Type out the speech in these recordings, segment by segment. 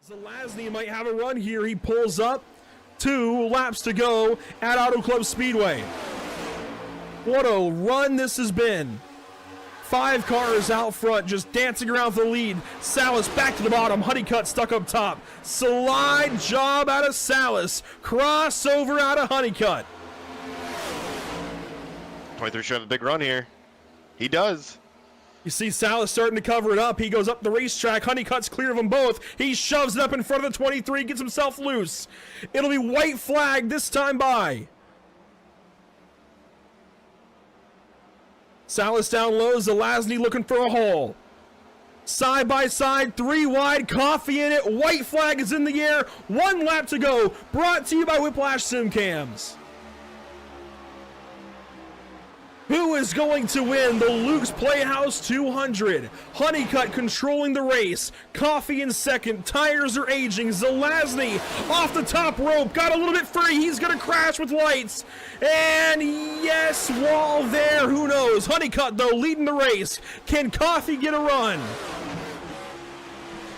Zelazny might have a run here. He pulls up. 2 laps to go at Auto Club Speedway. What a run this has been. 5 cars out front just dancing around for the lead. Salas back to the bottom. Honeycutt stuck up top. Slide job out of Salas. Crossover out of Honeycutt. 23 should have a big run here. He does. You see Salas starting to cover it up. He goes up the racetrack. Honeycutt's clear of them both. He shoves it up in front of the 23, gets himself loose. It'll be white flag this time by. Salas down low. Zelazny looking for a hole. Side by side, 3 wide, coffee in it. White flag is in the air. 1 lap to go. Brought to you by Whiplash Simcams. Who is going to win the Luke's Playhouse 200? Honeycutt controlling the race. Coffee in second. Tires are aging. Zelazny off the top rope. Got a little bit free. He's going to crash with lights. And yes, wall there. Who knows? Honeycutt, though, leading the race. Can Coffee get a run?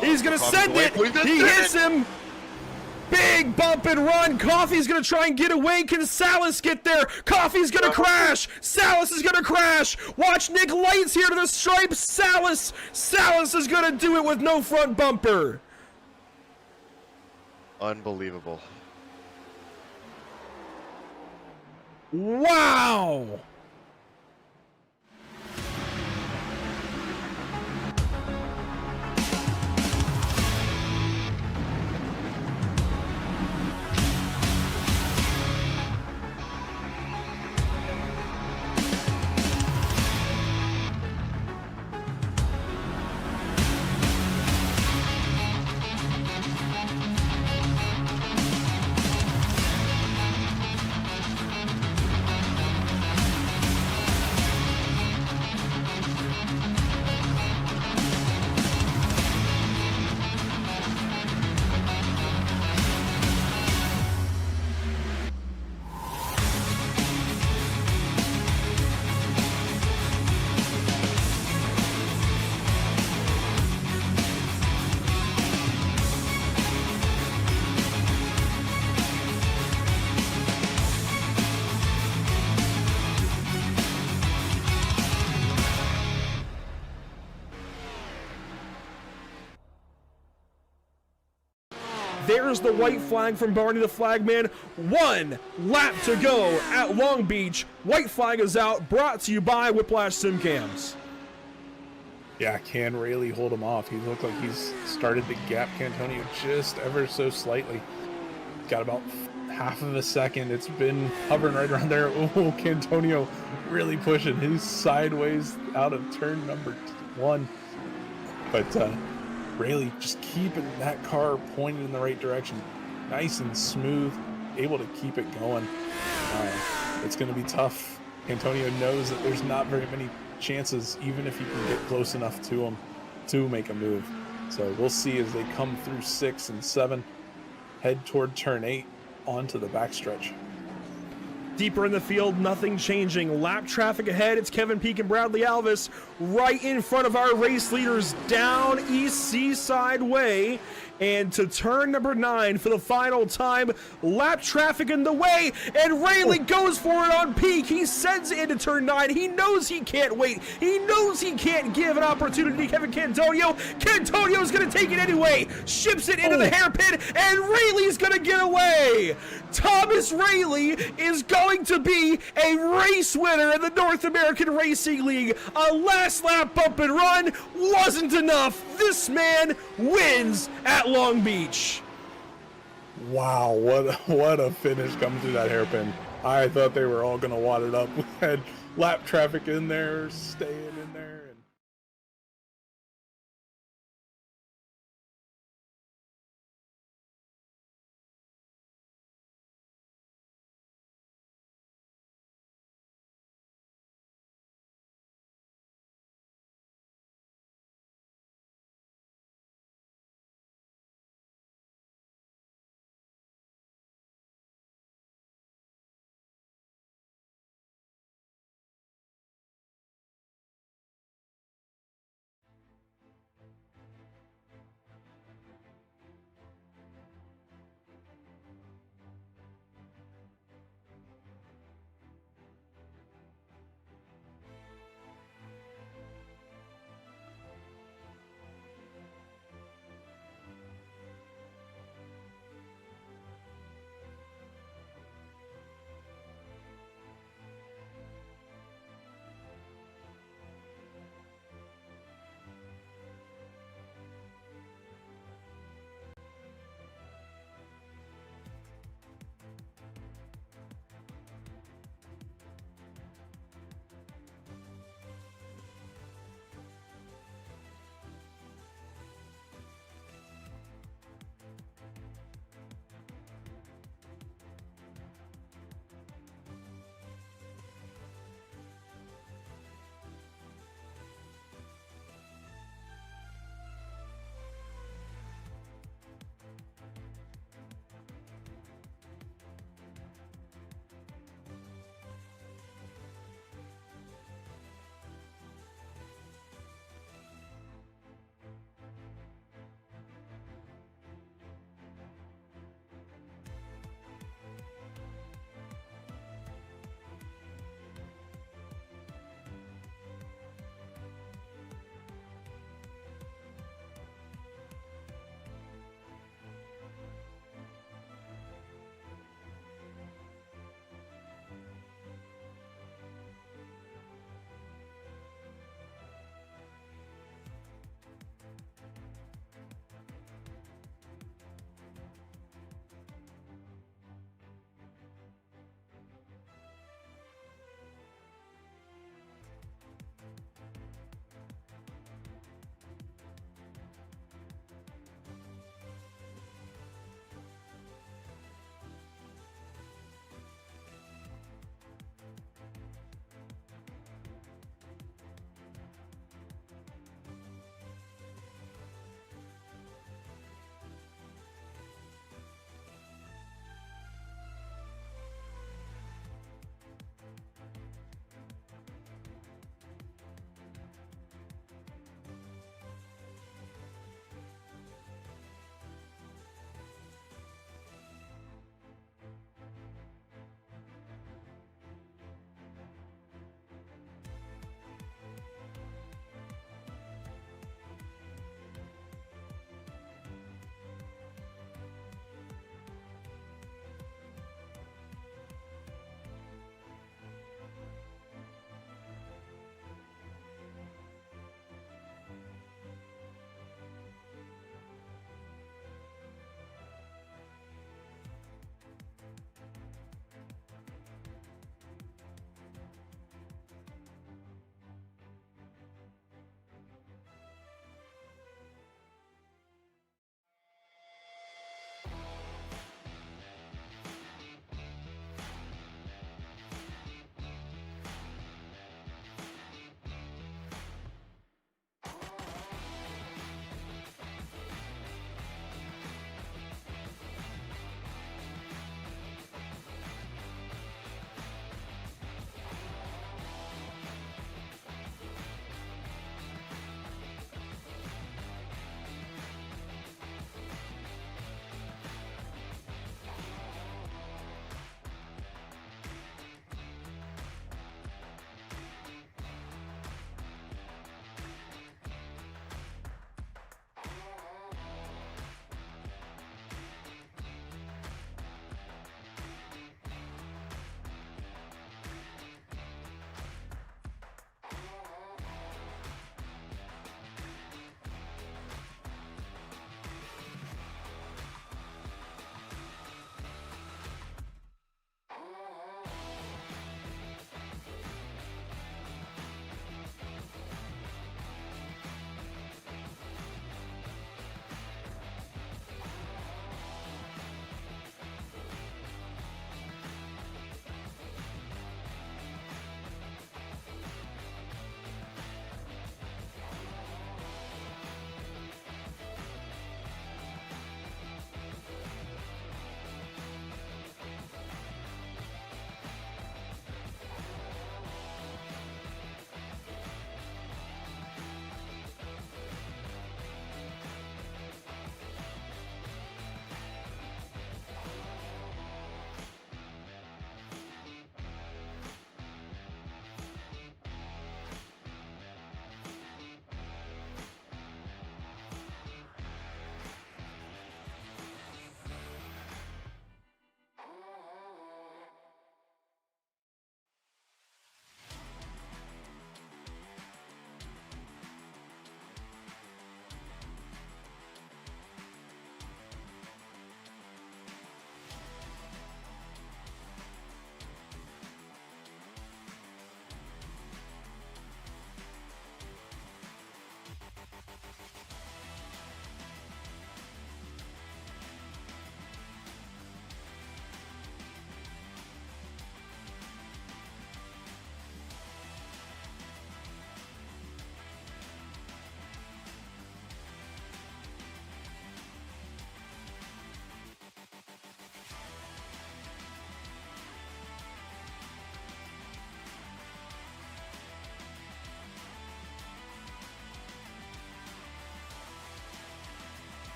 He's going to send it. He hits him. Big bump and run. Coffee's gonna try and get away. Can Salas get there? Coffee's gonna crash. Salas is gonna crash. Watch Nick Lights here to the stripe. Salas is gonna do it with no front bumper. Unbelievable. Wow. There's the white flag from Barney the Flagman. 1 lap to go at Long Beach. White flag is out, brought to you by Whiplash Simcams. Yeah, can really hold him off. He looked like he's started to gap Cantonio just ever so slightly. Got about half of a second. It's been hovering right around there. Oh, Cantonio really pushing. He's sideways out of turn number 1. But Rayleigh just keeping that car pointed in the right direction. Nice and smooth, able to keep it going. It's going to be tough. Antonio knows that there's not very many chances, even if he can get close enough to him to make a move. So we'll see as they come through 6 and 7, head toward turn 8 onto the backstretch. Deeper in the field, nothing changing. Lap traffic ahead. It's Kevin Peak and Bradley Alvis right in front of our race leaders down East Seaside Way. And to turn number 9 for the final time. Lap traffic in the way, and Rayleigh goes for it on Peak. He sends it into turn 9. He knows he can't wait. He knows he can't give an opportunity to Kevin Cantonio. Cantonio's going to take it anyway. Ships it into the hairpin, and Rayleigh's going to get away. Thomas Rayleigh is going to be a race winner in the North American Racing League. A last lap bump and run wasn't enough. This man wins at Long Beach. Wow, what a finish coming through that hairpin. I thought they were all going to wad it up. We had lap traffic in there, staying in there.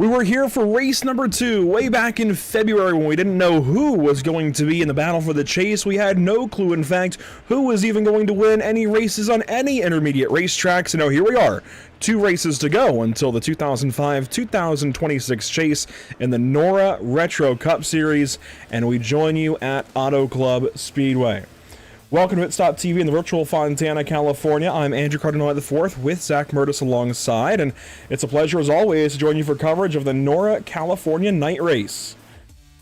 We were here for race number 2 way back in February when we didn't know who was going to be in the battle for the chase. We had no clue, in fact, who was even going to win any races on any intermediate racetracks. And now here we are, 2 races to go until the 2005-2026 chase in the NORA Retro Cup Series, and we join you at Auto Club Speedway. Welcome to Pitstop TV in the virtual Fontana, California. I'm Andrew Cardinale IV with Zach Murtis alongside, and it's a pleasure as always to join you for coverage of the NORA California Night Race.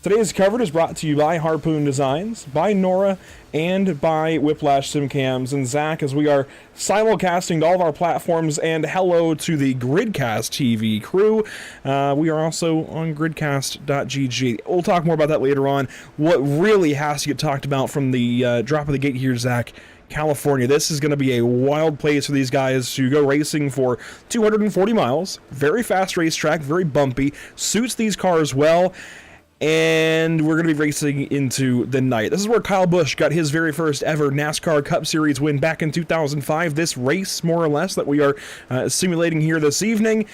Today's coverage is brought to you by Harpoon Designs, by NORA, and by Whiplash Simcams. And Zach, as we are simulcasting to all of our platforms, and hello to the Gridcast TV crew, we are also on gridcast.gg. We'll talk more about that later on. What really has to get talked about from the drop of the gate here, Zach, California. This is going to be a wild place for these guys to go racing for 240 miles. Very fast racetrack, very bumpy, suits these cars well. And we're going to be racing into the night. This is where Kyle Busch got his very first ever NASCAR Cup Series win back in 2005. This race, more or less, that we are simulating here this evening.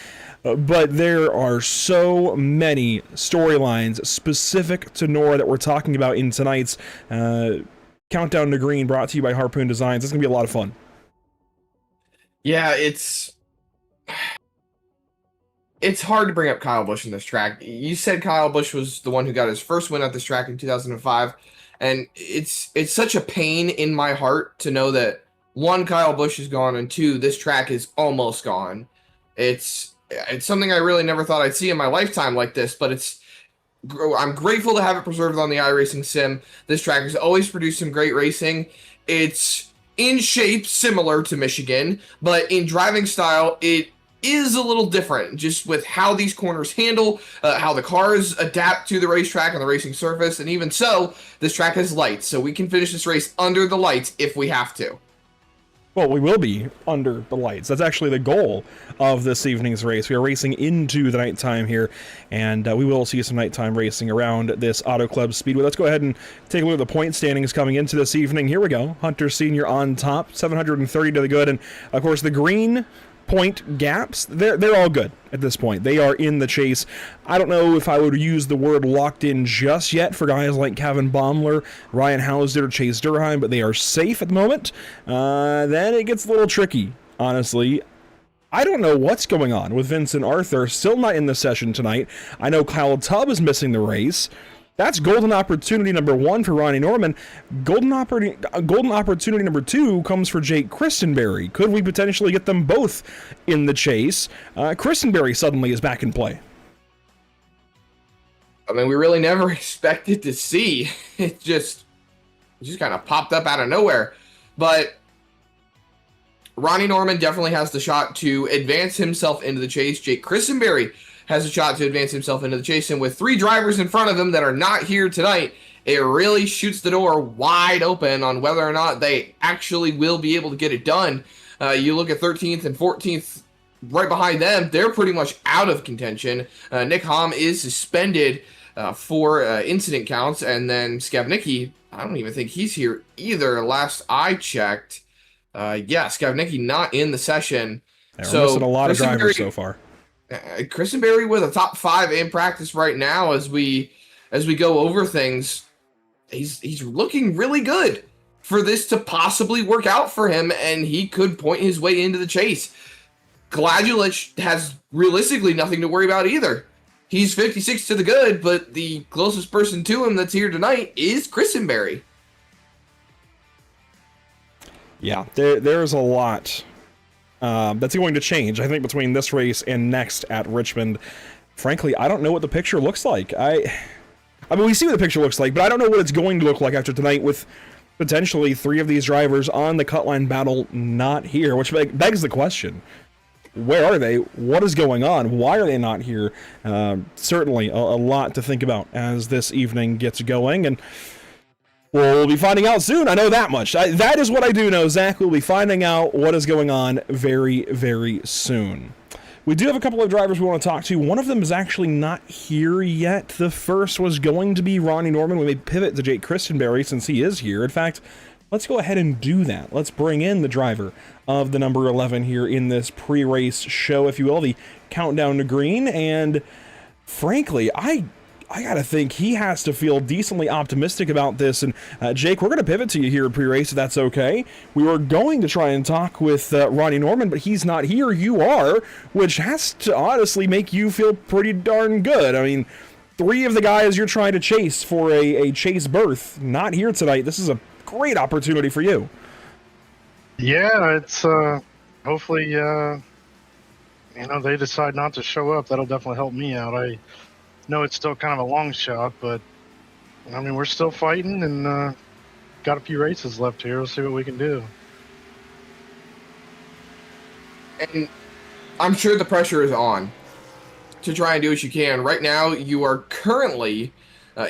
But there are so many storylines specific to NORA that we're talking about in tonight's Countdown to Green, brought to you by Harpoon Designs. It's going to be a lot of fun. Yeah, it's hard to bring up Kyle Busch in this track. You said Kyle Busch was the one who got his first win at this track in 2005, and it's such a pain in my heart to know that, 1, Kyle Busch is gone, and 2, this track is almost gone. It's something I really never thought I'd see in my lifetime like this, but I'm grateful to have it preserved on the iRacing sim. This track has always produced some great racing. It's in shape similar to Michigan, but in driving style, it is a little different, just with how these corners handle, how the cars adapt to the racetrack and the racing surface, and even so, this track has lights, so we can finish this race under the lights if we have to. Well, we will be under the lights. That's actually the goal of this evening's race. We are racing into the nighttime here, and we will see some nighttime racing around this Auto Club Speedway. Let's go ahead and take a look at the point standings coming into this evening. Here we go. Hunter Sr. on top, 730 to the good, and of course the green point gaps, they're all good at this point. They are in the chase. I don't know if I would use the word locked in just yet for guys like Kevin Baumler, Ryan Hauser, or Chase Durheim, but they are safe at the moment. Then it gets a little tricky, honestly. I don't know what's going on with Vincent Arthur, still not in the session tonight. I know Kyle Tubb is missing the race. That's golden opportunity number 1 for Ronnie Norman. Golden opportunity number 2 comes for Jake Christenberry. Could we potentially get them both in the chase? Christenberry suddenly is back in play. I mean, we really never expected to see. It just kind of popped up out of nowhere. But Ronnie Norman definitely has the shot to advance himself into the chase. Jake Christenberry has a shot to advance himself into the chase, and with 3 drivers in front of him that are not here tonight, it really shoots the door wide open on whether or not they actually will be able to get it done. You look at 13th and 14th right behind them, they're pretty much out of contention. Nick Hom is suspended for incident counts, and then Skavnicki, I don't even think he's here either, last I checked. Skavnicki not in the session. We're missing a lot of drivers so far. Christenberry with a top 5 in practice right now as we go over things. He's looking really good for this to possibly work out for him, and he could point his way into the chase. Gladulich has realistically nothing to worry about either. He's 56 to the good, but the closest person to him that's here tonight is Christenberry. Yeah, there's a lot that's going to change, I think, between this race and next at Richmond. Frankly, I don't know what the picture looks like. I mean, we see what the picture looks like, but I don't know what it's going to look like after tonight with potentially 3 of these drivers on the cutline battle not here, which begs the question. Where are they? What is going on? Why are they not here? Certainly a lot to think about as this evening gets going, and we'll be finding out soon. I know that much. That is what I do know, Zach. We'll be finding out what is going on very, very soon. We do have a couple of drivers we want to talk to. One of them is actually not here yet. The first was going to be Ronnie Norman. We may pivot to Jake Christenberry since he is here. In fact, let's go ahead and do that. Let's bring in the driver of the number 11 here in this pre-race show, if you will, the Countdown to Green. And frankly, I gotta think he has to feel decently optimistic about this. And Jake, we're gonna pivot to you here pre-race, if that's okay. We were going to try and talk with Ronnie Norman, but he's not here. You are, which has to honestly make you feel pretty darn good. I mean, 3 of the guys you're trying to chase for a chase berth not here tonight. This is a great opportunity for you. Yeah, it's hopefully they decide not to show up. That'll definitely help me out. I know it's still kind of a long shot, but I mean, we're still fighting and got a few races left here. We'll see what we can do. And I'm sure the pressure is on to try and do what you can. Right now, you are currently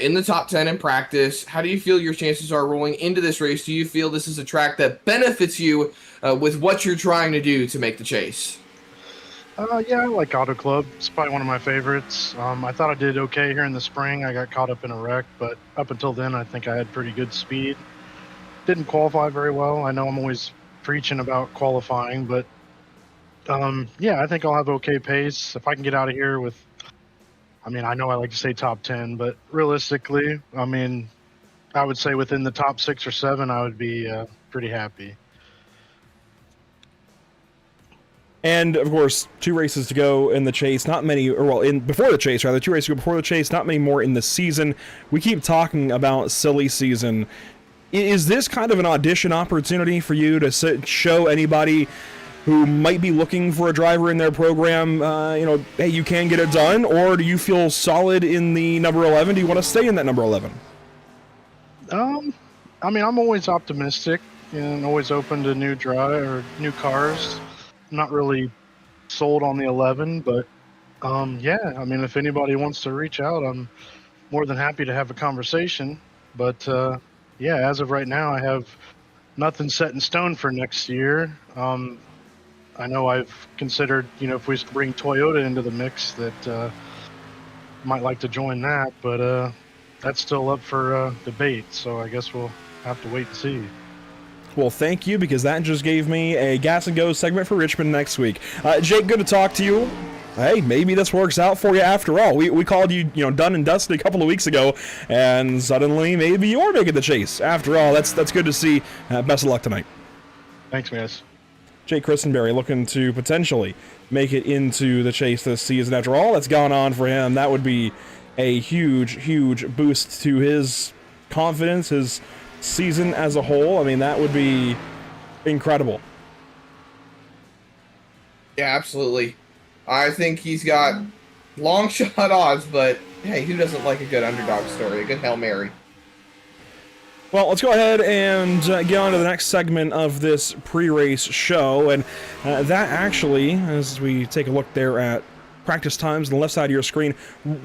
in the top 10 in practice. How do you feel your chances are rolling into this race? Do you feel this is a track that benefits you with what you're trying to do to make the chase? Yeah, I like Auto Club. It's probably one of my favorites. I thought I did okay here in the spring. I got caught up in a wreck, but up until then, I think I had pretty good speed. Didn't qualify very well. I know I'm always preaching about qualifying, but yeah, I think I'll have okay pace. If I can get out of here with, I mean, I know I like to say top 10, but realistically, I mean, I would say within the top 6 or 7, I would be pretty happy. And of course, 2 races to go in the chase, not many, or well, before the chase, rather, 2 races to go before the chase, not many more in the season. We keep talking about silly season. Is this kind of an audition opportunity for you to show anybody who might be looking for a driver in their program, hey, you can get it done? Or do you feel solid in the number 11? Do you want to stay in that number 11? I mean, I'm always optimistic and always open to new cars. I'm not really sold on the 11, but yeah, I mean, if anybody wants to reach out, I'm more than happy to have a conversation. But yeah, as of right now, I have nothing set in stone for next year. I know I've considered, if we bring Toyota into the mix, that might like to join that, but that's still up for debate. So I guess we'll have to wait and see. Well, thank you, because that just gave me a gas and go segment for Richmond next week. Jake, good to talk to you. Hey, maybe this works out for you after all. We called you, done and dusted a couple of weeks ago, and suddenly maybe you're making the chase. After all, that's good to see. Best of luck tonight. Thanks, guys. Jake Christenberry looking to potentially make it into the chase this season. After all that's gone on for him, that would be a huge, huge boost to his confidence, his season as a whole. I mean, that would be incredible. Yeah, absolutely. I think he's got long shot odds, but hey, who doesn't like a good underdog story, a good Hail Mary? Well, let's go ahead and get on to the next segment of this pre-race show, and that actually, as we take a look there at practice times on the left side of your screen,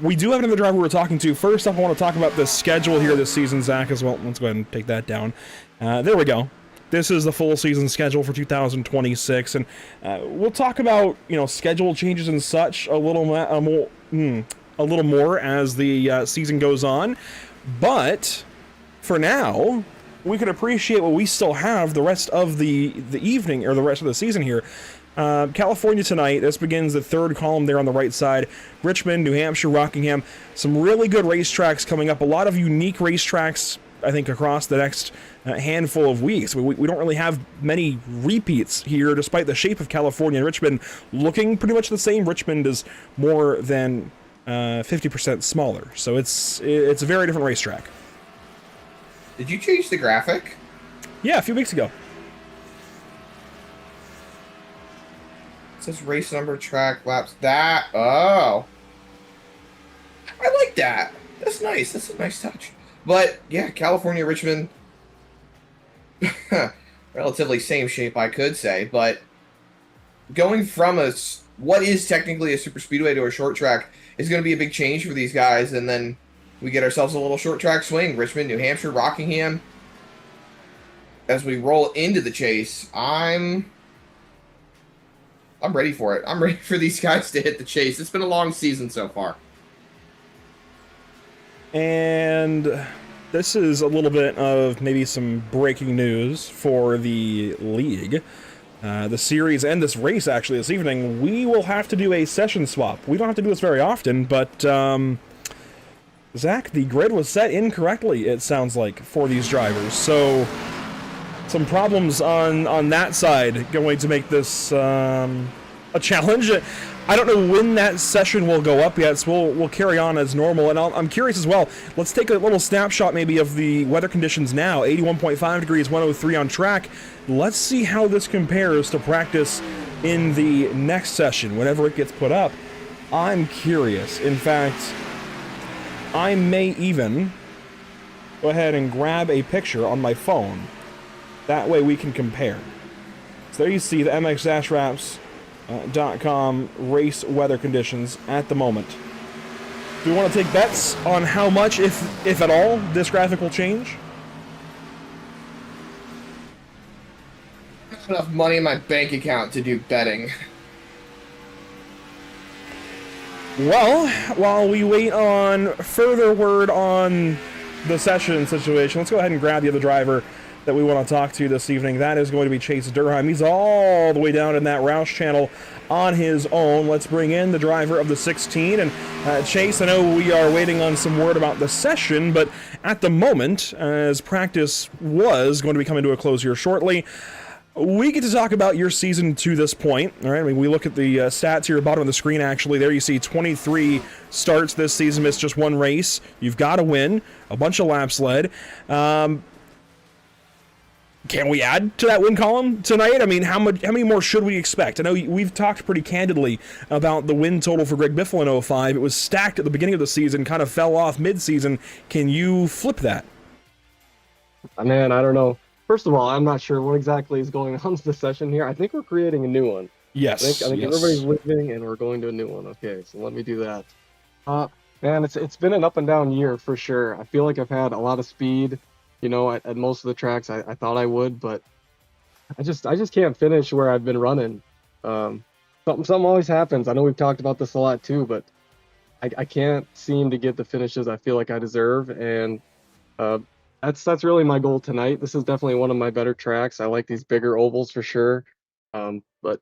we do have another driver we're talking to. First up, I want to talk about the schedule here this season, Zach, as well. Let's go ahead and take that down. There we go. This is the full season schedule for 2026, and we'll talk about schedule changes and such a little more as the season goes on. But for now, we can appreciate what we still have the rest of the evening, or the rest of the season here. California tonight, this begins the 3rd column there on the right side. Richmond, New Hampshire, Rockingham, some really good racetracks coming up. A lot of unique racetracks, I think, across the next handful of weeks. We don't really have many repeats here, despite the shape of California and Richmond looking pretty much the same. Richmond is more than 50% smaller, so it's a very different racetrack. Did you change the graphic? Yeah, a few weeks ago. It says race number, track, laps. Oh. I like that. That's nice. That's a nice touch. But, yeah, California, Richmond, relatively same shape, I could say. But going from what is technically a super speedway to a short track is going to be a big change for these guys. And then we get ourselves a little short track swing. Richmond, New Hampshire, Rockingham. As we roll into the chase, I'm ready for it. I'm ready for these guys to hit the chase. It's been a long season so far. And this is a little bit of maybe some breaking news for the league. the series and this race actually this evening, we will have to do a session swap. We don't have to do this very often, but Zach, the grid was set incorrectly, it sounds like, for these drivers. So some problems on that side going to make this a challenge. I don't know when that session will go up yet, so we'll carry on as normal. And I'm curious as well, let's take a little snapshot maybe of the weather conditions now. 81.5 degrees, 103 on track. Let's see how this compares to practice in the next session, whenever it gets put up. I'm curious. In fact, I may even go ahead and grab a picture on my phone. That way we can compare. So there you see the MX-Wraps.com race weather conditions at the moment. Do we want to take bets on how much, if at all, this graphic will change? I have enough money in my bank account to do betting. Well, while we wait on further word on the session situation, let's go ahead and grab the other driver that we want to talk to this evening. That is going to be Chase Durham. He's all the way down in that Roush channel on his own. Let's bring in the driver of the 16. And Chase, I know we are waiting on some word about the session, but at the moment, as practice was going to be coming to a close here shortly, we get to talk about your season to this point. All right, I mean, we look at the stats here, bottom of the screen, actually. There you see 23 starts this season, missed just one race. You've got to win, a bunch of laps led. Can we add to that win column tonight? I mean, how many more should we expect? I know we've talked pretty candidly about the win total for Greg Biffle in 05. It was stacked at the beginning of the season, kind of fell off mid-season. Can you flip that? Man, I don't know. First of all, I'm not sure what exactly is going on with the session here. I think we're creating a new one. Yes. I think yes. everybody's leaving and we're going to a new one. Okay, so let me do that. Man, it's been an up and down year for sure. I feel like I've had a lot of speed, you know, at most of the tracks I thought I would, but I just can't finish where I've been running. Something always happens. I know we've talked about this a lot too, but I can't seem to get the finishes I feel like I deserve, and that's really my goal tonight. This is definitely one of my better tracks. I like these bigger ovals for sure. But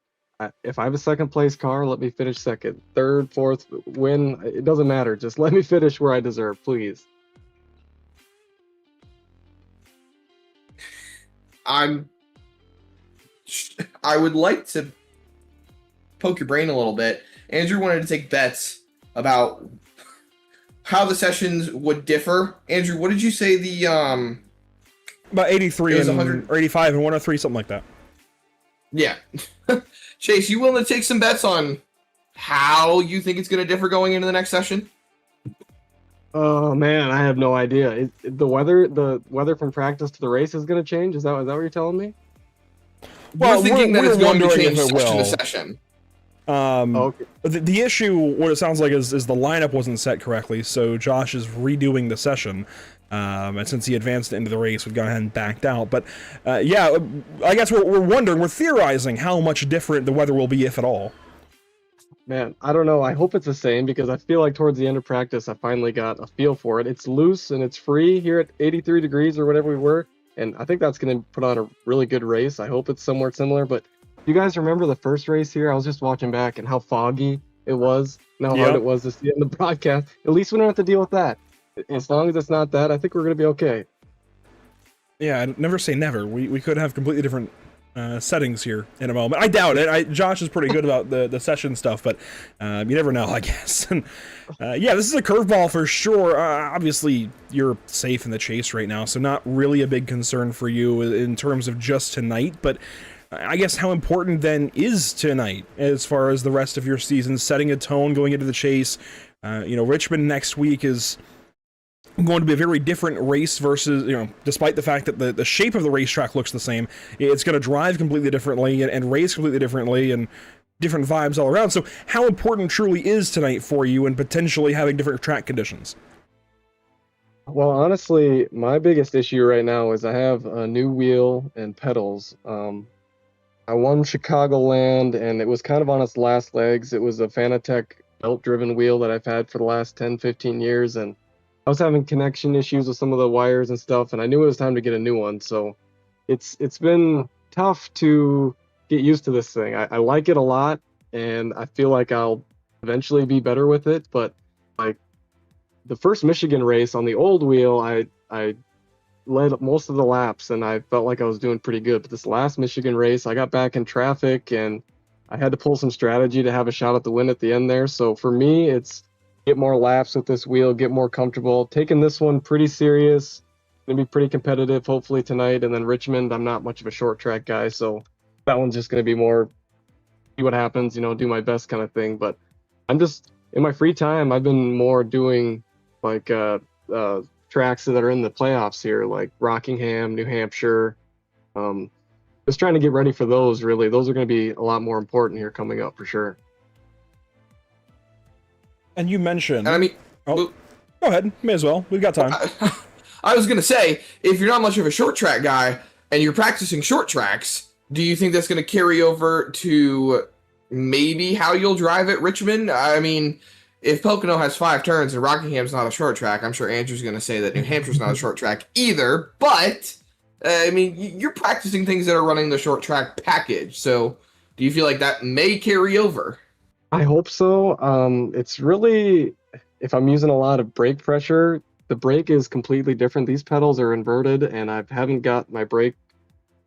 if I have a second place car, let me finish second, third, fourth, win. It doesn't matter. Just let me finish where I deserve, please. I would like to poke your brain a little bit. Andrew wanted to take bets about how the sessions would differ. Andrew, what did you say the about 83 and 100 or 85 and 103, something like that. Yeah. Chase, you willing to take some bets on how you think it's going to differ going into the next session? Oh man, I have no idea. The weather from practice to the race is going to change. Is that what you're telling me? Well, We're thinking that we're it's going to wondering change if it session to will. session. Okay. The issue, what it sounds like, is the lineup wasn't set correctly, so Josh is redoing the session. And since he advanced into the race, we've gone ahead and backed out. But yeah, I guess we're wondering, we're theorizing how much different the weather will be, if at all. Man, I don't know. I hope it's the same because I feel like towards the end of practice, I finally got a feel for it. It's loose and it's free here at 83 degrees or whatever we were. And I think that's going to put on a really good race. I hope it's somewhat similar. But you guys remember the first race here? I was just watching back and how foggy it was and how hard it was to see it in the broadcast. At least we don't have to deal with that. As long as it's not that, I think we're going to be okay. Yeah, I'd never say never. We could have completely different settings here in a moment. I doubt it. Josh is pretty good about the session stuff, but you never know, I guess. And yeah, this is a curveball for sure. Obviously, you're safe in the chase right now, so not really a big concern for you in terms of just tonight, but I guess how important then is tonight as far as the rest of your season, setting a tone going into the chase? You know, Richmond next week is going to be a very different race versus, you know, despite the fact that the shape of the racetrack looks the same, it's going to drive completely differently and race completely differently and different vibes all around. So how important truly is tonight for you and potentially having different track conditions? Well, honestly, my biggest issue right now is I have a new wheel and pedals. I won Chicagoland, and it was kind of on its last legs. It was a Fanatec belt-driven wheel that I've had for the last 10, 15 years, and I was having connection issues with some of the wires and stuff, and I knew it was time to get a new one. So it's been tough to get used to this thing. I like it a lot, and I feel like I'll eventually be better with it. But like the first Michigan race on the old wheel, I led most of the laps, and I felt like I was doing pretty good. But this last Michigan race, I got back in traffic, and I had to pull some strategy to have a shot at the win at the end there. So for me, it's get more laps with this wheel, get more comfortable, taking this one pretty serious. Gonna be pretty competitive hopefully tonight. And then Richmond, I'm not much of a short track guy, so that one's just gonna be more see what happens, do my best kind of thing. But I'm just in my free time, I've been more doing like tracks that are in the playoffs here, like Rockingham, New Hampshire. Just trying to get ready for those. Really, those are going to be a lot more important here coming up for sure. And you mentioned, And I mean, go ahead, may as well, we've got time. I was gonna say, if you're not much of a short track guy and you're practicing short tracks, do you think that's gonna carry over to maybe how you'll drive at Richmond? I mean, if Pocono has 5 turns and Rockingham's not a short track, I'm sure Andrew's gonna say that New Hampshire's not a short track either. But I mean, you're practicing things that are running the short track package. So, do you feel like that may carry over? I hope so. It's really, if I'm using a lot of brake pressure, the brake is completely different. These pedals are inverted, and I haven't got my brake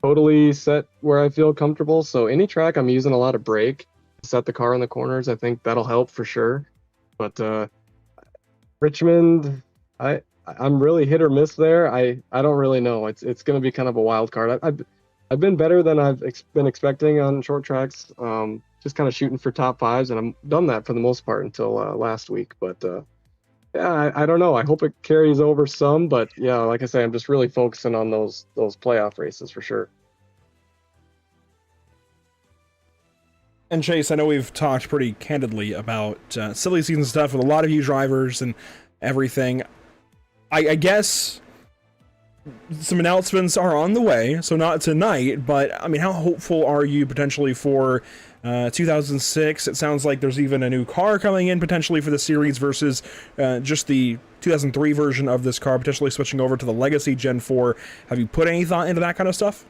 totally set where I feel comfortable. So any track I'm using a lot of brake to set the car in the corners, I think that'll help for sure. But Richmond, I'm really hit or miss there. I don't really know. It's going to be kind of a wild card. I've been better than I've been expecting on short tracks. Just kind of shooting for top 5s, and I've done that for the most part until last week. But yeah, I don't know. I hope it carries over some. But yeah, like I say, I'm just really focusing on those playoff races for sure. And Chase, I know we've talked pretty candidly about silly season stuff with a lot of you drivers and everything. I guess some announcements are on the way, so not tonight, but I mean, how hopeful are you potentially for 2006? It sounds like there's even a new car coming in potentially for the series versus just the 2003 version of this car, potentially switching over to the Legacy Gen 4. Have you put any thought into that kind of stuff?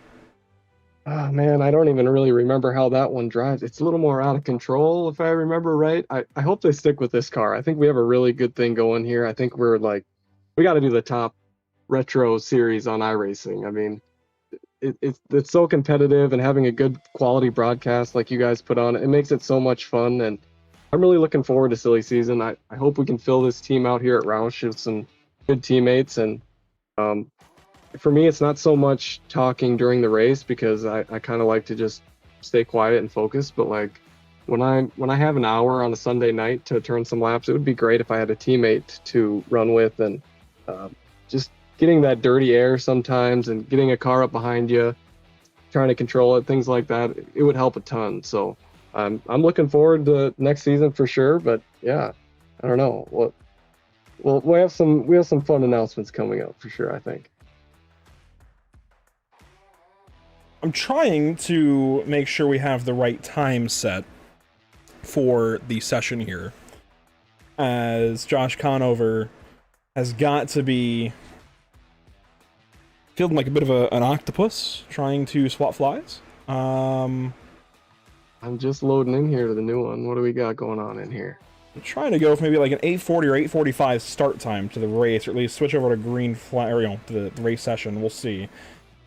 Oh man, I don't even really remember how that one drives. It's a little more out of control if I remember right. I hope they stick with this car. I think we have a really good thing going here. I think we got to do the top retro series on iRacing. I mean, it's so competitive, and having a good quality broadcast like you guys put on, it makes it so much fun. And I'm really looking forward to silly season. I hope we can fill this team out here at Roush with some good teammates. And for me, it's not so much talking during the race, because I kind of like to just stay quiet and focus. But like when I have an hour on a Sunday night to turn some laps, it would be great if I had a teammate to run with, and just getting that dirty air sometimes and getting a car up behind you, trying to control it, things like that, it would help a ton. So I'm looking forward to next season for sure. But yeah, I don't know. We have some fun announcements coming up for sure, I think. I'm trying to make sure we have the right time set for the session here, as Josh Conover has got to be feeling like a bit of an octopus trying to swap flies. I'm just loading in here to the new one. What do we got going on in here? I'm trying to go for maybe like an 8:40 or 8:45 start time to the race, or at least switch over to green flag, or to the race session. We'll see.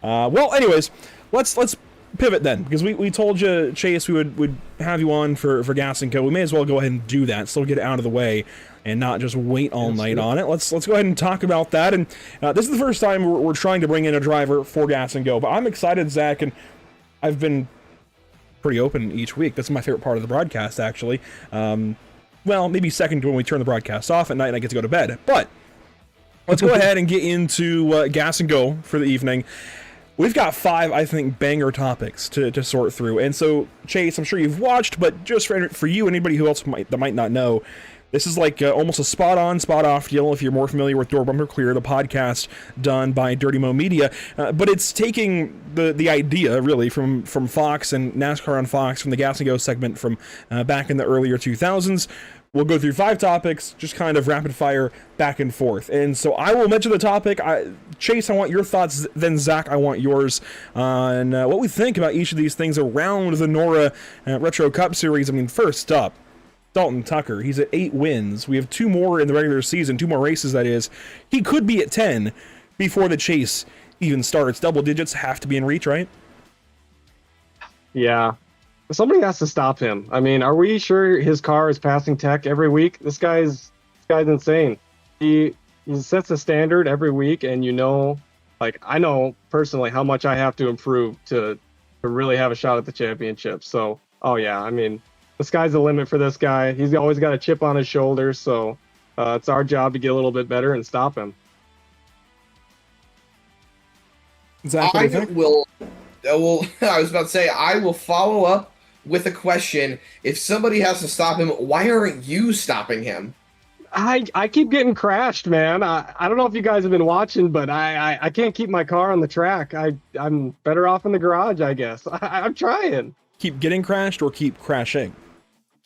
Well, anyways, let's pivot then, because we told you, Chase, we would have you on for Gas and Co. We may as well go ahead and do that, still get it out of the way, and not just wait all night on it. Let's go ahead and talk about that. And this is the first time we're trying to bring in a driver for Gas and Go, but I'm excited, Zach, and I've been pretty open each week. That's my favorite part of the broadcast, actually. Well, maybe second to when we turn the broadcast off at night and I get to go to bed. But let's go ahead and get into Gas and Go for the evening. We've got 5, I think, banger topics to sort through. And so, Chase, I'm sure you've watched, but just for you and anybody who else that might not know, This is like almost a spot-on, spot-off deal if you're more familiar with Door Bumper Clear, the podcast done by Dirty Mo Media. But it's taking the idea, really, from Fox and NASCAR on Fox, from the Gas and Go segment from back in the earlier 2000s. We'll go through 5 topics, just kind of rapid fire back and forth. And so I will mention the topic. Chase, I want your thoughts. Then Zach, I want yours on what we think about each of these things around the NORA Retro Cup Series. I mean, first up, Dalton Tucker. He's at 8 wins. We have 2 more in the regular season, 2 more races, that is. He could be at 10 before the chase even starts. Double digits have to be in reach, right? Yeah. Somebody has to stop him. I mean, are we sure his car is passing tech every week? This guy's insane. He sets a standard every week, and like, I know personally how much I have to improve to really have a shot at the championship. So, oh yeah, I mean, the sky's the limit for this guy. He's always got a chip on his shoulder, so it's our job to get a little bit better and stop him. Zach, what do you think? I was about to say, I will follow up with a question. If somebody has to stop him, why aren't you stopping him? I keep getting crashed, man. I don't know if you guys have been watching, but I can't keep my car on the track. I'm better off in the garage, I guess. I'm trying. Keep getting crashed or keep crashing?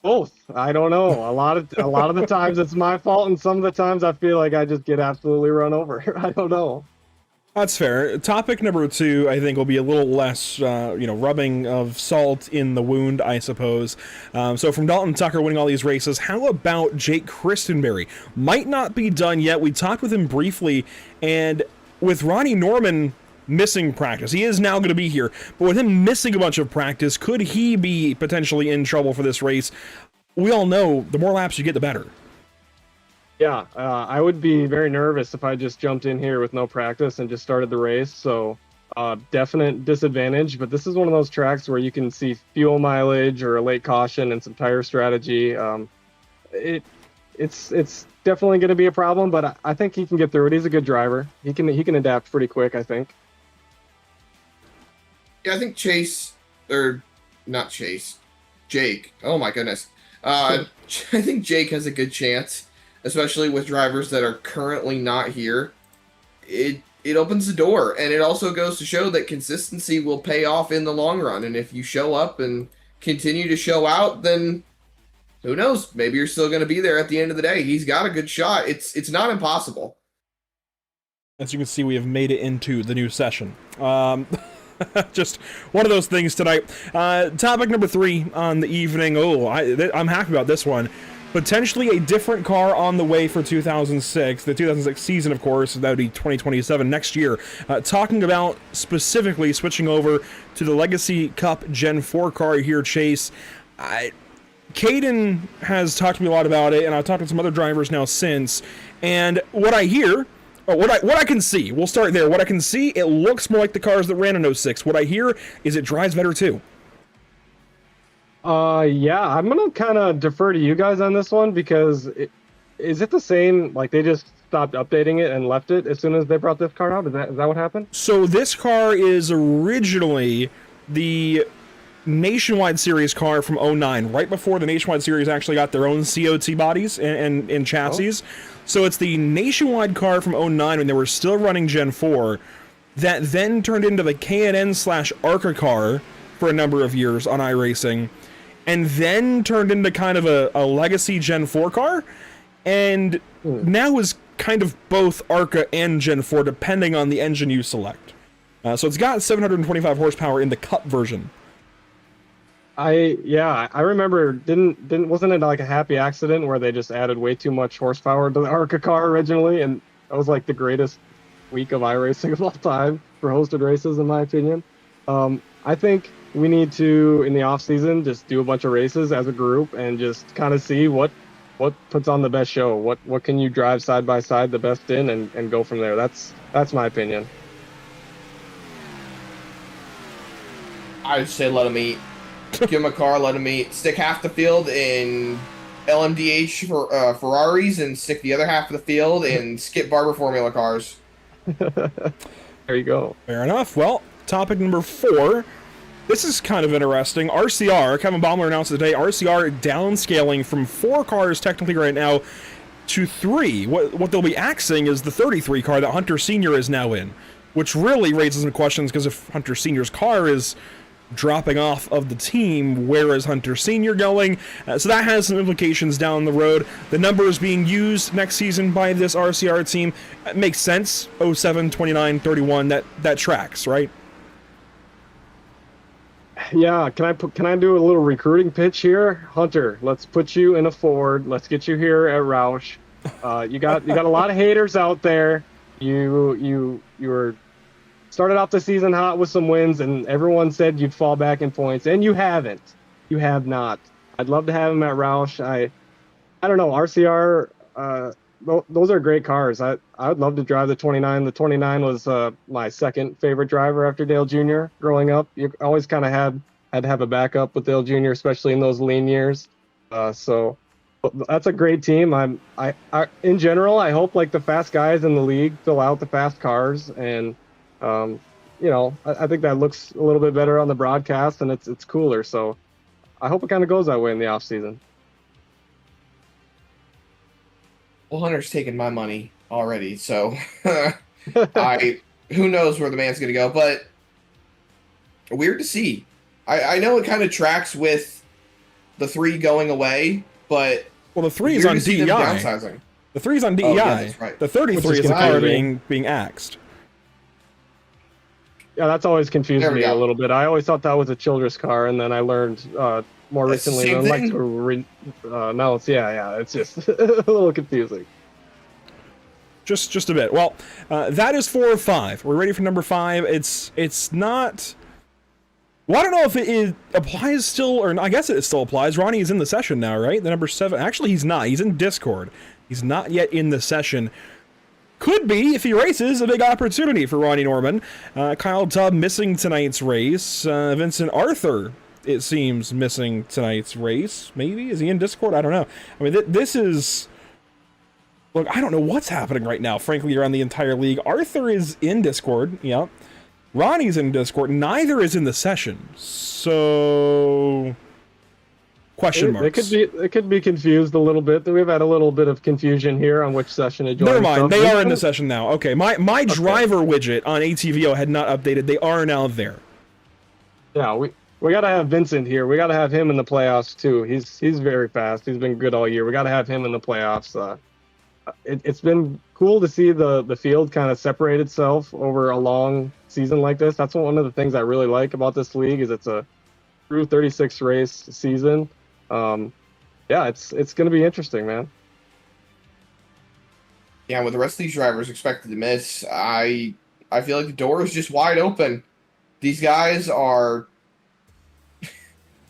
Both. I don't know. A lot of the times it's my fault, and some of the times I feel like I just get absolutely run over. I don't know. That's fair. Topic number 2, I think, will be a little less, rubbing of salt in the wound, I suppose. So from Dalton Tucker winning all these races, how about Jake Christenberry? Might not be done yet. We talked with him briefly, and with Ronnie Norman missing practice, he is now going to be here, but with him missing a bunch of practice, could he be potentially in trouble for this race? We all know the more laps you get, the better. Yeah, I would be very nervous if I just jumped in here with no practice and just started the race. So definite disadvantage, but this is one of those tracks where you can see fuel mileage or a late caution and some tire strategy. It's definitely going to be a problem, but I think he can get through it. He's a good driver. He can adapt pretty quick, I think. Yeah, I think Jake. Oh my goodness. I think Jake has a good chance, especially with drivers that are currently not here. It opens the door, and it also goes to show that consistency will pay off in the long run. And if you show up and continue to show out, then who knows? Maybe you're still going to be there at the end of the day. He's got a good shot. It's not impossible. As you can see, we have made it into the new session. Just one of those things tonight. Topic number 3 on the evening. I'm happy about this one. Potentially a different car on the way for 2006. The 2006 season, of course, that would be 2027 next year. Talking about specifically switching over to the Legacy Cup Gen 4 car here, Chase. Caden has talked to me a lot about it, and I've talked to some other drivers now since. And what I hear, what I can see, we'll start there. What I can see, it looks more like the cars that ran in 06. What I hear is it drives better too. Yeah, I'm gonna kind of defer to you guys on this one, because is it the same? Like, they just stopped updating it and left it as soon as they brought this car out? Is that what happened? So this car is originally the Nationwide Series car from 09, right before the Nationwide Series actually got their own COT bodies and chassis. So it's the Nationwide car from 09 when they were still running Gen 4 that then turned into the K&N/ARCA car for a number of years on iRacing, and then turned into kind of a legacy Gen 4 car, and now is kind of both ARCA and Gen 4 depending on the engine you select. So it's got 725 horsepower in the Cup version. I remember, wasn't it like a happy accident where they just added way too much horsepower to the ARCA car originally, and that was like the greatest week of iRacing of all time for hosted races, in my opinion. I think we need to, in the off season, just do a bunch of races as a group and just kind of see what puts on the best show. What can you drive side by side the best in, and go from there. That's my opinion. I would say let them eat. Give them a car, let them eat. Stick half the field in LMDH for Ferraris, and stick the other half of the field in Skip Barber Formula cars. There you go. Fair enough. Well, topic number 4. This is kind of interesting. RCR, Kevin Baumler announced today, RCR downscaling from 4 cars technically right now to 3. What they'll be axing is the 33 car that Hunter Sr. is now in, which really raises some questions, because if Hunter Sr.'s car is dropping off of the team, where is Hunter Sr. going? So that has some implications down the road. The numbers being used next season by this RCR team makes sense. 07, 29, 31, that tracks, right? Yeah, can I do a little recruiting pitch here? Hunter, let's put you in a Ford. Let's get you here at Roush. You got a lot of haters out there. You were started off the season hot with some wins, and everyone said you'd fall back in points, and you haven't. You have not. I'd love to have him at Roush. I don't know, RCR. Those are great cars. I would love to drive the 29. The 29 was my second favorite driver after Dale Jr. growing up. You always kind of had to have a backup with Dale Jr., especially in those lean years. So that's a great team. I in general, I hope like the fast guys in the league fill out the fast cars, and I think that looks a little bit better on the broadcast, and it's cooler. So I hope it kind of goes that way in the off season. Well, Hunter's taken my money already, so who knows where the man's gonna go, but weird to see. I know it kind of tracks with the 3 going away, but the 3 is on DEI. The 3 is on DEI. Oh, yeah, that's right. The 33 is the car being axed. Yeah, that's always confused me a little bit. I always thought that was a Childress car, and then I learned more recently. No, it's it's just a little confusing. Just a bit. Well, that is 4 or 5. We're ready for number 5. It's not. Well, I don't know if it applies still, or I guess it still applies. Ronnie is in the session now, right? The number 7. Actually, he's not. He's in Discord. He's not yet in the session. Could be, if he races, a big opportunity for Ronnie Norman. Kyle Tubb missing tonight's race. Vincent Arthur, it seems, missing tonight's race. Maybe? Is he in Discord? I don't know. I mean, this is... Look, I don't know what's happening right now, frankly, around the entire league. Arthur is in Discord, yeah. Ronnie's in Discord. Neither is in the session. So... Question marks. They could be confused a little bit. We've had a little bit of confusion here on which session to join. Never mind. They are in the session now. Okay. My driver widget on ATVO had not updated. They are now there. Yeah, we got to have Vincent here. We got to have him in the playoffs too. He's very fast. He's been good all year. We got to have him in the playoffs. It's been cool to see the field kind of separate itself over a long season like this. That's one of the things I really like about this league, is it's a true 36 race season. It's going to be interesting, man. Yeah, with the rest of these drivers expected to miss, I feel like the door is just wide open. These guys are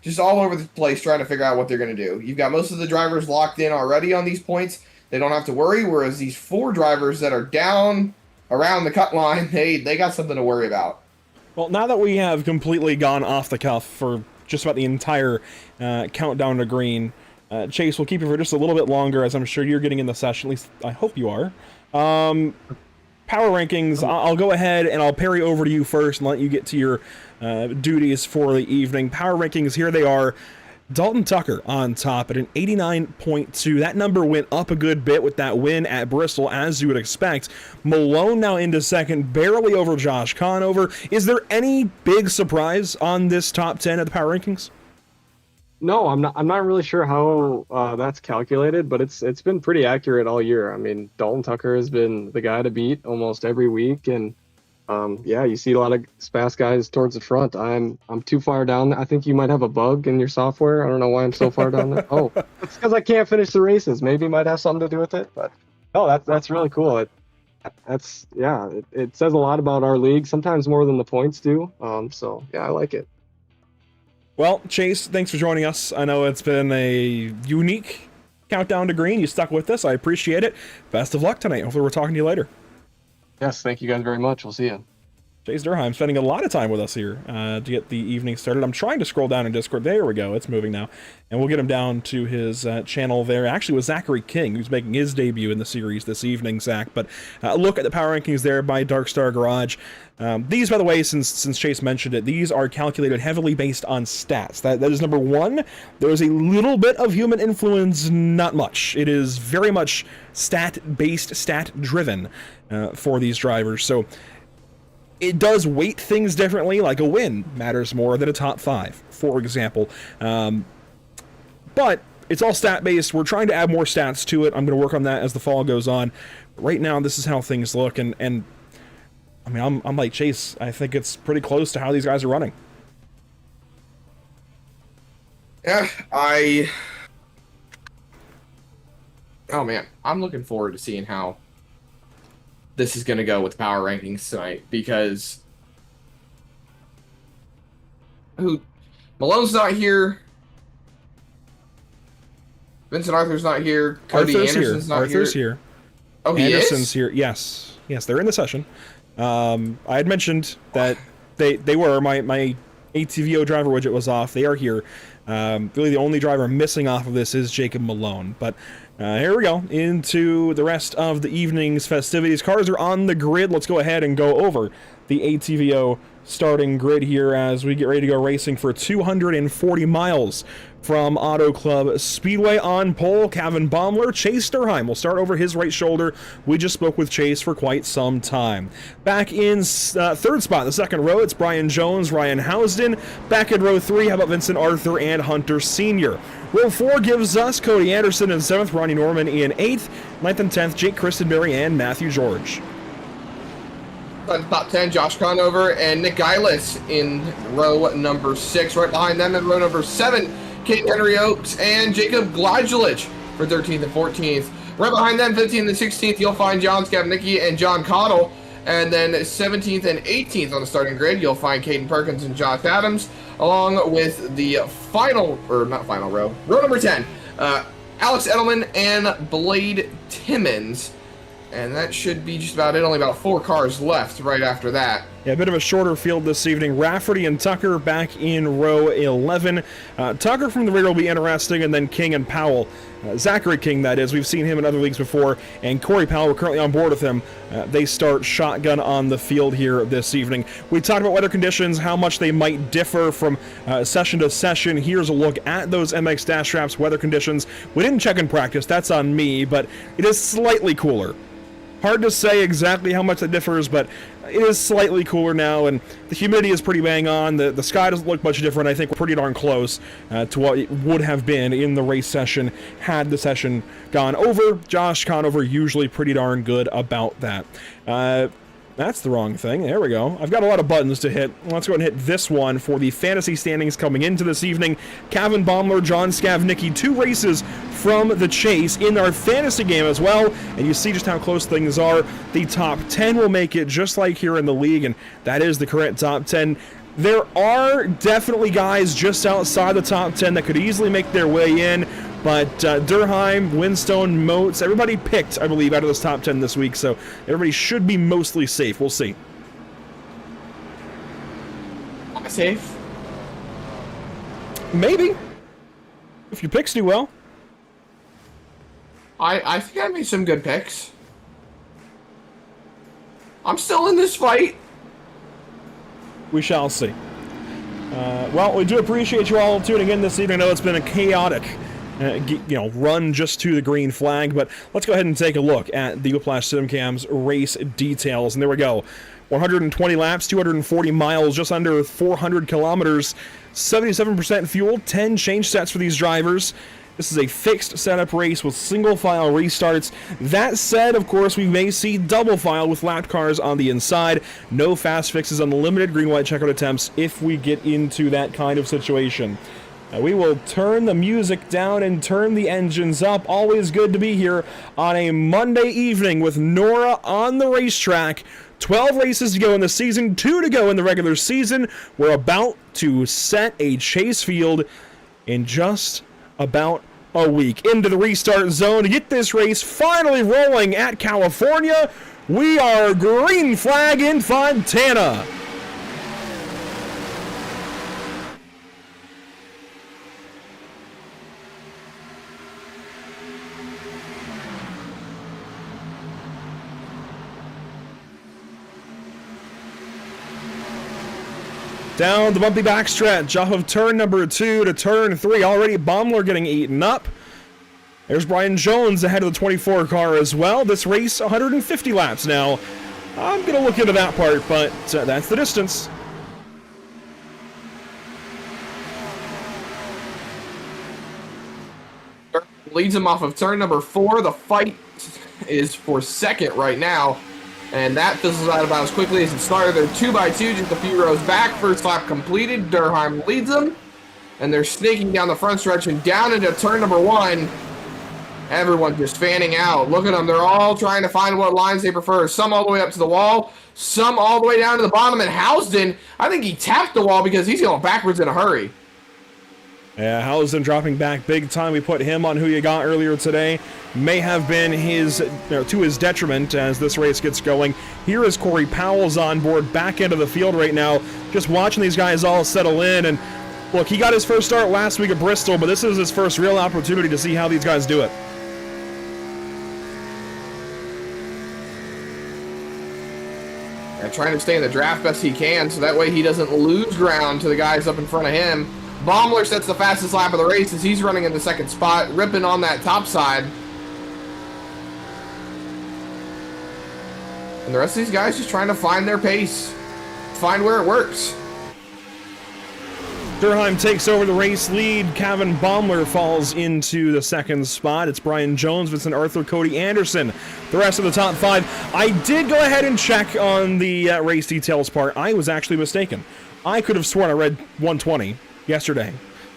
just all over the place trying to figure out what they're going to do. You've got most of the drivers locked in already on these points. They don't have to worry, whereas these 4 drivers that are down around the cut line, they got something to worry about. Well, now that we have completely gone off the cuff for just about the entire countdown to green, Chase, we'll keep it for just a little bit longer, as I'm sure you're getting in the session. At least I hope you are. Power rankings, I'll go ahead and I'll parry over to you first and let you get to your duties for the evening. Power rankings, here they are. Dalton Tucker on top at an 89.2. That number went up a good bit with that win at Bristol, as you would expect. Malone now into second, barely over Josh Conover. Is there any big surprise on this top 10 of the power rankings? No, I'm not really sure how that's calculated, but it's been pretty accurate all year. I mean, Dalton Tucker has been the guy to beat almost every week, and you see a lot of fast guys towards the front. I'm too far down. I think you might have a bug in your software. I don't know why I'm so far down there. Oh, it's because I can't finish the races. Maybe it might have something to do with it. But no, that's really cool. It says a lot about our league. Sometimes more than the points do. So yeah, I like it. Well, Chase, thanks for joining us. I know it's been a unique countdown to green. You stuck with us. I appreciate it. Best of luck tonight. Hopefully we're talking to you later. Yes, thank you guys very much. We'll see you. Chase Durheim spending a lot of time with us here to get the evening started. I'm trying to scroll down in Discord. There we go. It's moving now. And we'll get him down to his channel there. Actually, with Zachary King, who's making his debut in the series this evening, Zach. But look at the power rankings there by Darkstar Garage. These, by the way, since Chase mentioned it, these are calculated heavily based on stats. That is number one. There is a little bit of human influence, not much. It is very much stat-based, stat-driven for these drivers. So it does weight things differently, like a win matters more than a top 5, for example. But it's all stat-based. We're trying to add more stats to it. I'm going to work on that as the fall goes on. But right now, this is how things look, and I mean, I'm like Chase. I think it's pretty close to how these guys are running. Yeah, oh man, I'm looking forward to seeing how this is going to go with power rankings tonight, because Malone's not here, Vincent Arthur's not here, Cody Anderson's not Arthur's here. Oh, he Anderson's is? here. Yes, they're in the session. I had mentioned that they were my ATVO driver widget was off. They are here. Really, the only driver missing off of this is Jacob Malone. But here we go into the rest of the evening's festivities. Cars are on the grid. Let's go ahead and go over the ATVO starting grid here as we get ready to go racing for 240 miles from Auto Club Speedway. On pole, Kevin Baumler. Chase Durheim will start over his right shoulder. We just spoke with Chase for quite some time. Back in third spot, the second row, it's Brian Jones, Ryan Housden. Back in row 3, how about Vincent Arthur and Hunter Sr. Row 4 gives us Cody Anderson in 7th, Ronnie Norman in 8th, 9th and 10th, Jake Christenberry and Matthew George. Top 10, Josh Conover and Nick Geilis in row number 6. Right behind them in row number 7, Kate Henry Oaks and Jacob Glodgelich for 13th and 14th. Right behind them, 15th and 16th, you'll find John Skavnicki and John Cottle. And then 17th and 18th on the starting grid, you'll find Caden Perkins and Josh Adams, along with the row number 10, Alex Edelman and Blade Timmons. And that should be just about it. Only about 4 cars left right after that. Yeah, a bit of a shorter field this evening. Rafferty and Tucker back in row 11. Tucker from the rear will be interesting, and then King and Powell. Zachary King, that is. We've seen him in other leagues before, and Corey Powell, we're currently on board with him. They start shotgun on the field here this evening. We talked about weather conditions, how much they might differ from session to session. Here's a look at those MX Dash Straps weather conditions. We didn't check in practice, that's on me, but it is slightly cooler. Hard to say exactly how much that differs, but it is slightly cooler now, and the humidity is pretty bang on. The sky doesn't look much different. I think we're pretty darn close to what it would have been in the race session had the session gone over. Josh Conover usually pretty darn good about that. That's the wrong thing. There we go. I've got a lot of buttons to hit. Let's go ahead and hit this one for the fantasy standings coming into this evening. Kevin Baumler, John Skavnicki, 2 races from the chase in our fantasy game as well. And you see just how close things are. The top 10 will make it just like here in the league, and that is the current top 10. There are definitely guys just outside the top 10 that could easily make their way in. But Durheim, Winstone, Moats, everybody picked, I believe, out of this top 10 this week, so everybody should be mostly safe. We'll see. Safe? Maybe. If your picks do well. I think I made some good picks. I'm still in this fight. We shall see. Well, we do appreciate you all tuning in this evening. I know it's been a chaotic run just to the green flag, but let's go ahead and take a look at the Whiplash SimCam's race details. And there we go. 120 laps, 240 miles, just under 400 kilometers, 77% fuel, 10 change sets for these drivers. This is a fixed setup race with single file restarts. That said, of course, we may see double file with lapped cars on the inside. No fast fixes on the limited green-white checkout attempts if we get into that kind of situation. We will turn the music down and turn the engines up. Always good to be here on a Monday evening with NORA on the racetrack. 12 races to go in the season, 2 to go in the regular season. We're about to set a chase field in just about a week. Into the restart zone to get this race finally rolling at California. We are green flag in Fontana. Down the bumpy backstretch off of turn number 2 to turn 3. Already Baumler getting eaten up. There's Brian Jones ahead of the 24 car as well. This race, 150 laps now. I'm going to look into that part, but that's the distance. Leads him off of turn number 4. The fight is for second right now. And that fizzles out about as quickly as it started. They're 2x2, just a few rows back. First lap completed. Durheim leads them. And they're snaking down the front stretch and down into turn number 1. Everyone's just fanning out. Look at them. They're all trying to find what lines they prefer. Some all the way up to the wall. Some all the way down to the bottom. And Housden, I think he tapped the wall because he's going backwards in a hurry. Yeah, Housden dropping back big time. We put him on Who You Got earlier today. May have been to his detriment as this race gets going. Here is Corey Powell's on board, back into the field right now, just watching these guys all settle in. And look, he got his first start last week at Bristol, but this is his first real opportunity to see how these guys do it. And trying to stay in the draft best he can, so that way he doesn't lose ground to the guys up in front of him. Baumler sets the fastest lap of the race as he's running in the second spot, ripping on that top side. And the rest of these guys just trying to find their pace, find where it works. Durheim takes over the race lead. Kevin Baumler falls into the second spot. It's Brian Jones, Vincent Arthur, Cody Anderson, the rest of the top 5. I did go ahead and check on the race details part. I was actually mistaken. I could have sworn I read 120 yesterday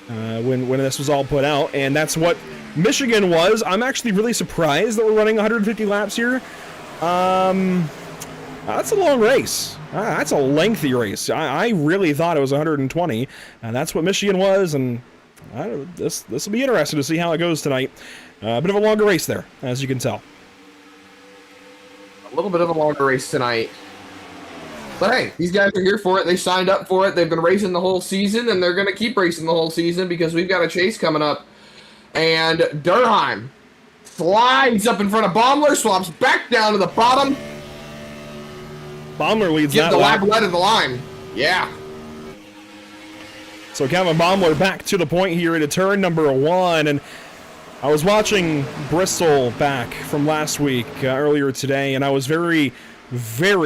when this was all put out, and that's what Michigan was. I'm actually really surprised that we're running 150 laps here. That's a long race. That's a lengthy race. I really thought it was 120, and that's what Michigan was, and this will be interesting to see how it goes tonight. A bit of a longer race there, as you can tell. A little bit of a longer race tonight. But hey, these guys are here for it. They signed up for it. They've been racing the whole season, and they're going to keep racing the whole season because we've got a chase coming up. And Durheim slides up in front of Baumler, swaps back down to the bottom. Baumler leads Give that the lap. lap of the line. Yeah. So Kevin Baumler back to the point here into turn number 1, and I was watching Bristol back from last week earlier today, and I was very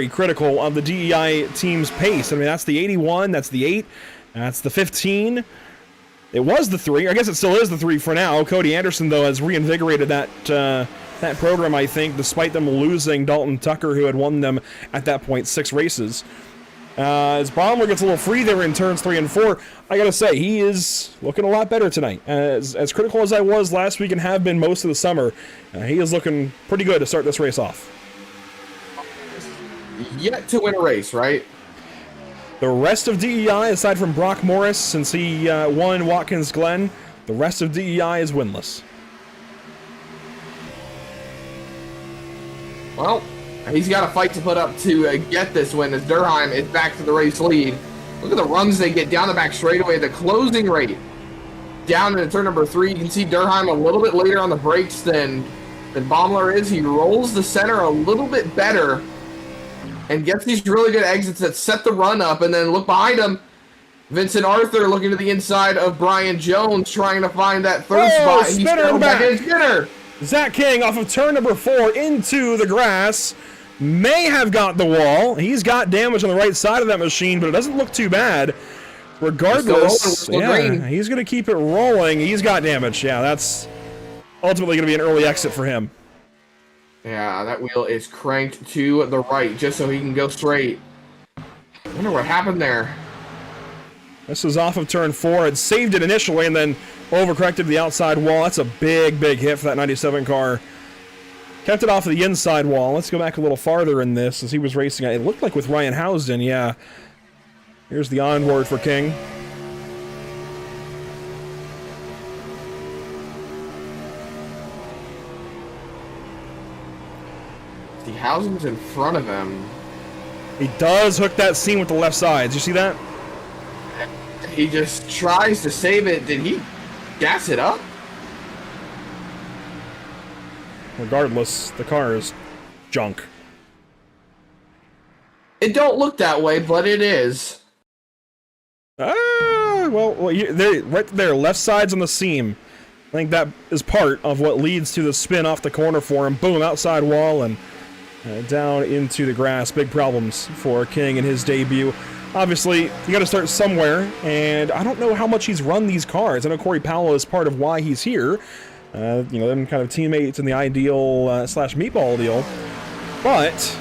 critical of the DEI team's pace. I mean, that's the 81, that's the 8, that's the 15. It was the 3. I guess it still is the 3 for now. Cody Anderson, though, has reinvigorated that program, I think, despite them losing Dalton Tucker, who had won them at that point 6 races. As Baumler gets a little free there in turns 3 and 4, I gotta say, he is looking a lot better tonight. As critical as I was last week and have been most of the summer, he is looking pretty good to start this race off. Yet to win a race, right? The rest of DEI, aside from Brock Morris, since he won Watkins Glen, the rest of DEI is winless. Well, he's got a fight to put up to get this win as Durheim is back to the race lead. Look at the runs they get down the back straightaway. The closing rate down into turn number 3. You can see Durheim a little bit later on the brakes than Baumler is. He rolls the center a little bit better and gets these really good exits that set the run up. And then look behind him, Vincent Arthur looking to the inside of Brian Jones, trying to find that third spot. He's Spinner back in. Spinner. Zach King off of turn number 4 into the grass. May have got the wall. He's got damage on the right side of that machine, but it doesn't look too bad. Regardless, he's going to keep it rolling. He's got damage. Yeah, that's ultimately going to be an early exit for him. Yeah, that wheel is cranked to the right just so he can go straight. I wonder what happened there. This was off of turn 4. It saved it initially and then overcorrected the outside wall. That's a big hit for that 97 car. Kept it off of the inside wall. Let's go back a little farther in this as he was racing. It looked like with Ryan Housden, yeah. Here's the onboard for King. see, Hausen's in front of him. He does hook that seam with the left side. Did you see that? He just tries to save it. Did he gas it up? Regardless, the car is junk. It don't look that way, but it is. Well, they're right there, left side's on the seam. I think that is part of what leads to the spin off the corner for him. Boom, outside wall and down into the grass. Big problems for King in his debut. Obviously, you got to start somewhere, and I don't know how much he's run these cars. I know Corey Powell is part of why he's here. You know, them kind of teammates in the ideal slash meatball deal. But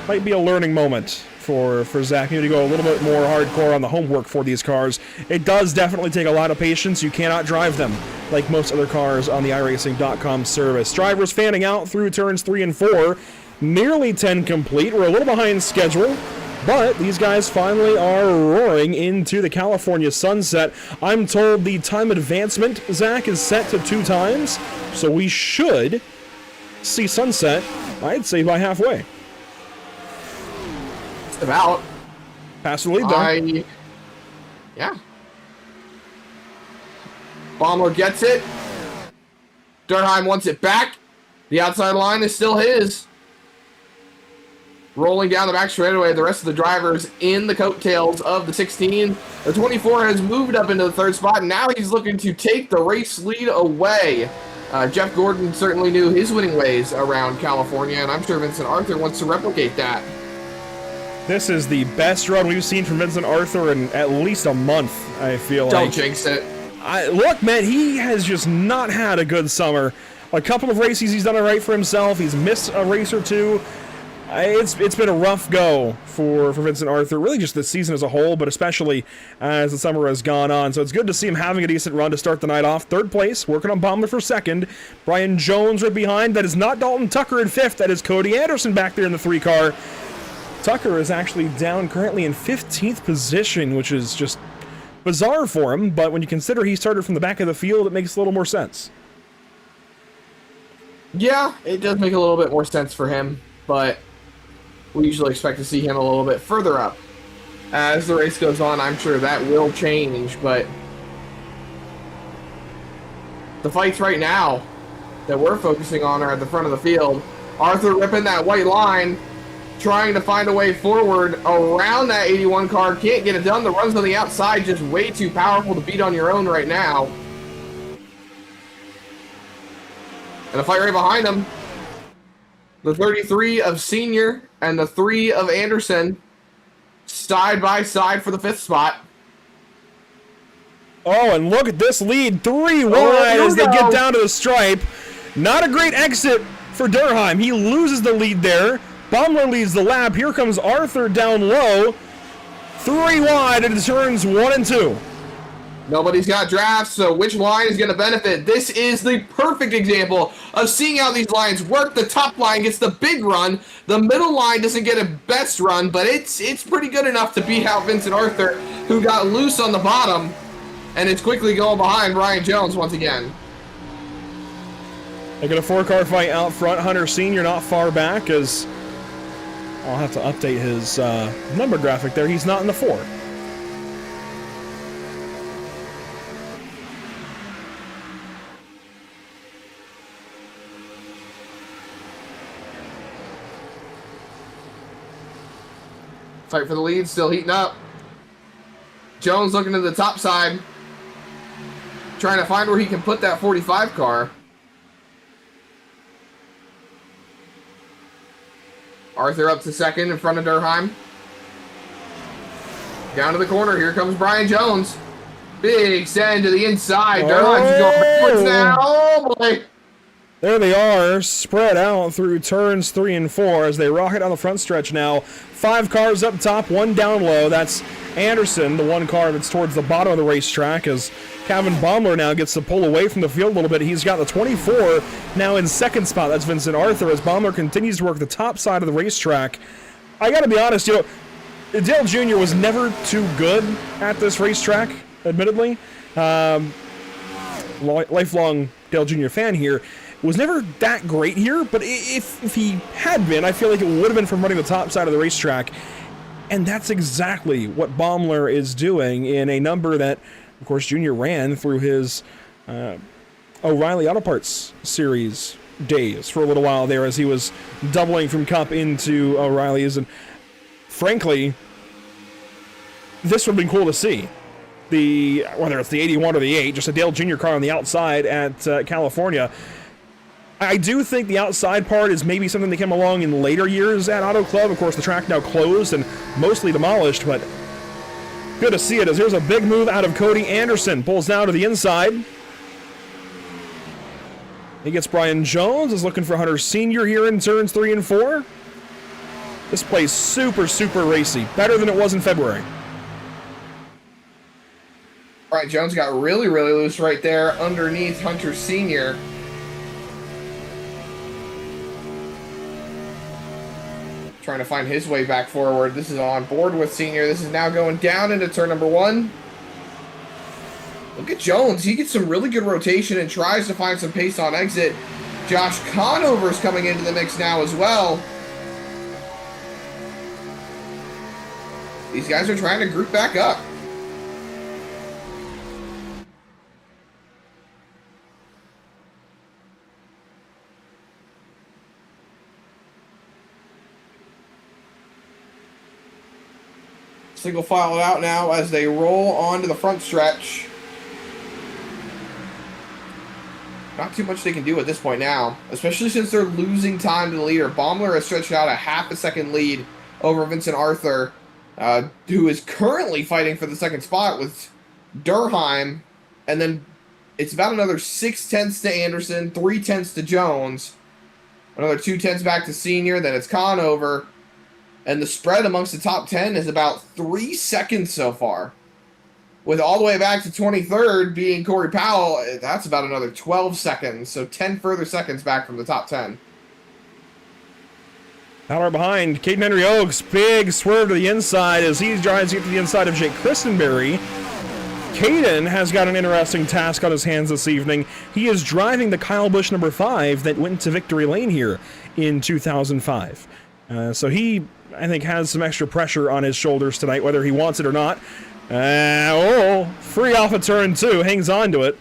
might be a learning moment for Zach. You need to go a little bit more hardcore on the homework for these cars. It does definitely take a lot of patience. You cannot drive them like most other cars on the iRacing.com service. Drivers fanning out through turns 3 and 4. Nearly 10 complete. We're a little behind schedule, but these guys finally are roaring into the California sunset. I'm told the time advancement, Zach, is set to 2 times, so we should see sunset, I'd say, by halfway. About. Pass the lead there. Yeah. Baumler gets it. Durheim wants it back. The outside line is still his. Rolling down the back straightaway, the rest of the drivers in the coattails of the 16. The 24 has moved up into the 3rd spot, and now he's looking to take the race lead away. Jeff Gordon certainly knew his winning ways around California, and I'm sure Vincent Arthur wants to replicate that. This is the best run we've seen from Vincent Arthur in at least a month, I feel like. Don't jinx it. Look, man, he has just not had a good summer. A couple of races he's done it right for himself. He's missed a race or two. It's been a rough go for Vincent Arthur, really just this season as a whole, but especially as the summer has gone on. So it's good to see him having a decent run to start the night off. 3rd place, working on Baumler for 2nd. Brian Jones right behind. That is not Dalton Tucker in 5th. That is Cody Anderson back there in the 3 car. Tucker is actually down currently in 15th position, which is just bizarre for him, but when you consider he started from the back of the field, it makes a little more sense. Yeah, it does make a little bit more sense for him, but we usually expect to see him a little bit further up. As the race goes on, I'm sure that will change, but the fights right now that we're focusing on are at the front of the field. Arthur ripping that white line, trying to find a way forward around that 81 car. Can't get it done. The runs on the outside just way too powerful to beat on your own right now. And a fight right behind him. The 33 of Senior and the 3 of Anderson side by side for the 5th spot. Oh, and look at this lead. 3 wide as they get down to the stripe. Not a great exit for Durheim. He loses the lead there. Baumler leads the lap. Here comes Arthur down low. 3 wide into turns 1 and 2. Nobody's got drafts, so which line is going to benefit? This is the perfect example of seeing how these lines work. The top line gets the big run. The middle line doesn't get a best run, but it's pretty good enough to beat out Vincent Arthur, who got loose on the bottom, and it's quickly going behind Brian Jones once again. They get a 4-car fight out front. Hunter Sr. not far back, as I'll have to update his number graphic there. He's not in the 4. Fight for the lead, still heating up. Jones looking to the top side, trying to find where he can put that 45 car. Arthur up to 2nd in front of Durheim. Down to the corner, here comes Brian Jones. Big send to the inside. Durheim's going backwards now. Oh boy. There they are, spread out through turns 3 and 4 as they rocket down the front stretch now. 5 cars up top, 1 down low. That's Anderson, the 1 car that's towards the bottom of the racetrack, as Kevin Baumler now gets to pull away from the field a little bit. He's got the 24 now in 2nd spot. That's Vincent Arthur as Baumler continues to work the top side of the racetrack. I gotta be honest, Dale Jr. was never too good at this racetrack, admittedly. Lifelong Dale Jr. fan here. was never that great here, but if he had been, I feel like it would have been from running the top side of the racetrack. And that's exactly what Baumler is doing in a number that, of course, Junior ran through his O'Reilly Auto Parts Series days for a little while there as he was doubling from Cup into O'Reilly's. And frankly, this would have been cool to see. Whether it's the 81 or the 8, just a Dale Jr. car on the outside at California. I do think the outside part is maybe something that came along in later years at Auto Club. Of course, the track now closed and mostly demolished, but good to see it as here's a big move out of Cody Anderson. Pulls down to the inside. He gets Brian Jones, is looking for Hunter Sr. here in turns 3 and 4. This plays super, super racy. Better than it was in February. Brian Jones got really, really loose right there underneath Hunter Sr. Trying to find his way back forward. This is on board with Senior. This is now going down into turn number 1. Look at Jones. He gets some really good rotation and tries to find some pace on exit. Josh Conover's coming into the mix now as well. These guys are trying to group back up. Single file out now as they roll onto the front stretch. Not too much they can do at this point now, especially since they're losing time to the leader. Baumler has stretched out a half a second lead over Vincent Arthur, who is currently fighting for the second spot with Durheim. And then it's about another 0.6 to Anderson, 0.3 to Jones, another 0.2 back to Senior, then it's Conover. And the spread amongst the top 10 is about 3 seconds so far. With all the way back to 23rd being Corey Powell, that's about another 12 seconds. So 10 further seconds back from the top 10. Power behind, Caden Henry Oaks, big swerve to the inside as he tries to get to the inside of Jake Christenberry. Caden has got an interesting task on his hands this evening. He is driving the Kyle Busch number 5 that went to victory lane here in 2005. So he, I think, has some extra pressure on his shoulders tonight, whether he wants it or not. Free off of turn 2, hangs on to it.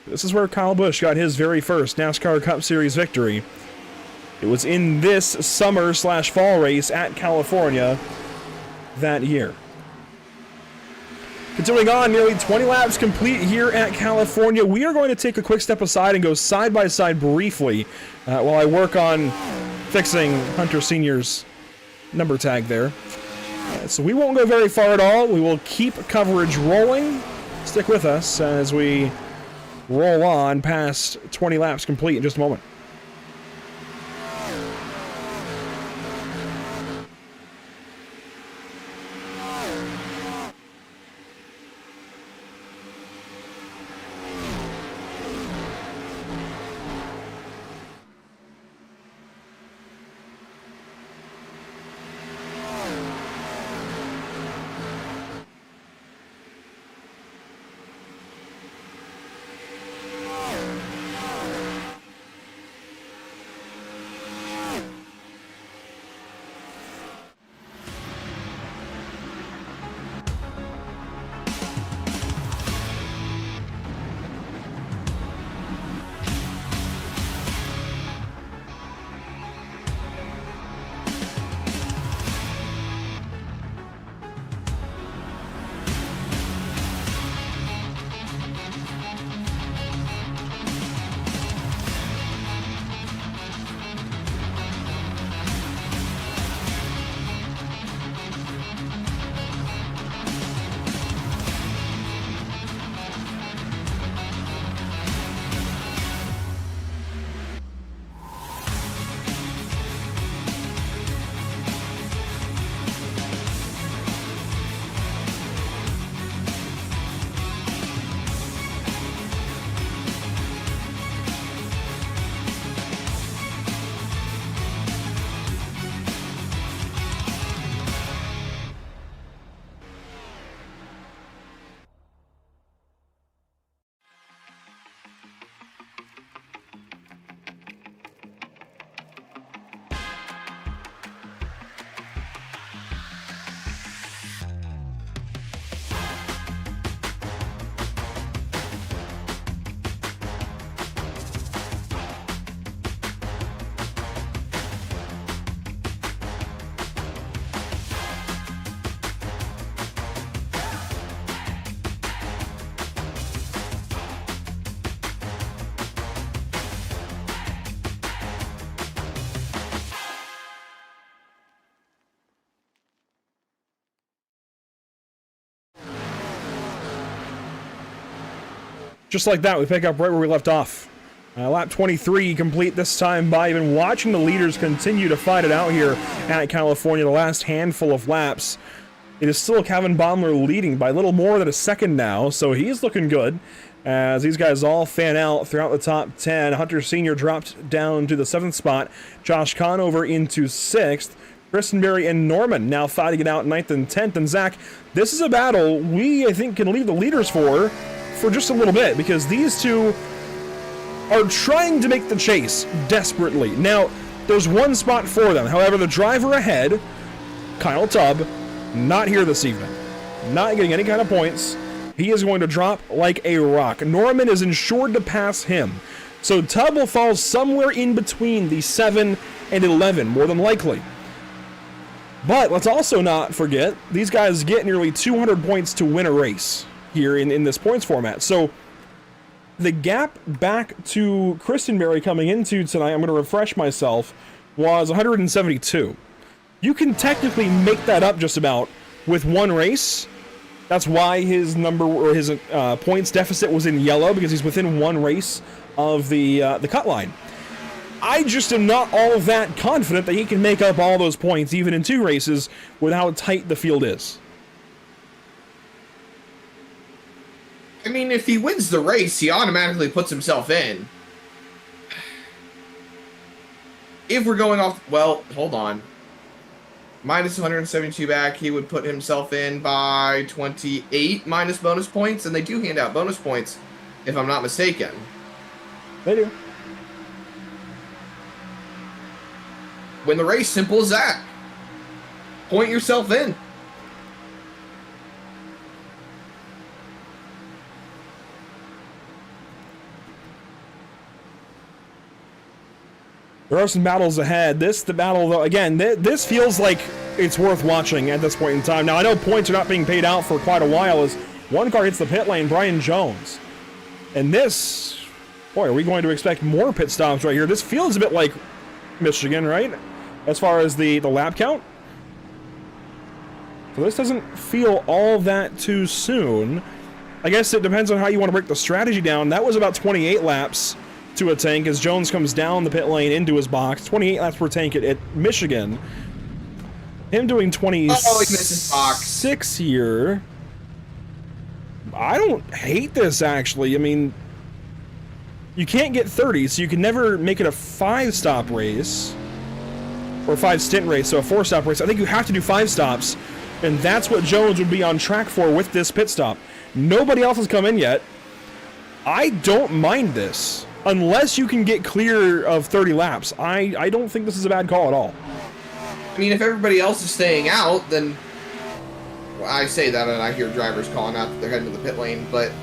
This is where Kyle Busch got his very first NASCAR Cup Series victory. It was in this summer/fall race at California that year. Continuing on, nearly 20 laps complete here at California. We are going to take a quick step aside and go side by side briefly while I work on fixing Hunter Sr.'s number tag there. So we won't go very far at all. We will keep coverage rolling. Stick with us as we roll on past 20 laps complete in just a moment. Just like that, we pick up right where we left off. Lap 23 complete this time by even watching the leaders continue to fight it out here at California the last handful of laps. It is still Kevin Baumler leading by a little more than a second now, so he's looking good as these guys all fan out throughout the top 10. Hunter Sr. dropped down to the 7th spot. Josh Conover into 6th. Christenberry and Norman now fighting it out 9th and 10th. And Zach, this is a battle we, I think, can leave the leaders for just a little bit, because these two are trying to make the chase desperately. Now, there's one spot for them. However, the driver ahead, Kyle Tubb, not here this evening. Not getting any kind of points. He is going to drop like a rock. Norman is insured to pass him. So Tubb will fall somewhere in between the 7 and 11, more than likely. But let's also not forget, these guys get nearly 200 points to win a race here in this points format. So the gap back to Christenberry coming into tonight, I'm going to refresh myself, was 172. You can technically make that up just about with one race. That's why his number or his points deficit was in yellow, because he's within one race of the cut line. I just am not all that confident that he can make up all those points even in 2 races with how tight the field is. I mean, if he wins the race, he automatically puts himself in. If we're going off... Well, hold on. Minus 172 back, he would put himself in by 28 minus bonus points, and they do hand out bonus points, if I'm not mistaken. They do. Win the race, simple as that. Point yourself in. There are some battles ahead. The battle, though, again, this feels like it's worth watching at this point in time. Now, I know points are not being paid out for quite a while as one car hits the pit lane, Brian Jones. And this, boy, are we going to expect more pit stops right here? This feels a bit like Michigan, right? As far as the lap count. So this doesn't feel all that too soon. I guess it depends on how you want to break the strategy down. That was about 28 laps to a tank as Jones comes down the pit lane into his box. 28 laps per tank at Michigan. Him doing 26 here. I don't hate this, actually. I mean, you can't get 30, so you can never make it a 5-stop race. Or a 5-stint race, so a 4-stop race. I think you have to do 5 stops, and that's what Jones would be on track for with this pit stop. Nobody else has come in yet. I don't mind this. Unless you can get clear of 30 laps. I don't think this is a bad call at all. I mean, if everybody else is staying out, then... Well, I say that and I hear drivers calling out that they're heading to the pit lane, but...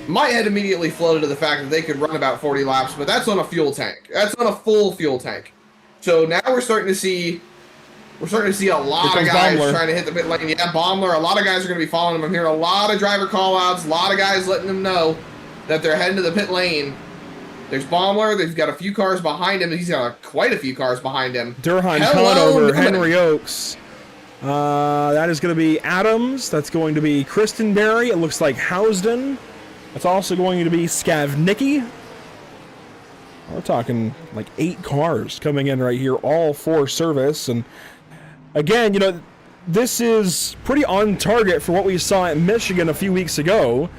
My head immediately floated to the fact that they could run about 40 laps, but that's on a fuel tank. That's on a full fuel tank. So now we're starting to see... a lot of guys trying to hit the pit lane. Yeah, Baumler, a lot of guys are going to be following him. I'm hearing a lot of driver call-outs, a lot of guys letting them know that they're heading to the pit lane. There's Baumler. They've got a few cars behind him. He's got quite a few cars behind him. Durhan, Conover, Henry Oaks. That is going to be Adams. That's going to be Christenberry. It looks like Housden. That's also going to be Skavnicki. We're talking like 8 cars coming in right here, all for service. And again, you know, this is pretty on target for what we saw at Michigan a few weeks ago.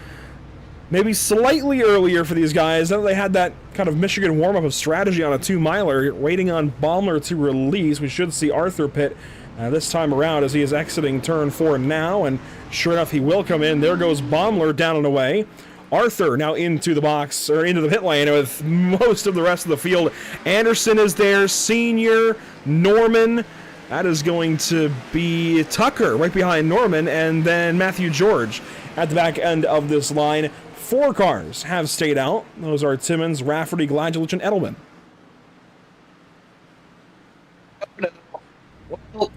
Maybe slightly earlier for these guys. Then they had that kind of Michigan warm-up of strategy on a 2-miler, waiting on Baumler to release. We should see Arthur pit this time around as he is exiting turn 4 now, and sure enough, he will come in. There goes Baumler down and away. Arthur now into the box, or into the pit lane with most of the rest of the field. Anderson is there, Senior, Norman. That is going to be Tucker right behind Norman, and then Matthew George at the back end of this line. 4 cars have stayed out. Those are Timmons, Rafferty, Gladulich, and Edelman. Well,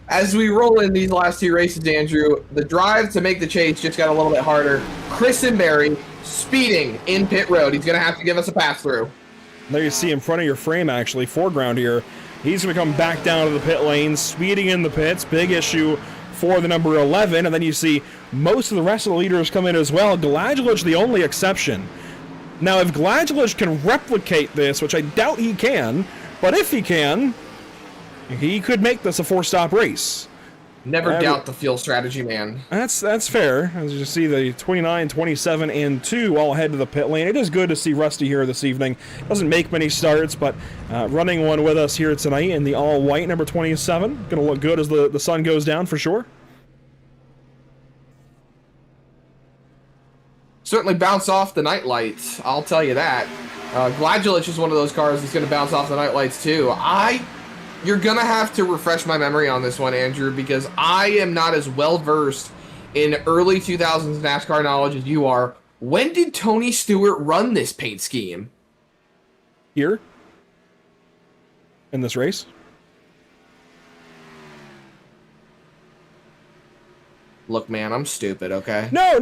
as we roll in these last 2 races, Andrew, the drive to make the chase just got a little bit harder. Christenberry speeding in pit road. He's going to have to give us a pass-through. There you see in front of your frame, actually, foreground here. He's going to come back down to the pit lane, speeding in the pits. Big issue for the number 11, and then you see most of the rest of the leaders come in as well. Gladulich the only exception. Now, if Gladulich can replicate this, which I doubt he can, but if he can, he could make this a 4-stop race. Never doubt the fuel strategy, man. That's fair. As you see, the 29, 27, and 2 all head to the pit lane. It is good to see Rusty here this evening. Doesn't make many starts, but running one with us here tonight in the all-white number 27. Going to look good as the sun goes down for sure. Certainly bounce off the night lights, I'll tell you that. Gladulich is one of those cars that's going to bounce off the night lights too. You're going to have to refresh my memory on this one, Andrew, because I am not as well-versed in early 2000s NASCAR knowledge as you are. When did Tony Stewart run this paint scheme? Here? In this race? Look, man, I'm stupid, okay? No.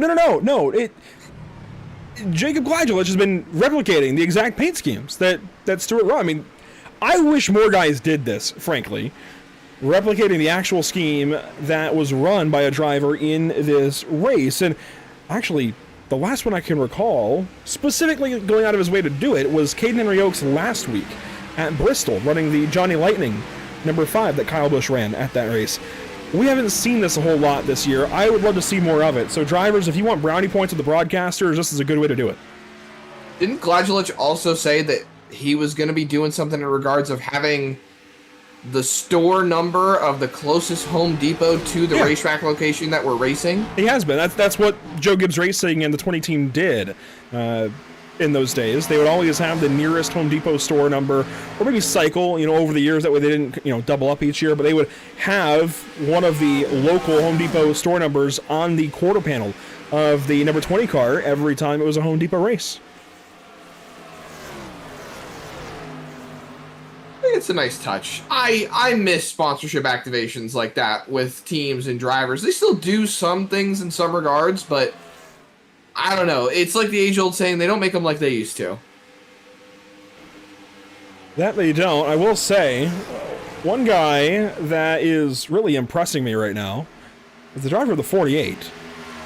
Jacob Gladulich has been replicating the exact paint schemes that Stewart run. I mean, I wish more guys did this, frankly. Replicating the actual scheme that was run by a driver in this race. And actually, the last one I can recall, specifically going out of his way to do it, was Caden Henry Oaks last week at Bristol, running the Johnny Lightning number 5 that Kyle Busch ran at that race. We haven't seen this a whole lot this year. I would love to see more of it. So drivers, if you want brownie points with the broadcasters, this is a good way to do it. Didn't Gladulich also say that he was going to be doing something in regards of having the store number of the closest Home Depot to the racetrack location that we're racing? He has been. That's what Joe Gibbs Racing and the 20 team did in those days. They would always have the nearest Home Depot store number, or maybe cycle, over the years. That way they didn't, double up each year, but they would have one of the local Home Depot store numbers on the quarter panel of the number 20 car every time it was a Home Depot race. It's a nice touch. I miss sponsorship activations like that with teams and drivers. They still do some things in some regards, but I don't know. It's like the age-old saying, they don't make them like they used to. That they don't. I will say, one guy that is really impressing me right now is the driver of the 48.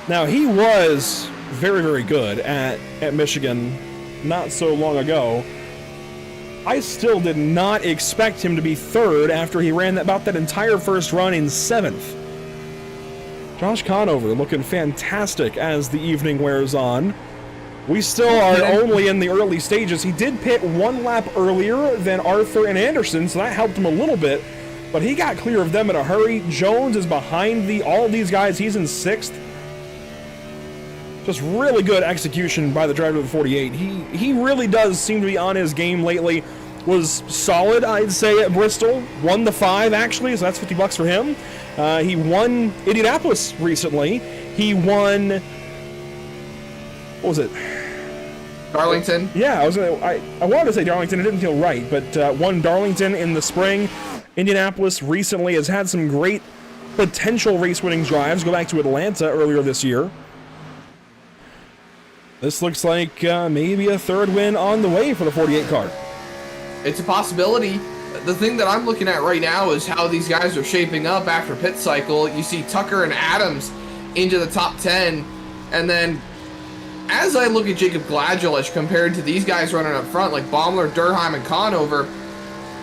Now, he was very, very good at Michigan not so long ago. I still did not expect him to be third after he ran about that entire first run in 7th. Josh Conover looking fantastic as the evening wears on. We still are only in the early stages. He did pit 1 lap earlier than Arthur and Anderson, so that helped him a little bit, but he got clear of them in a hurry. Jones is behind all of these guys. He's in 6th. Just really good execution by the driver of the 48. He really does seem to be on his game lately. Was solid, I'd say, at Bristol. Won the 5, actually, so that's $50 for him. He won Indianapolis recently. He won... What was it? Darlington? Yeah, I wanted to say Darlington. It didn't feel right, but won Darlington in the spring. Indianapolis recently has had some great potential race-winning drives. Go back to Atlanta earlier this year. This looks like maybe a 3rd win on the way for the 48 car. It's a possibility. The thing that I'm looking at right now is how these guys are shaping up after pit cycle. You see Tucker and Adams into the top 10. And then as I look at Jacob Gladulich compared to these guys running up front, like Baumler, Durheim, and Conover,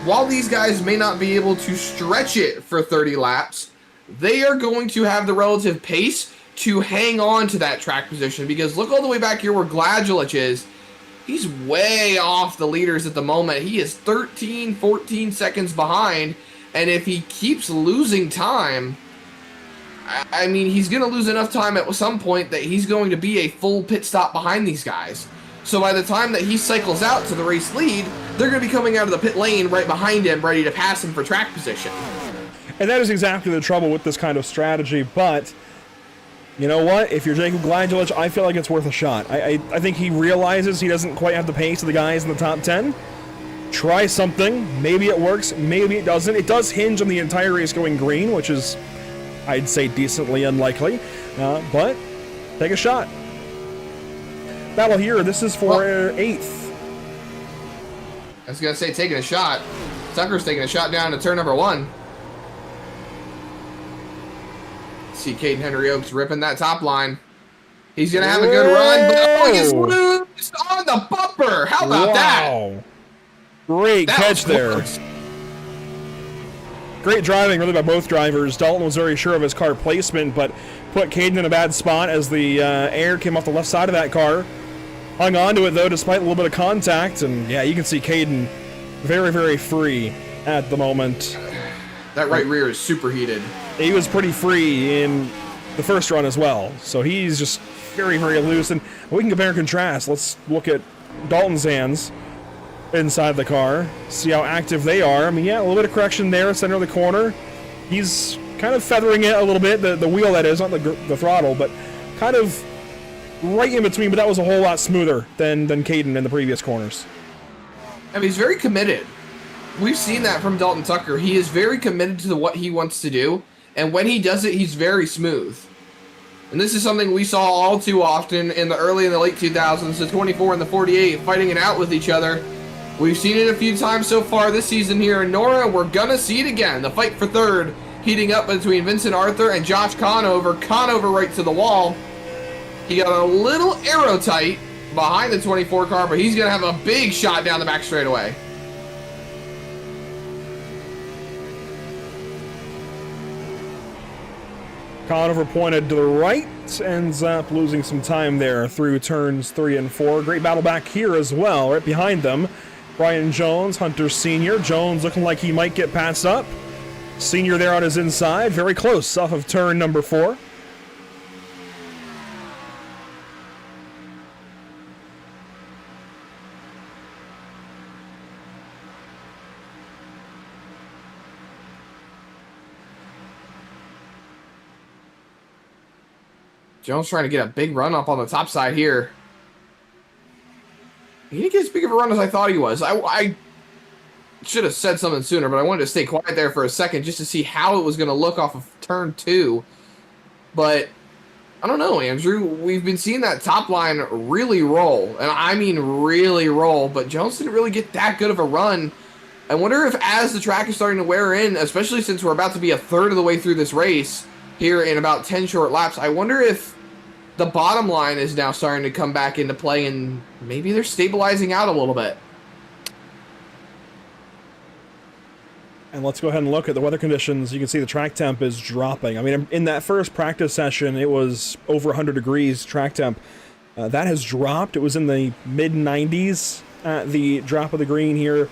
while these guys may not be able to stretch it for 30 laps, they are going to have the relative pace to hang on to that track position, because look all the way back here where Gladulich is. He's way off the leaders at the moment. He is 13, 14 seconds behind, and if he keeps losing time, I mean, he's going to lose enough time at some point that he's going to be a full pit stop behind these guys. So by the time that he cycles out to the race lead, they're going to be coming out of the pit lane right behind him, ready to pass him for track position. And that is exactly the trouble with this kind of strategy, but you know what? If you're Jacob Gladulich, I feel like it's worth a shot. I think he realizes he doesn't quite have the pace of the guys in the top 10. Try something. Maybe it works. Maybe it doesn't. It does hinge on the entire race going green, which is, I'd say, decently unlikely. But take a shot. Battle here. This is for 8th. I was going to say taking a shot. Tucker's taking a shot down to turn number 1. See Caden Henry Oaks ripping that top line. He's going to have a good run, but oh, he's loose on the bumper. How about that? Great catch there. Close. Great driving, really, by both drivers. Dalton was very sure of his car placement, but put Caden in a bad spot as the air came off the left side of that car. Hung on to it, though, despite a little bit of contact. And, yeah, you can see Caden very, very free at the moment. That right rear is super heated. He was pretty free in the first run as well. So he's just very, very loose. And we can compare and contrast. Let's look at Dalton's hands inside the car, see how active they are. I mean, yeah, a little bit of correction there, center of the corner. He's kind of feathering it a little bit, the wheel that is, not the throttle, but kind of right in between, but that was a whole lot smoother than Caden in the previous corners. I mean, he's very committed. We've seen that from Dalton Tucker. He is very committed to what he wants to do, and when he does it, he's very smooth. And this is something we saw all too often in the early and the late 2000s, the 24 and the 48 fighting it out with each other. We've seen it a few times so far this season here in NORA. We're gonna see it again. The fight for third heating up between Vincent Arthur and Josh Conover. Conover right to the wall. He got a little arrow tight behind the 24 car, but he's gonna have a big shot down the back straightaway. Conover pointed to the right, ends up losing some time there through turns 3 and 4. Great battle back here as well, right behind them. Brian Jones, Hunter Sr. Jones looking like he might get passed up. Senior there on his inside, very close off of turn number 4. Jones trying to get a big run up on the top side here. He didn't get as big of a run as I thought he was. I should have said something sooner, but I wanted to stay quiet there for a second just to see how it was going to look off of turn 2. But I don't know, Andrew. We've been seeing that top line really roll, and I mean really roll, but Jones didn't really get that good of a run. I wonder if as the track is starting to wear in, especially since we're about to be a third of the way through this race here in about 10 short laps, I wonder if the bottom line is now starting to come back into play and maybe they're stabilizing out a little bit. And let's go ahead and look at the weather conditions. You can see the track temp is dropping. I mean, in that first practice session, it was over 100 degrees track temp. That has dropped. It was in the mid-90s at the drop of the green here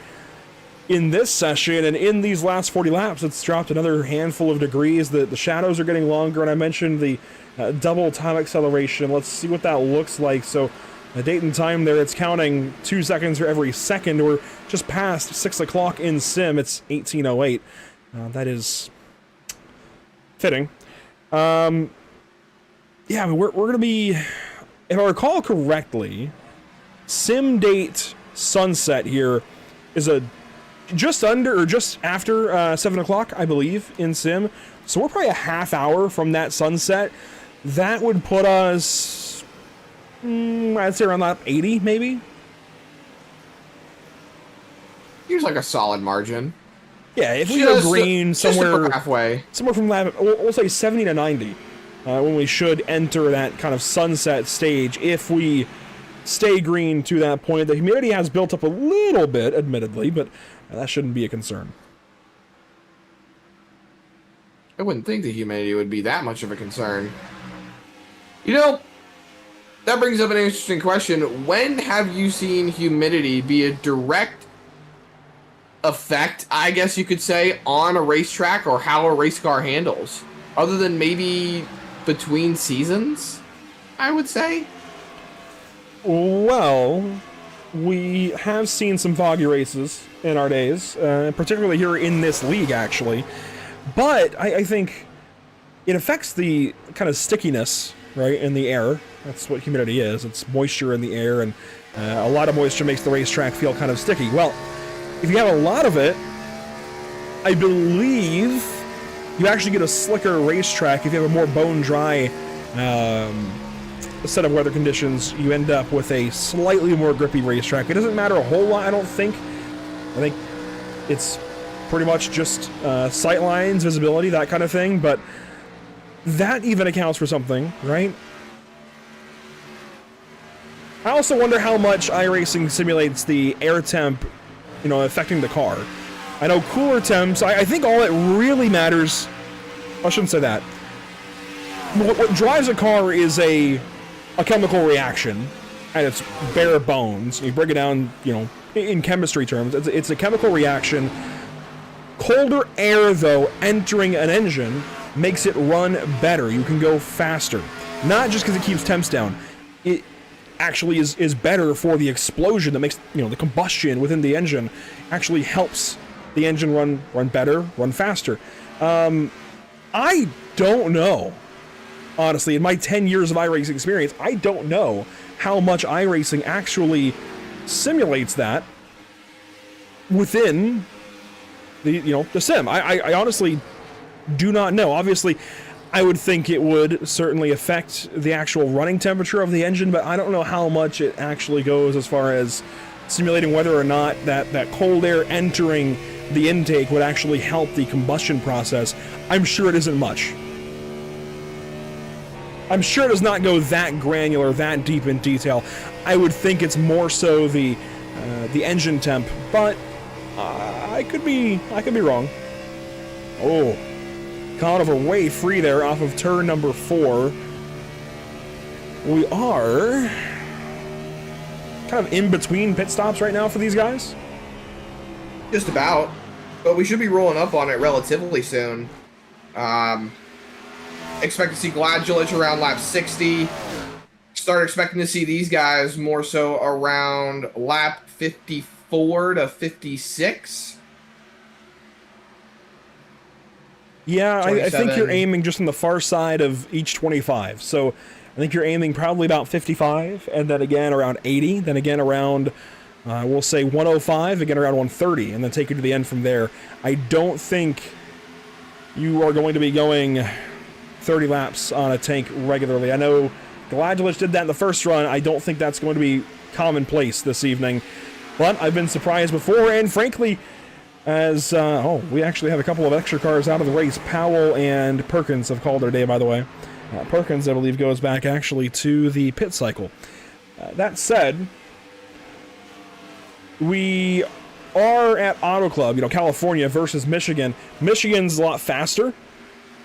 in this session. And in these last 40 laps, it's dropped another handful of degrees. The shadows are getting longer, and I mentioned the double time acceleration. Let's see what that looks like. So the date and time there, it's counting 2 seconds for every second. We're just past 6 o'clock in sim. It's 18:08. That is fitting. Yeah, I mean, we're going to be, if I recall correctly, sim date sunset here is a just under or just after 7 o'clock, I believe, in sim. So we're probably a half hour from that sunset. That would put us, I'd say around lap 80, maybe. Here's like a solid margin. Yeah, if we go green somewhere halfway, somewhere from lap, we'll say 70 to 90, when we should enter that kind of sunset stage. If we stay green to that point, the humidity has built up a little bit, admittedly, but that shouldn't be a concern. I wouldn't think the humidity would be that much of a concern. You know, that brings up an interesting question. When have you seen humidity be a direct effect, I guess you could say, on a racetrack or how a race car handles? Other than maybe between seasons, I would say? Well, we have seen some foggy races in our days, particularly here in this league, actually. But I think it affects the kind of stickiness, right, in the air. That's what humidity is. It's moisture in the air, and a lot of moisture makes the racetrack feel kind of sticky. Well, if you have a lot of it, I believe you actually get a slicker racetrack. If you have a more bone-dry set of weather conditions, you end up with a slightly more grippy racetrack. It doesn't matter a whole lot, I don't think. I think it's pretty much just sight lines, visibility, that kind of thing, but that even accounts for something, right? I also wonder how much iRacing simulates the air temp, affecting the car. I know cooler temps, I think all that really matters, I shouldn't say that. What drives a car is a chemical reaction at its bare bones. You break it down, in chemistry terms, it's a chemical reaction. Colder air, though, entering an engine makes it run better. You can go faster. Not just because it keeps temps down. It actually is better for the explosion that makes, the combustion within the engine actually helps the engine run better, run faster. I don't know. Honestly, in my 10 years of iRacing experience, I don't know how much iRacing actually simulates that within the sim. I honestly do not know. Obviously, I would think it would certainly affect the actual running temperature of the engine, but I don't know how much it actually goes as far as simulating whether or not that cold air entering the intake would actually help the combustion process. I'm sure it isn't much. I'm sure it does not go that granular, that deep in detail. I would think it's more so the engine temp, but I could be wrong. Oh, Conover way free there off of turn number 4. We are kind of in between pit stops right now for these guys. Just about, but we should be rolling up on it relatively soon. Expect to see Gladjulich around lap 60. Start expecting to see these guys more so around lap 54 to 56. Yeah, I think you're aiming just on the far side of each 25. So I think you're aiming probably about 55, and then again around 80, then again around, we'll say 105, again around 130, and then take you to the end from there. I don't think you are going to be going 30 laps on a tank regularly. I know Gladjulich did that in the first run. I don't think that's going to be commonplace this evening. But I've been surprised before, and frankly, as, we actually have a couple of extra cars out of the race. Powell and Perkins have called their day, by the way. Perkins, I believe, goes back actually to the pit cycle. That said, we are at Auto Club, California versus Michigan. Michigan's a lot faster.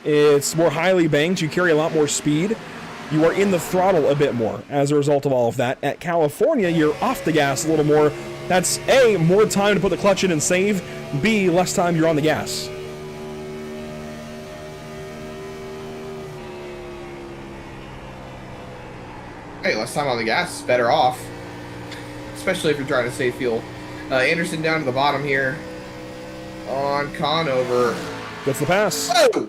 It's more highly banked. You carry a lot more speed. You are in the throttle a bit more as a result of all of that. At California, you're off the gas a little more. That's A, more time to put the clutch in and save. B, less time you're on the gas. Hey, less time on the gas is better off. Especially if you're trying to save fuel. Anderson down to the bottom here. On Conover. Gets the pass. Oh!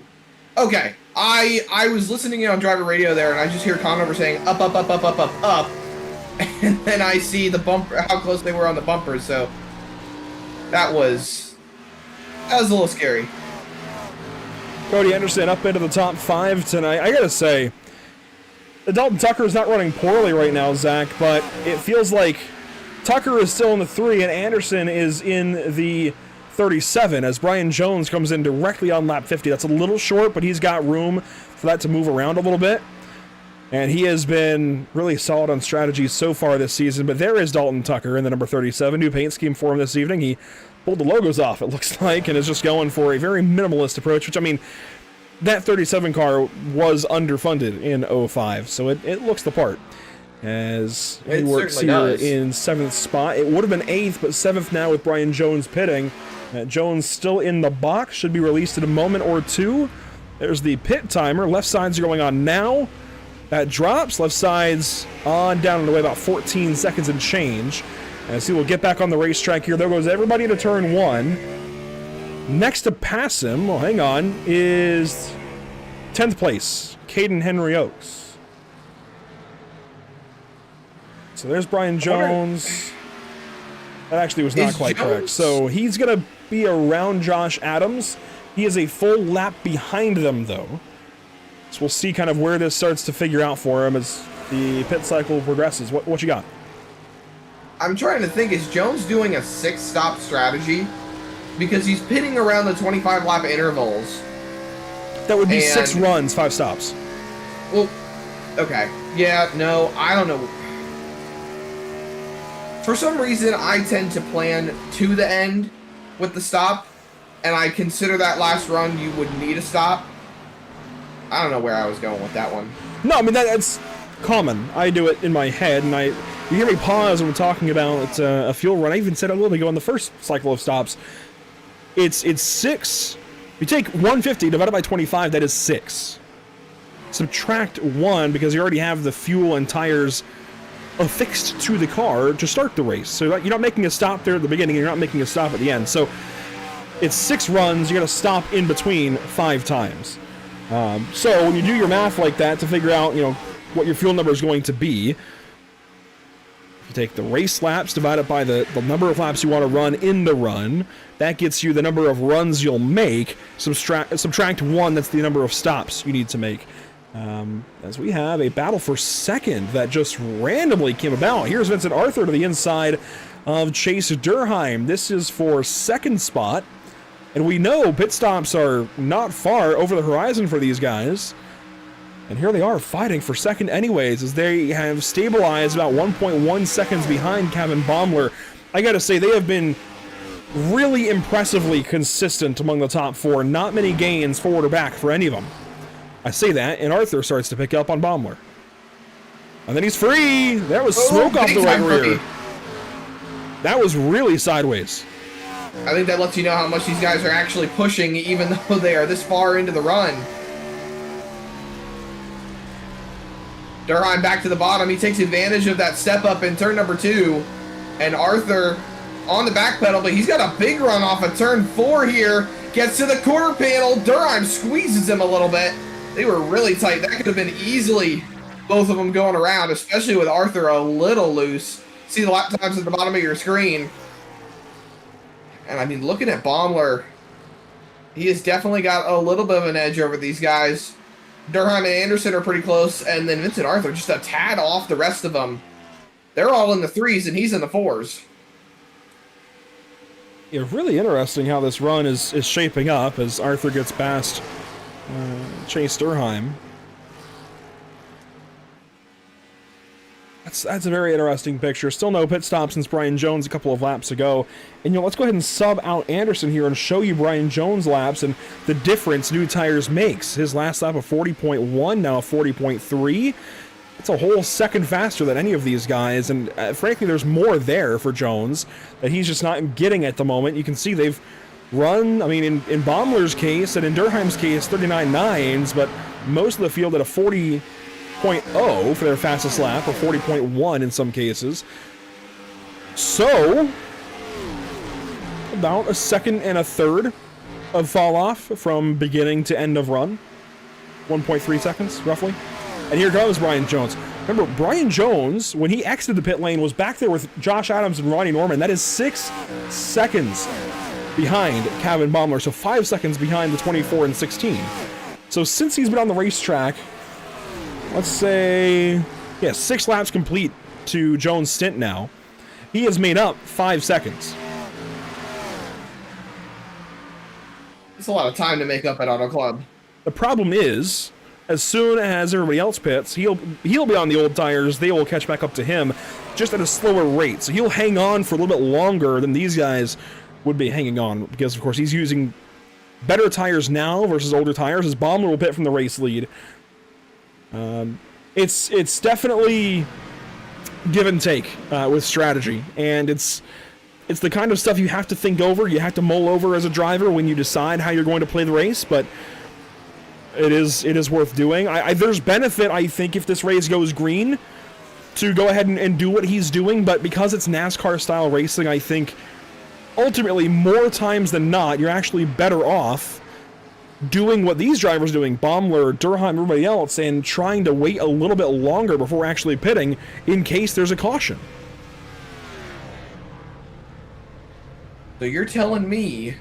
Okay. I was listening on driver radio there, and I just hear Conover saying up, up, up, up, up, up, up. And then I see the bumper, how close they were on the bumper, so that was a little scary. Cody Anderson up into the top 5 tonight. I gotta say, Dalton Tucker is not running poorly right now, Zach, but it feels like Tucker is still in the 3 and Anderson is in the 37 as Brian Jones comes in directly on lap 50. That's a little short, but he's got room for that to move around a little bit. And he has been really solid on strategy so far this season. But there is Dalton Tucker in the number 37. New paint scheme for him this evening. He pulled the logos off, it looks like, and is just going for a very minimalist approach, which, I mean, that 37 car was underfunded in 05, so it looks the part. As he works here in 7th spot. It would have been 8th, but 7th now with Brian Jones pitting. Jones still in the box, should be released in a moment or two. There's the pit timer. Left sides are going on now. That drops. Left sides on down and away about 14 seconds and change. As he will get back on the racetrack here. There goes everybody to turn 1. Next to pass him, well, hang on, is 10th place, Caden Henry Oaks. So there's Brian Jones. That actually was not quite correct. So he's going to be around Josh Adams. He is a full lap behind them, though. So we'll see kind of where this starts to figure out for him as the pit cycle progresses. What you got? I'm trying to think, is Jones doing a 6-stop strategy? Because he's pitting around the 25-lap intervals. That would be And- 6 runs, 5 stops. Well, okay. Yeah, no, I don't know. For some reason, I tend to plan to the end with the stop, and I consider that last run you would need a stop. I don't know where I was going with that one. No, I mean, that's common. I do it in my head, and you hear me pause when we're talking about a fuel run. I even said a little bit ago in the first cycle of stops, it's 6. You take 150 divided by 25, that is 6. Subtract 1 because you already have the fuel and tires affixed to the car to start the race. So you're not making a stop there at the beginning, and you're not making a stop at the end. So it's 6 runs, you got to stop in between 5 times. So when you do your math like that to figure out, what your fuel number is going to be, if you take the race laps divided by the number of laps you want to run in the run, that gets you the number of runs you'll make. Subtract 1, that's the number of stops you need to make. As we have a battle for second that just randomly came about. Here's Vincent Arthur to the inside of Chase Durheim. This is for second spot. And we know pit stops are not far over the horizon for these guys. And here they are fighting for second anyways, as they have stabilized about 1.1 seconds behind Kevin Baumler. I gotta say, they have been really impressively consistent among the top 4. Not many gains forward or back for any of them. I say that, and Arthur starts to pick up on Baumler. And then he's free! That was smoke off the right rear. That was really sideways. I think that lets you know how much these guys are actually pushing, even though they are this far into the run. Durheim back to the bottom. He takes advantage of that step up in turn number 2. And Arthur on the back pedal, but he's got a big run off of turn 4 here. Gets to the quarter panel. Durheim squeezes him a little bit. They were really tight. That could have been easily both of them going around, especially with Arthur a little loose. See the lap times at the bottom of your screen. And I mean, looking at Baumler, he has definitely got a little bit of an edge over these guys. Durheim and Anderson are pretty close, and then Vincent Arthur just a tad off the rest of them. They're all in the 3s, and he's in the 4s. Yeah, really interesting how this run is shaping up as Arthur gets past Chase Durheim. That's a very interesting picture. Still no pit stop since Brian Jones a couple of laps ago. And let's go ahead and sub out Anderson here and show you Brian Jones' laps and the difference new tires makes. His last lap of 40.1, now 40.3. It's a whole second faster than any of these guys, and frankly, there's more there for Jones that he's just not getting at the moment. You can see they've run, I mean, in Baumler's case and in Durheim's case, 39.9s, but most of the field at a 40.0 for their fastest lap, or 40.1 in some cases. So, about a second and a third of fall off from beginning to end of run. 1.3 seconds, roughly. And here comes Brian Jones. Remember, Brian Jones, when he exited the pit lane, was back there with Josh Adams and Ronnie Norman. That is 6 seconds behind Kevin Baumler, so 5 seconds behind the 24 and 16. So since he's been on the racetrack, let's say, 6 laps complete to Jones' stint now, he has made up 5 seconds. It's a lot of time to make up at Auto Club. The problem is, as soon as everybody else pits, he'll be on the old tires. They will catch back up to him, just at a slower rate. So he'll hang on for a little bit longer than these guys would be hanging on, because of course he's using better tires now versus older tires. As Baumler will pit from the race lead. It's definitely give and take with strategy, and it's the kind of stuff you have to think over. You have to mull over as a driver when you decide how you're going to play the race, but it is worth doing. There's benefit, I think, if this race goes green, to go ahead and do what he's doing, but because it's NASCAR-style racing, I think ultimately, more times than not, you're actually better off doing what these drivers are doing, Baumler, Durheim, everybody else, and trying to wait a little bit longer before actually pitting in case there's a caution. So you're telling me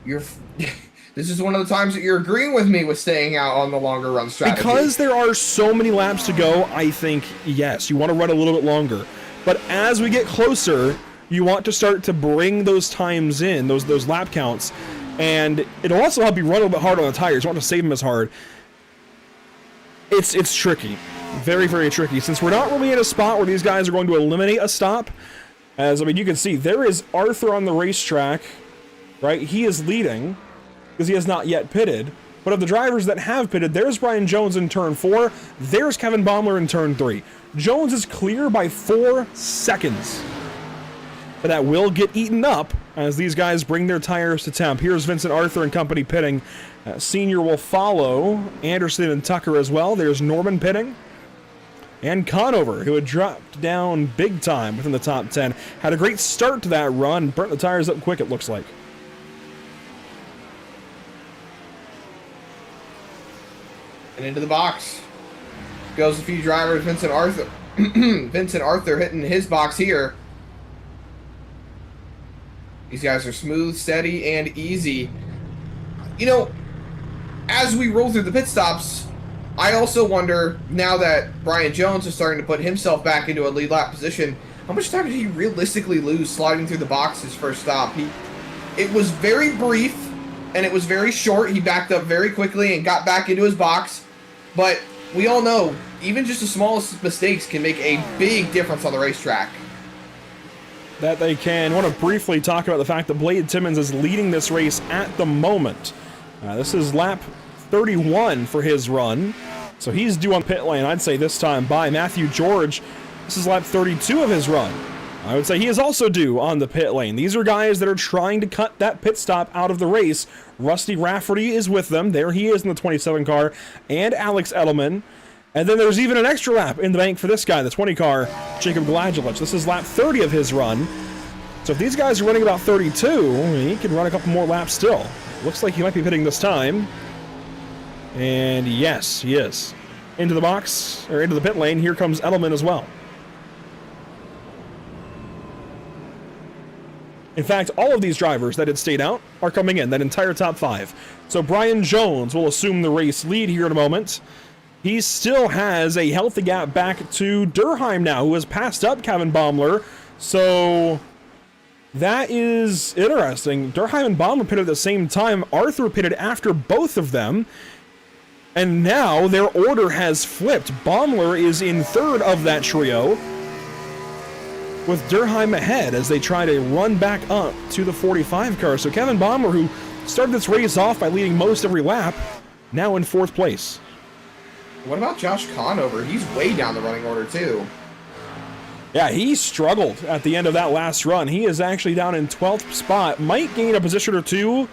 this is one of the times that you're agreeing with me with staying out on the longer run strategy. Because there are so many laps to go, I think, yes, you want to run a little bit longer. But as we get closer, you want to start to bring those times in, those lap counts, and it'll also help you run a little bit harder on the tires. You don't want to save them as hard. It's tricky. Very, very tricky. Since we're not really in a spot where these guys are going to eliminate a stop, as, I mean, you can see, there is Arthur on the racetrack, right? He is leading, because he has not yet pitted. But of the drivers that have pitted, there's Brian Jones in turn 4, there's Kevin Baumler in turn 3. Jones is clear by 4 seconds. But that will get eaten up as these guys bring their tires to temp. Here's Vincent Arthur and company pitting. Senior will follow Anderson and Tucker as well. There's Norman pitting. And Conover, who had dropped down big time within the top 10. Had a great start to that run. Burnt the tires up quick, it looks like. And into the box goes a few drivers. Vincent Arthur. Vincent Arthur hitting his box here. These guys are smooth, steady, and easy. You know, as we roll through the pit stops, I also wonder, now that Brian Jones is starting to put himself back into a lead lap position, how much time did he realistically lose sliding through the box his first stop? It was very brief, and it was very short. He backed up very quickly and got back into his box. But we all know, even just the smallest mistakes can make a big difference on the racetrack. That they can. I want to briefly talk about the fact that Blade Timmons is leading this race at the moment. This is lap 31 for his run, so he's due on pit lane, I'd say this time by Matthew George. This is lap 32 of his run. I would say he is also due on the pit lane. These are guys that are trying to cut that pit stop out of the race. Rusty Rafferty is with them. There he is in the 27 car, and Alex Edelman. And then there's even an extra lap in the bank for this guy, the 20 car, Jacob Gladulich. This is lap 30 of his run. So if these guys are running about 32, he can run a couple more laps still. Looks like he might be pitting this time. And yes, he is. Into the box, or into the pit lane, here comes Edelman as well. In fact, all of these drivers that had stayed out are coming in, that entire top 5. So Brian Jones will assume the race lead here in a moment. He still has a healthy gap back to Durheim now, who has passed up Kevin Baumler. So that is interesting. Durheim and Baumler pitted at the same time. Arthur pitted after both of them. And now their order has flipped. Baumler is in third of that trio, with Durheim ahead as they try to run back up to the 45 car. So Kevin Baumler, who started this race off by leading most every lap, now in 4th place. What about Josh Conover? He's way down the running order, too. Yeah, he struggled at the end of that last run. He is actually down in 12th spot. Might gain a position or two.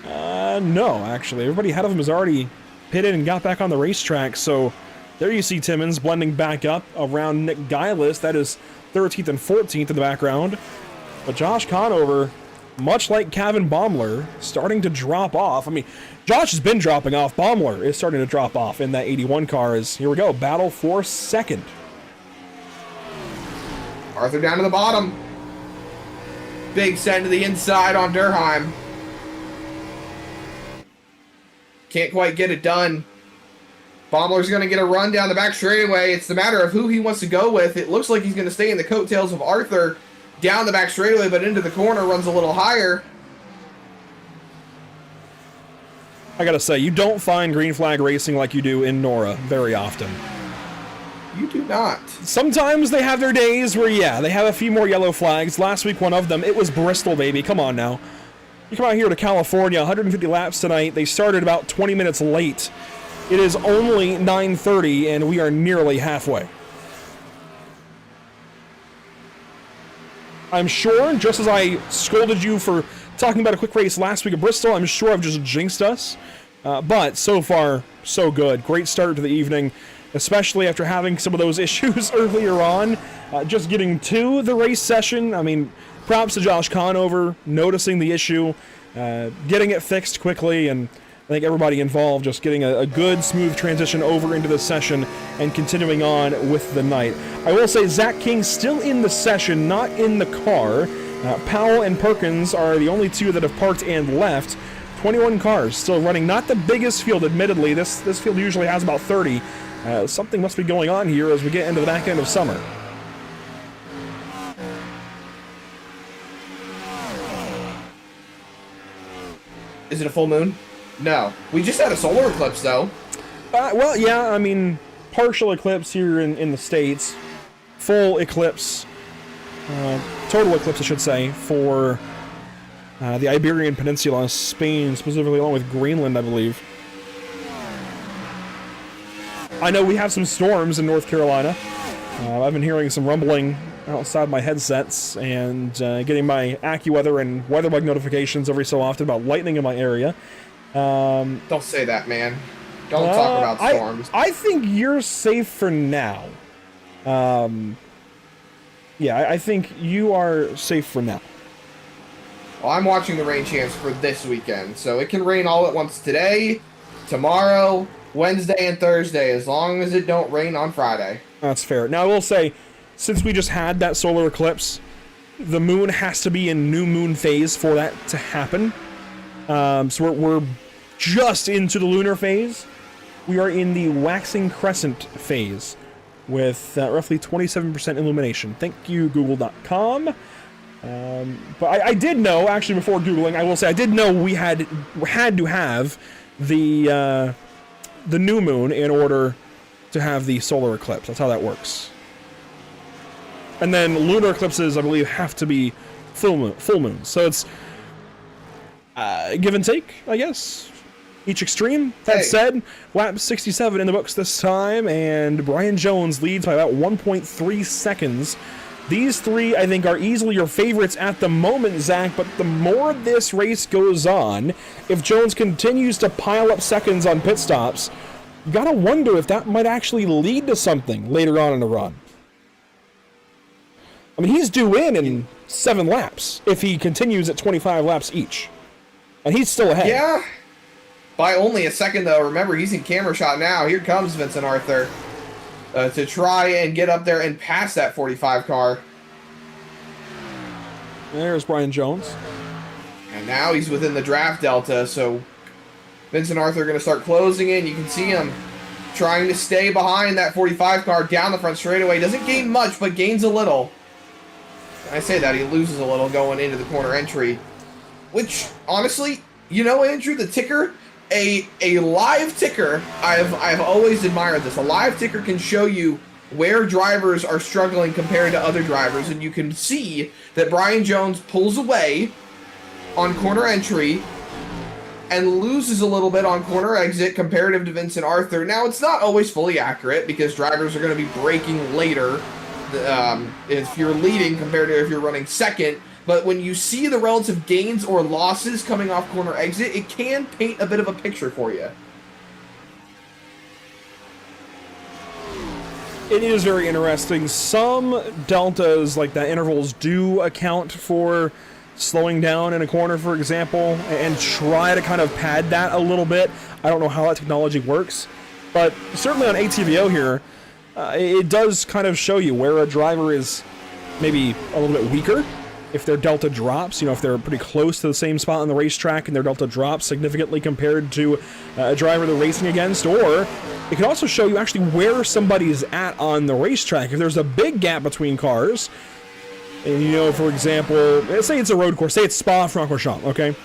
No, actually. Everybody ahead of him has already pitted and got back on the racetrack. So there you see Timmons blending back up around Nick Geilis. That is 13th and 14th in the background. But Josh Conover, much like Kevin Baumler, starting to drop off. I mean, Josh has been dropping off. Baumler is starting to drop off in that 81 car. Here we go, battle for second. Arthur down to the bottom. Big send to the inside on Durheim. Can't quite get it done. Baumler's going to get a run down the back straightaway. It's the matter of who he wants to go with. It looks like he's going to stay in the coattails of Arthur down the back straightaway, but into the corner, runs a little higher. I gotta say, you don't find green flag racing like you do in NORA very often. You do not. Sometimes they have their days where, yeah, they have a few more yellow flags. Last week, one of them, it was Bristol, baby. Come on now. You come out here to California, 150 laps tonight. They started about 20 minutes late. It is only 9:30, and we are nearly halfway. I'm sure, just as I scolded you for talking about a quick race last week at Bristol, I'm sure I've just jinxed us. But so far, so good. Great start to the evening, especially after having some of those issues earlier on. Just getting to the race session. I mean, props to Josh Conover, noticing the issue, getting it fixed quickly, and I think everybody involved just getting a good, smooth transition over into the session and continuing on with the night. I will say Zach King still in the session, not in the car. Powell and Perkins are the only two that have parked and left. 21 cars still running. Not the biggest field, admittedly. This field usually has about 30. Something must be going on here as we get into the back end of summer. Is it a full moon? No. We just had a solar eclipse, though. Well, yeah, I mean, partial eclipse here in the States. Full eclipse, total eclipse, I should say, for the Iberian Peninsula, Spain specifically, along with Greenland, I believe. I know we have some storms in North Carolina. I've been hearing some rumbling outside my headsets and getting my AccuWeather and WeatherBug notifications every so often about lightning in my area. Don't say that, man. Don't talk about storms. I think you're safe for now. Yeah, I think you are safe for now. Well, I'm watching the rain chance for this weekend, so it can rain all at once today, tomorrow, Wednesday, and Thursday, as long as it don't rain on Friday. That's fair. Now, I will say, since we just had that solar eclipse, the moon has to be in new moon phase for that to happen. So we're just into the lunar phase. We are in the waxing crescent phase with roughly 27% illumination. Thank you, Google.com. But I did know, actually, before Googling, I will say I did know we had to have the new moon in order to have the solar eclipse. That's how that works. And then lunar eclipses, I believe, have to be full moon. So it's give and take, I guess. Each extreme. That said, lap 67 in the books this time, and Brian Jones leads by about 1.3 seconds. These three, I think, are easily your favorites at the moment, Zach, but the more this race goes on, if Jones continues to pile up seconds on pit stops, you gotta wonder if that might actually lead to something later on in the run. I mean, he's due in 7 laps if he continues at 25 laps each. And he's still ahead. Yeah. By only a second, though. Remember, he's in camera shot now. Here comes Vincent Arthur to try and get up there and pass that 45 car. There's Brian Jones. And now he's within the draft delta, so Vincent Arthur going to start closing in. You can see him trying to stay behind that 45 car down the front straightaway. Doesn't gain much, but gains a little. And I say that, he loses a little going into the corner entry. Which, honestly, you know, Andrew, the ticker... A live ticker, I've always admired this. A live ticker can show you where drivers are struggling compared to other drivers, and you can see that Brian Jones pulls away on corner entry and loses a little bit on corner exit comparative to Vincent Arthur. Now, it's not always fully accurate because drivers are going to be braking later if you're leading compared to if you're running second. But when you see the relative gains or losses coming off corner exit, it can paint a bit of a picture for you. It is very interesting. Some deltas, like that intervals, do account for slowing down in a corner, for example, and try to kind of pad that a little bit. I don't know how that technology works, but certainly on ATVO here, it does kind of show you where a driver is maybe a little bit weaker. If their delta drops, you know, if they're pretty close to the same spot on the racetrack and their delta drops significantly compared to a driver they're racing against, or it can also show you actually where somebody's at on the racetrack. If there's a big gap between cars, and you know, for example, let's say it's a road course, say it's Spa-Francorchamps, okay?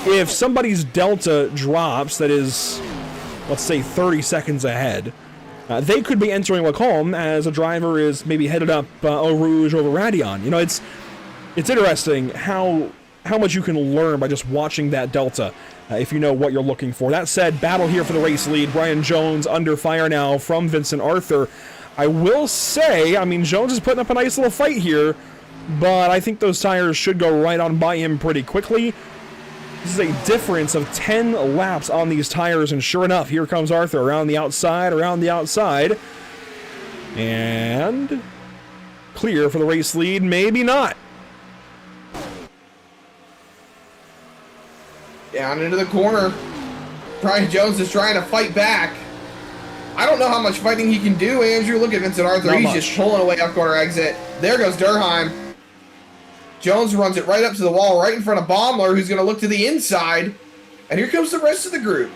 If somebody's delta drops, that is, let's say 30 seconds ahead, they could be entering Lacombe as a driver is maybe headed up Eau Rouge over Radion. You know, it's interesting how much you can learn by just watching that delta if you know what you're looking for. That said, battle here for the race lead. Brian Jones under fire now from Vincent Arthur. I will say, I mean, Jones is putting up a nice little fight here, but I think those tires should go right on by him pretty quickly. This is a difference of 10 laps on these tires, and sure enough, here comes Arthur around the outside, and clear for the race lead. Maybe not. Down into the corner. Brian Jones is trying to fight back. I don't know how much fighting he can do, Andrew. Look at Vincent Arthur. He's just pulling away off corner exit. There goes Durheim. Jones runs it right up to the wall, right in front of Baumler, who's going to look to the inside. And here comes the rest of the group.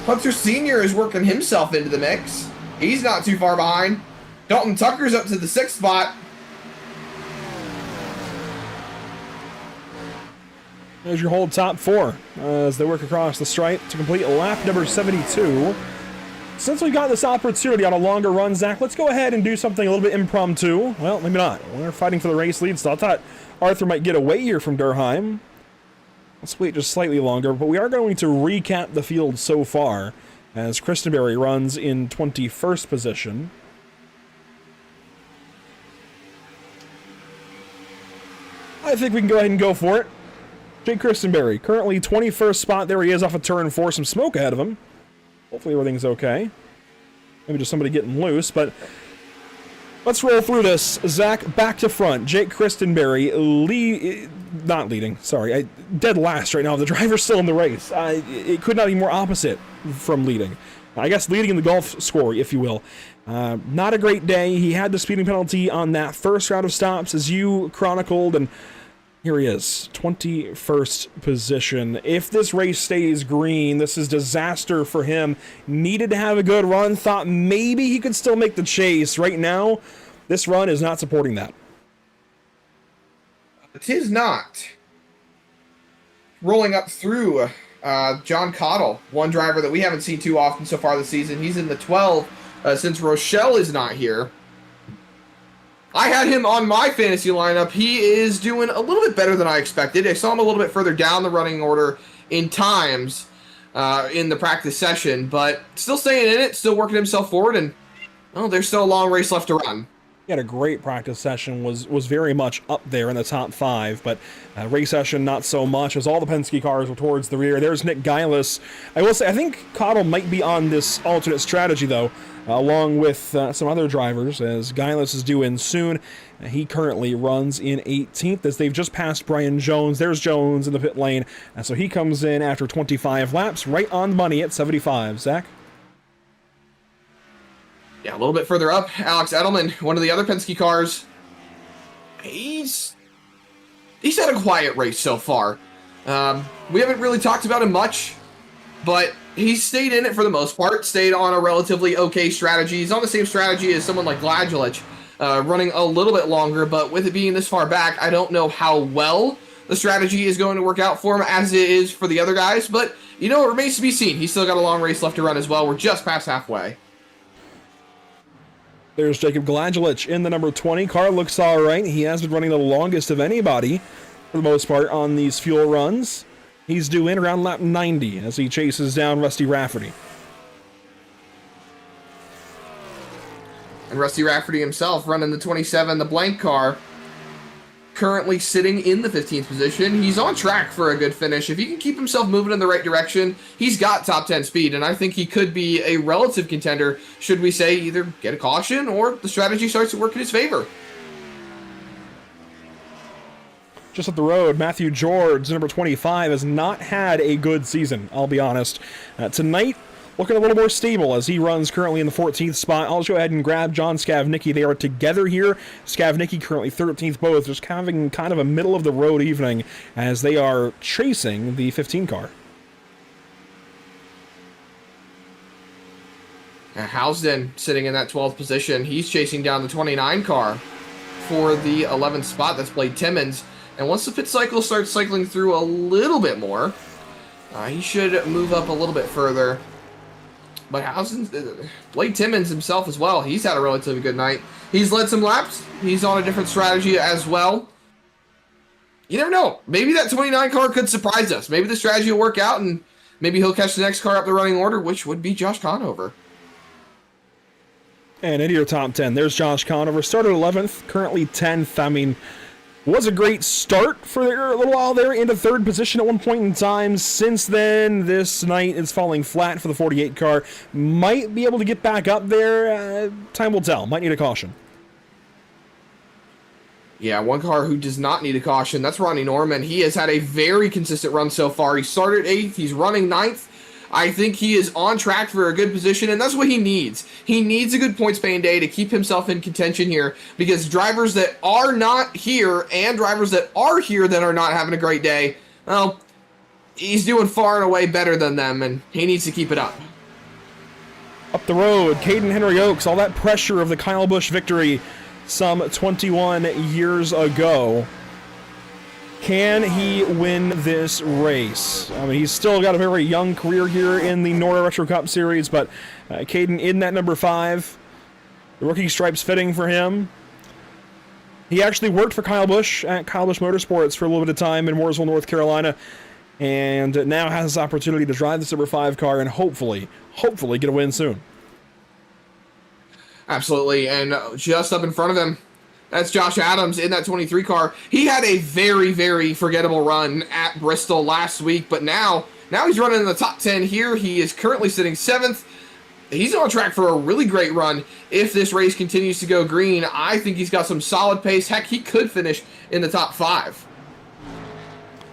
Hunter Sr. is working himself into the mix. He's not too far behind. Dalton Tucker's up to the 6th spot. There's your whole top four as they work across the stripe to complete lap number 72. Since we got this opportunity on a longer run, Zach, let's go ahead and do something a little bit impromptu. Well, maybe not. We're fighting for the race lead, so I thought Arthur might get away here from Durheim. Let's wait just slightly longer, but we are going to recap the field so far as Christenberry runs in 21st position. I think we can go ahead and go for it. Jake Christenberry, currently 21st spot. There he is off of turn 4, some smoke ahead of him. Hopefully everything's okay. Maybe just somebody getting loose, but let's roll through this. Zach, back to front. Jake Christenberry, not leading, sorry. Dead last right now. The driver's still in the race. It could not be more opposite from leading. I guess leading in the golf score, if you will. Not a great day. He had the speeding penalty on that first round of stops, as you chronicled, and here he is, 21st position. If this race stays green, this is disaster for him. Needed to have a good run, thought maybe he could still make the chase. Right now, this run is not supporting that. It is not. Rolling up through John Cottle, one driver that we haven't seen too often so far this season. He's in the 12 since Rochelle is not here. I had him on my fantasy lineup. He is doing a little bit better than I expected. I saw him a little bit further down the running order in times in the practice session, but still staying in it, still working himself forward, and there's still a long race left to run. He had a great practice session, was very much up there in the top 5, but race session not so much, as all the Penske cars were towards the rear. There's Nick Geilis. I will say, I think Cottle might be on this alternate strategy, though, along with some other drivers, as Geilis is due in soon. He currently runs in 18th, as they've just passed Brian Jones. There's Jones in the pit lane, so he comes in after 25 laps, right on money at 75. Zach? Yeah, a little bit further up, Alex Edelman, one of the other Penske cars. He's had a quiet race so far. We haven't really talked about him much, but he's stayed in it for the most part, stayed on a relatively okay strategy. He's on the same strategy as someone like Gladjulich, running a little bit longer, but with it being this far back, I don't know how well the strategy is going to work out for him as it is for the other guys, but, it remains to be seen. He's still got a long race left to run as well. We're just past halfway. There's Jacob Gladjulich in the number 20. Car looks all right. He has been running the longest of anybody, for the most part, on these fuel runs. He's due in around lap 90 as he chases down Rusty Rafferty. And Rusty Rafferty himself running the 27, the blank car, currently sitting in the 15th position. He's on track for a good finish. If he can keep himself moving in the right direction, he's got top 10 speed, and I think he could be a relative contender, should we say either get a caution or the strategy starts to work in his favor. Just up the road, Matthew George, number 25, has not had a good season, I'll be honest. Tonight, looking a little more stable as he runs currently in the 14th spot. I'll go ahead and grab John Skavnicki. They are together here. Skavnicki currently 13th both, just having kind of a middle-of-the-road evening as they are chasing the 15 car. Housden sitting in that 12th position. He's chasing down the 29 car for the 11th spot. That's Blade Timmons. And once the pit cycle starts cycling through a little bit more, he should move up a little bit further. But Blade Timmons himself as well, he's had a relatively good night. He's led some laps. He's on a different strategy as well. You never know. Maybe that 29 car could surprise us. Maybe the strategy will work out, and maybe he'll catch the next car up the running order, which would be Josh Conover. And into your top 10, there's Josh Conover. Started 11th, currently 10th. I mean, was a great start for a little while there, into third position at one point in time. Since then, this night is falling flat for the 48 car. Might be able to get back up there. Time will tell. Might need a caution. Yeah, one car who does not need a caution, that's Ronnie Norman. He has had a very consistent run so far. He started 8th. He's running 9th. I think he is on track for a good position, and that's what he needs. He needs a good points-paying day to keep himself in contention here, because drivers that are not here and drivers that are here that are not having a great day, well, he's doing far and away better than them, and he needs to keep it up. Up the road, Caden Henry Oaks, all that pressure of the Kyle Busch victory some 21 years ago. Can he win this race? I mean, he's still got a very young career here in the NORA Retro Cup Series, but Caden in that number 5. The rookie stripes fitting for him. He actually worked for Kyle Busch at Kyle Busch Motorsports for a little bit of time in Mooresville, North Carolina, and now has this opportunity to drive this number 5 car and hopefully get a win soon. Absolutely, and just up in front of him, that's Josh Adams in that 23 car. He had a very, very forgettable run at Bristol last week, but now he's running in the top 10 here. He is currently sitting 7th. He's on track for a really great run. If this race continues to go green, I think he's got some solid pace. Heck, he could finish in the top 5.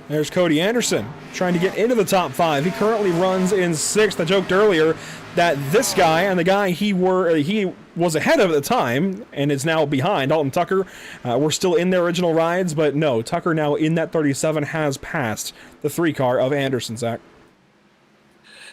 There's Cody Anderson trying to get into the top 5. He currently runs in 6th. I joked earlier that this guy and the guy he was ahead of at the time and is now behind, Dalton Tucker, were still in their original rides, but no, Tucker now in that 37 has passed the 3 car of Anderson, Zach.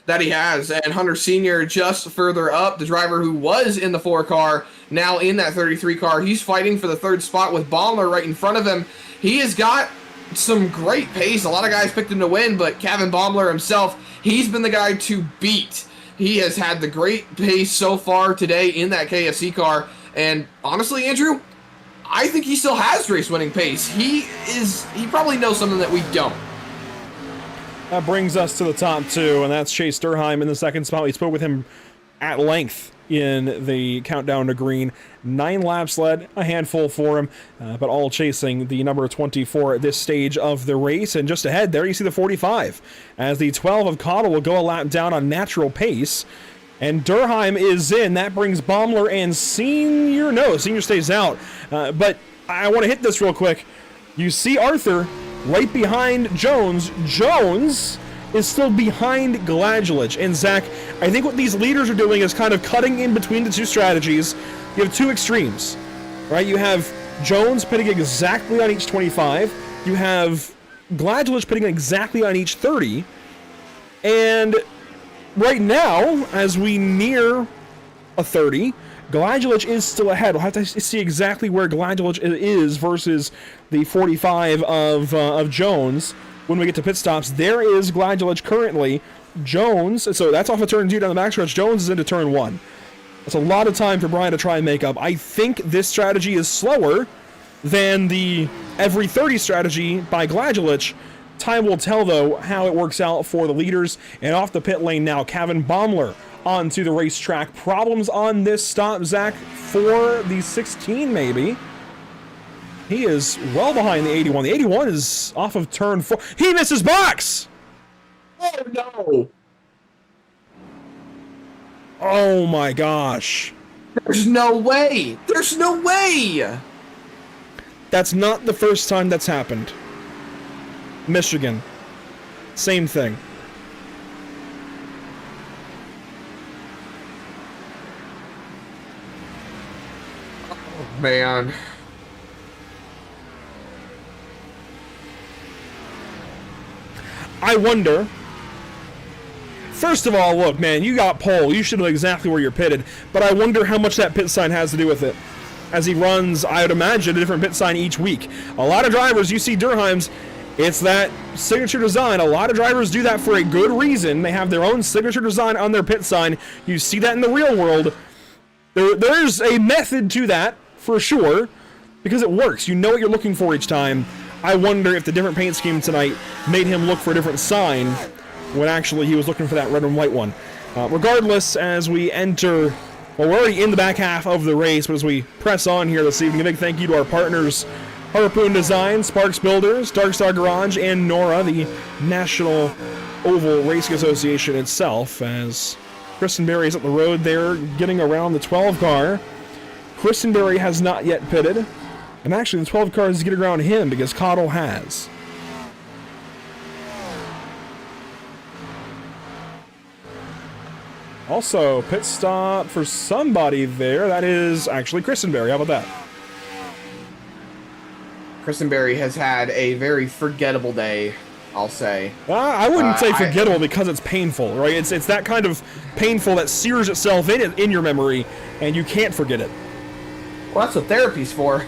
That he has, and Hunter Sr. just further up, the driver who was in the 4 car, now in that 33 car. He's fighting for the 3rd spot with Baumler right in front of him. He has got some great pace. A lot of guys picked him to win, but Kevin Baumler himself, he's been the guy to beat. He has had the great pace so far today in that KFC car, and honestly, Andrew, I think he still has race-winning pace. He probably knows something that we don't. That brings us to the top 2, and that's Chase Durheim in the 2nd spot. We spoke with him at length in the countdown to green. 9 laps led, a handful for him, but all chasing the number 24 at this stage of the race. And just ahead there, you see the 45, as the 12 of Cottle will go a lap down on natural pace. And Durheim is in. That brings Baumler and Senior. No, Senior stays out. But I want to hit this real quick. You see Arthur right behind Jones. Jones is still behind Gladjulich. And Zach, I think what these leaders are doing is kind of cutting in between the 2 strategies. You have 2 extremes, right? You have Jones pitting exactly on each 25. You have Gladjulich pitting exactly on each 30. And right now, as we near a 30, Gladjulich is still ahead. We'll have to see exactly where Gladjulich is versus the 45 of Jones when we get to pit stops. There is Gladjulich currently. Jones, so that's off of turn 2 down the backstretch. Jones is into turn 1. That's a lot of time for Brian to try and make up. I think this strategy is slower than the every 30 strategy by Gladjulich. Time will tell, though, how it works out for the leaders. And off the pit lane now, Kevin Baumler onto the racetrack. Problems on this stop, Zach, for the 16 maybe. He is well behind the 81. The 81 is off of turn 4. He misses box! Oh, no. Oh, my gosh. There's no way. There's no way. That's not the first time that's happened. Michigan. Same thing. Oh, man. I wonder. First of all, look, man, you got pole. You should know exactly where you're pitted. But I wonder how much that pit sign has to do with it. As he runs, I would imagine, a different pit sign each week. A lot of drivers, you see Durheim's, it's that signature design. A lot of drivers do that for a good reason. They have their own signature design on their pit sign. You see that in the real world. There's a method to that, for sure, because it works. You know what you're looking for each time. I wonder if the different paint scheme tonight made him look for a different sign when actually he was looking for that red and white one. Regardless, as we enter, well, we're already in the back half of the race, but as we press on here this evening, a big thank you to our partners, Harpoon Design, Sparks Builders, Darkstar Garage, and NORA, the National Oval Racing Association itself, as Christenberry is up the road there, getting around the 12 car. Christenberry has not yet pitted, and actually the 12 car is getting around him because Cottle has. Also, pit stop for somebody there. That is actually Christenberry. How about that? Christenberry has had a very forgettable day, I'll say. I wouldn't say forgettable because it's painful, right? It's that kind of painful that sears itself in your memory, and you can't forget it. Well, that's what therapy's for.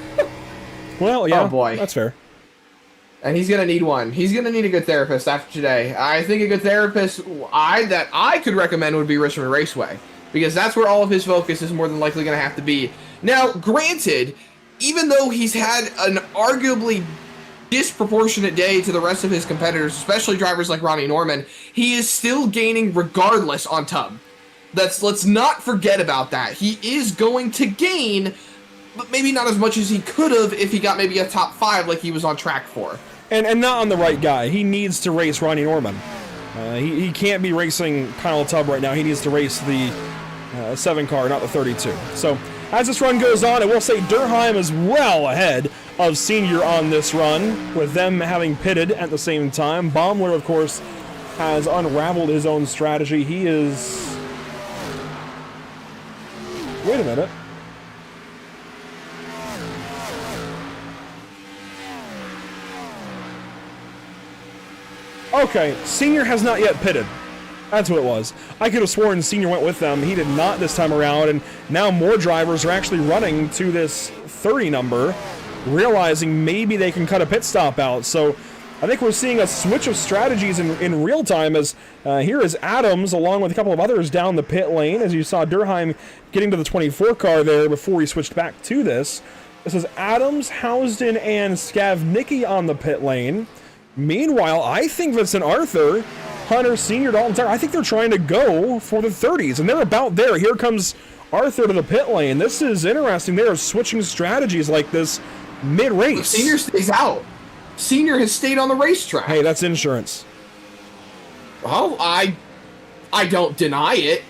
Well, yeah, oh boy, that's fair. And he's going to need one. He's going to need a good therapist after today. I think a good therapist that I could recommend would be Richmond Raceway, because that's where all of his focus is more than likely going to have to be. Now, granted, even though he's had an arguably disproportionate day to the rest of his competitors, especially drivers like Ronnie Norman, he is still gaining regardless on Tub. Let's not forget about that. He is going to gain, but maybe not as much as he could have if he got maybe a top 5 like he was on track for. And not on the right guy. He needs to race Ronnie Norman. He can't be racing Kyle Tubb right now. He needs to race the 7 car, not the 32. So as this run goes on, I will say Durheim is well ahead of Senior on this run, with them having pitted at the same time. Baumler, of course, has unraveled his own strategy. He is... Wait a minute. Okay, Senior has not yet pitted. That's what it was. I could have sworn Senior went with them. He did not this time around, and now more drivers are actually running to this 30 number, realizing maybe they can cut a pit stop out. So I think we're seeing a switch of strategies in real time, as here is Adams along with a couple of others down the pit lane, as you saw Durheim getting to the 24 car there before he switched back to this. This is Adams, Housden, and Skavnicki on the pit lane. Meanwhile, I think Vincent Arthur, Hunter Sr., Dalton Tucker, I think they're trying to go for the 30s, and they're about there. Here comes Arthur to the pit lane. This is interesting. They are switching strategies like this mid-race. Senior stays out. Senior has stayed on the racetrack. Hey, that's insurance. Oh, I don't deny it.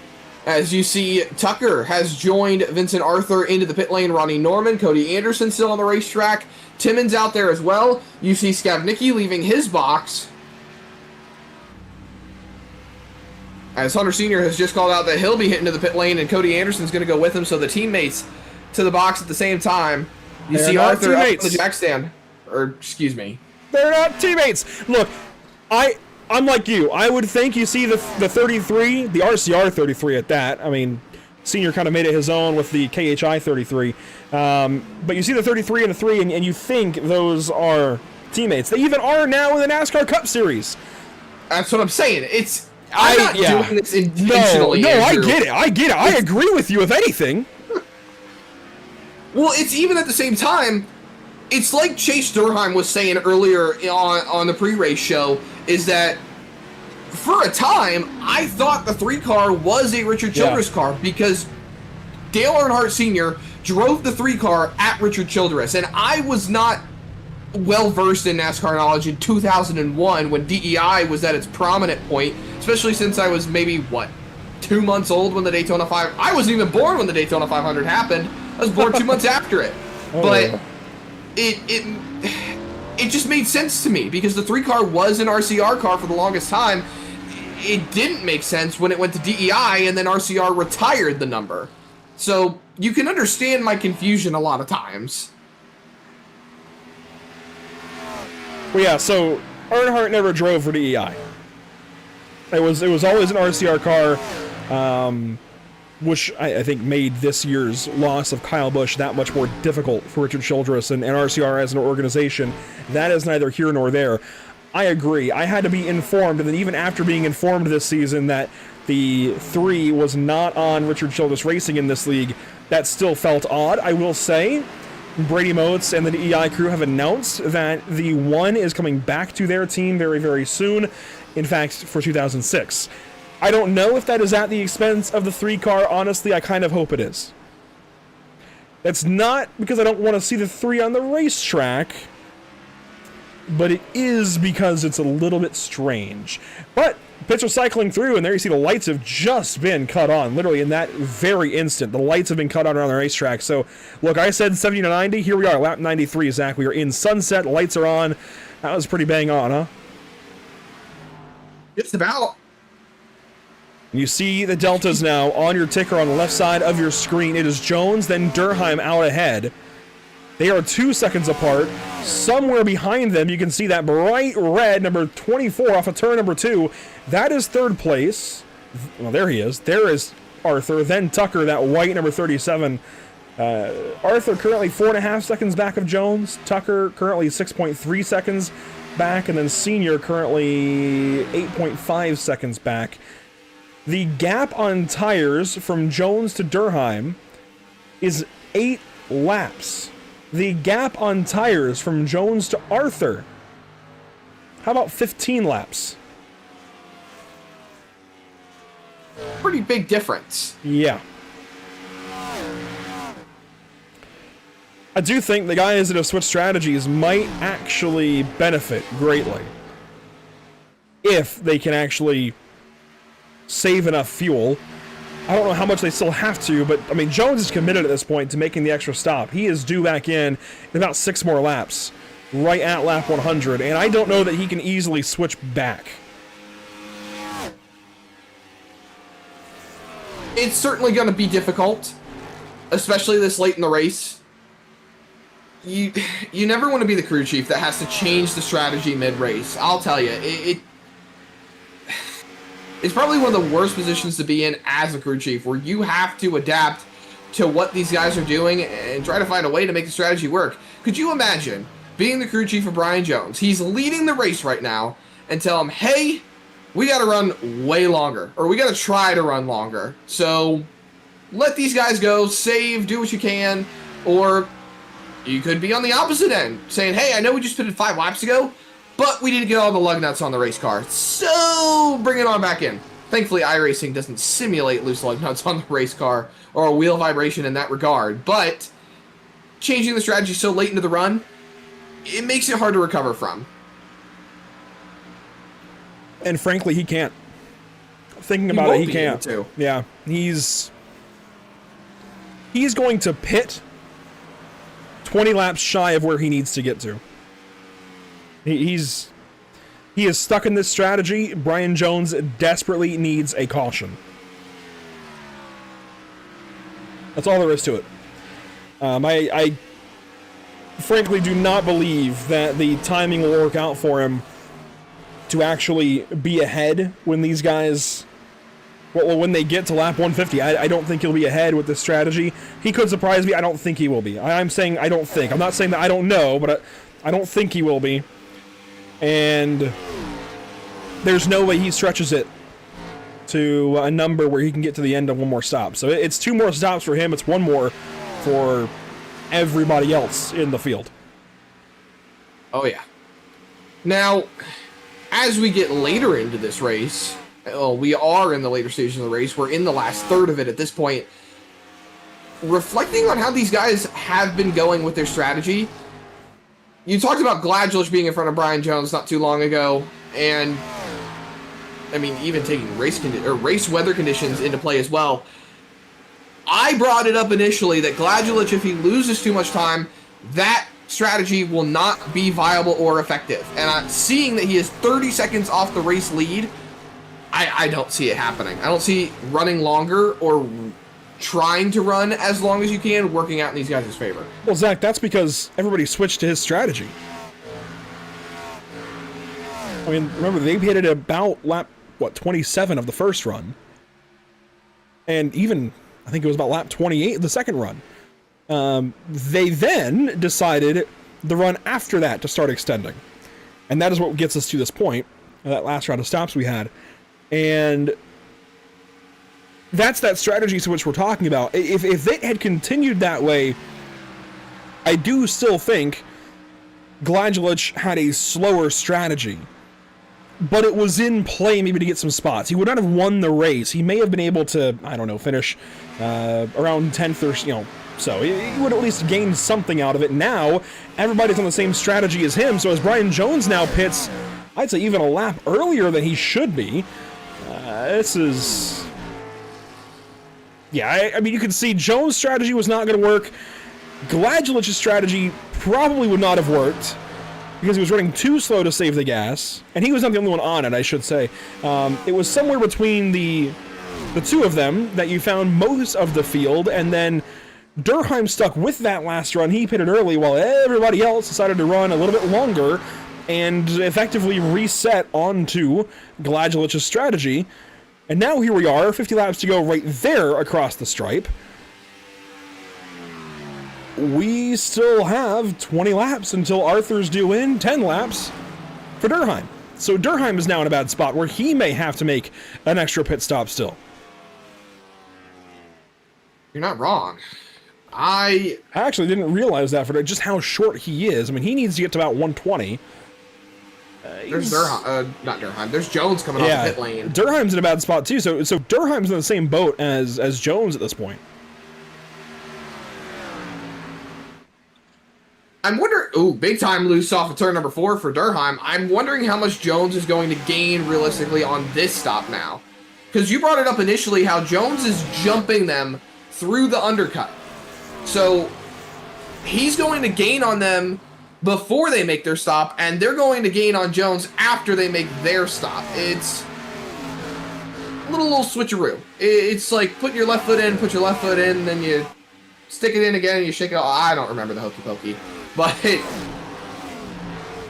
As you see, Tucker has joined Vincent Arthur into the pit lane. Ronnie Norman, Cody Anderson still on the racetrack. Timmons out there as well. You see Skavnicki leaving his box, as Hunter Sr. has just called out that he'll be hitting to the pit lane, and Cody Anderson's going to go with him, so the teammates to the box at the same time. You see Arthur out on the jack stand. Or, excuse me. They're not teammates. Look, I'm like you. I would think you see the 33, the RCR 33 at that. I mean, Senior kind of made it his own with the KHI 33. But you see the 33 and the 3, and you think those are teammates. They even are now in the NASCAR Cup Series. That's what I'm saying. I'm not doing this intentionally. No, Andrew. I get it. I agree with you, if anything. Well, it's even at the same time, it's like Chase Durheim was saying earlier on the pre-race show, is that for a time, I thought the 3 car was a Richard Childress car, because Dale Earnhardt Sr. drove the 3 car at Richard Childress, and I was not well versed in NASCAR knowledge in 2001 when DEI was at its prominent point, especially since I was maybe 2 months old when the Daytona 5. I wasn't even born when the Daytona 500 happened. I was born 2 months after it. But it just made sense to me, because the 3 car was an RCR car for the longest time. It didn't make sense when it went to DEI and then RCR retired the number. So you can understand my confusion a lot of times. Well, yeah, so Earnhardt never drove for DEI. It was always an RCR car, which I think made this year's loss of Kyle Busch that much more difficult for Richard Childress and RCR as an organization. That is neither here nor there. I agree. I had to be informed, and then even after being informed this season that the 3 was not on Richard Childress Racing in this league, that still felt odd, I will say. Brady Motes and the DEI crew have announced that the 1 is coming back to their team very, very soon. In fact, for 2006. I don't know if that is at the expense of the 3 car. Honestly, I kind of hope it is. That's not because I don't want to see the 3 on the racetrack, but it is because it's a little bit strange. But pits are cycling through, and there you see the lights have just been cut on. Literally in that very instant, the lights have been cut on around the racetrack. So, look, I said 70 to 90. Here we are, lap 93, Zach. We are in sunset. Lights are on. That was pretty bang on, huh? Just about. You see the deltas now on your ticker on the left side of your screen. It is Jones, then Durheim out ahead. They are 2 seconds apart. Somewhere behind them, you can see that bright red number 24 off of turn number 2. That is 3rd place. Well, there he is. There is Arthur, then Tucker, that white number 37 Arthur currently 4.5 seconds back of Jones. Tucker currently 6.3 seconds back, and then Senior currently 8.5 seconds back. The gap on tires from Jones to Durheim is 8 laps. The gap on tires from Jones to Arthur, how about 15 laps? Pretty big difference. Yeah. I do think the guys that have switched strategies might actually benefit greatly if they can actually save enough fuel. I don't know how much they still have to, but I mean, Jones is committed at this point to making the extra stop. He is due back in about 6 more laps, right at lap 100, and I don't know that he can easily switch back. It's certainly going to be difficult, especially this late in the race. You never want to be the crew chief that has to change the strategy mid-race. I'll tell you, it's probably one of the worst positions to be in as a crew chief, where you have to adapt to what these guys are doing and try to find a way to make the strategy work. Could you imagine being the crew chief of Brian Jones? He's leading the race right now, and tell him, hey, we got to run way longer, or we got to try to run longer. So let these guys go, save, do what you can, or you could be on the opposite end, saying, hey, I know we just pitted 5 laps ago, but we need to get all the lug nuts on the race car, so bring it on back in. Thankfully, iRacing doesn't simulate loose lug nuts on the race car or a wheel vibration in that regard, but changing the strategy so late into the run, it makes it hard to recover from. And frankly, he can't. Thinking about it, he can't. To. Yeah, he's going to pit 20 laps shy of where he needs to get to. He is stuck in this strategy. Brian Jones desperately needs a caution. That's all there is to it. I frankly do not believe that the timing will work out for him to actually be ahead when these guys, well, when they get to lap 150. I don't think he'll be ahead with this strategy. He could surprise me. I don't think he will be. I'm saying I don't think. I'm not saying that I don't know, but I don't think he will be. And there's no way he stretches it to a number where he can get to the end of one more stop. So it's 2 more stops for him. It's 1 more for everybody else in the field. Oh, yeah. Now, as we get later into this race, well, we are in the later stages of the race. We're in the last third of it at this point. Reflecting on how these guys have been going with their strategy, you talked about Gladulch being in front of Brian Jones not too long ago, and I mean, even taking race weather conditions into play as well. I brought it up initially that Gladulch, if he loses too much time, that strategy will not be viable or effective. And seeing that he is 30 seconds off the race lead, I don't see it happening. I don't see running longer or trying to run as long as you can working out in these guys' favor. Well, Zach, that's because everybody switched to his strategy. I mean, remember, they hit it about lap, 27 of the first run. And even, I think it was about lap 28 of the second run. They then decided the run after that to start extending. And that is what gets us to this point, that last round of stops we had. And that's that strategy to which we're talking about. If it had continued that way, I do still think Gladulch had a slower strategy. But it was in play maybe to get some spots. He would not have won the race. He may have been able to, I don't know, finish around 10th or, so he would at least gain something out of it. Now, everybody's on the same strategy as him, so as Brian Jones now pits, I'd say even a lap earlier than he should be, this is... Yeah, I mean, you can see Jones' strategy was not going to work. Gladulch's strategy probably would not have worked because he was running too slow to save the gas, and he was not the only one on it, I should say. It was somewhere between the two of them that you found most of the field, and then Durheim stuck with that last run. He pitted early while everybody else decided to run a little bit longer and effectively reset onto Gladulch's strategy. And now here we are, 50 laps to go right there across the stripe. we still have 20 laps until Arthur's due in, 10 laps for Durheim. So Durheim is now in a bad spot where he may have to make an extra pit stop still. You're not wrong. I actually didn't realize that for just how short he is. I mean, he needs to get to about 120. There's Durheim, not Durheim. There's Jones coming off the pit lane. Durheim's in a bad spot too. So Durheim's in the same boat as Jones at this point. I'm wondering, ooh, big time loose off of turn number 4 for Durheim. I'm wondering how much Jones is going to gain realistically on this stop now. Because you brought it up initially how Jones is jumping them through the undercut. So he's going to gain on them before they make their stop, and they're going to gain on Jones after they make their stop. It's a little switcheroo. It's like put your left foot in, put your left foot in, then you stick it in again and you shake it off. I don't remember the hokey pokey. But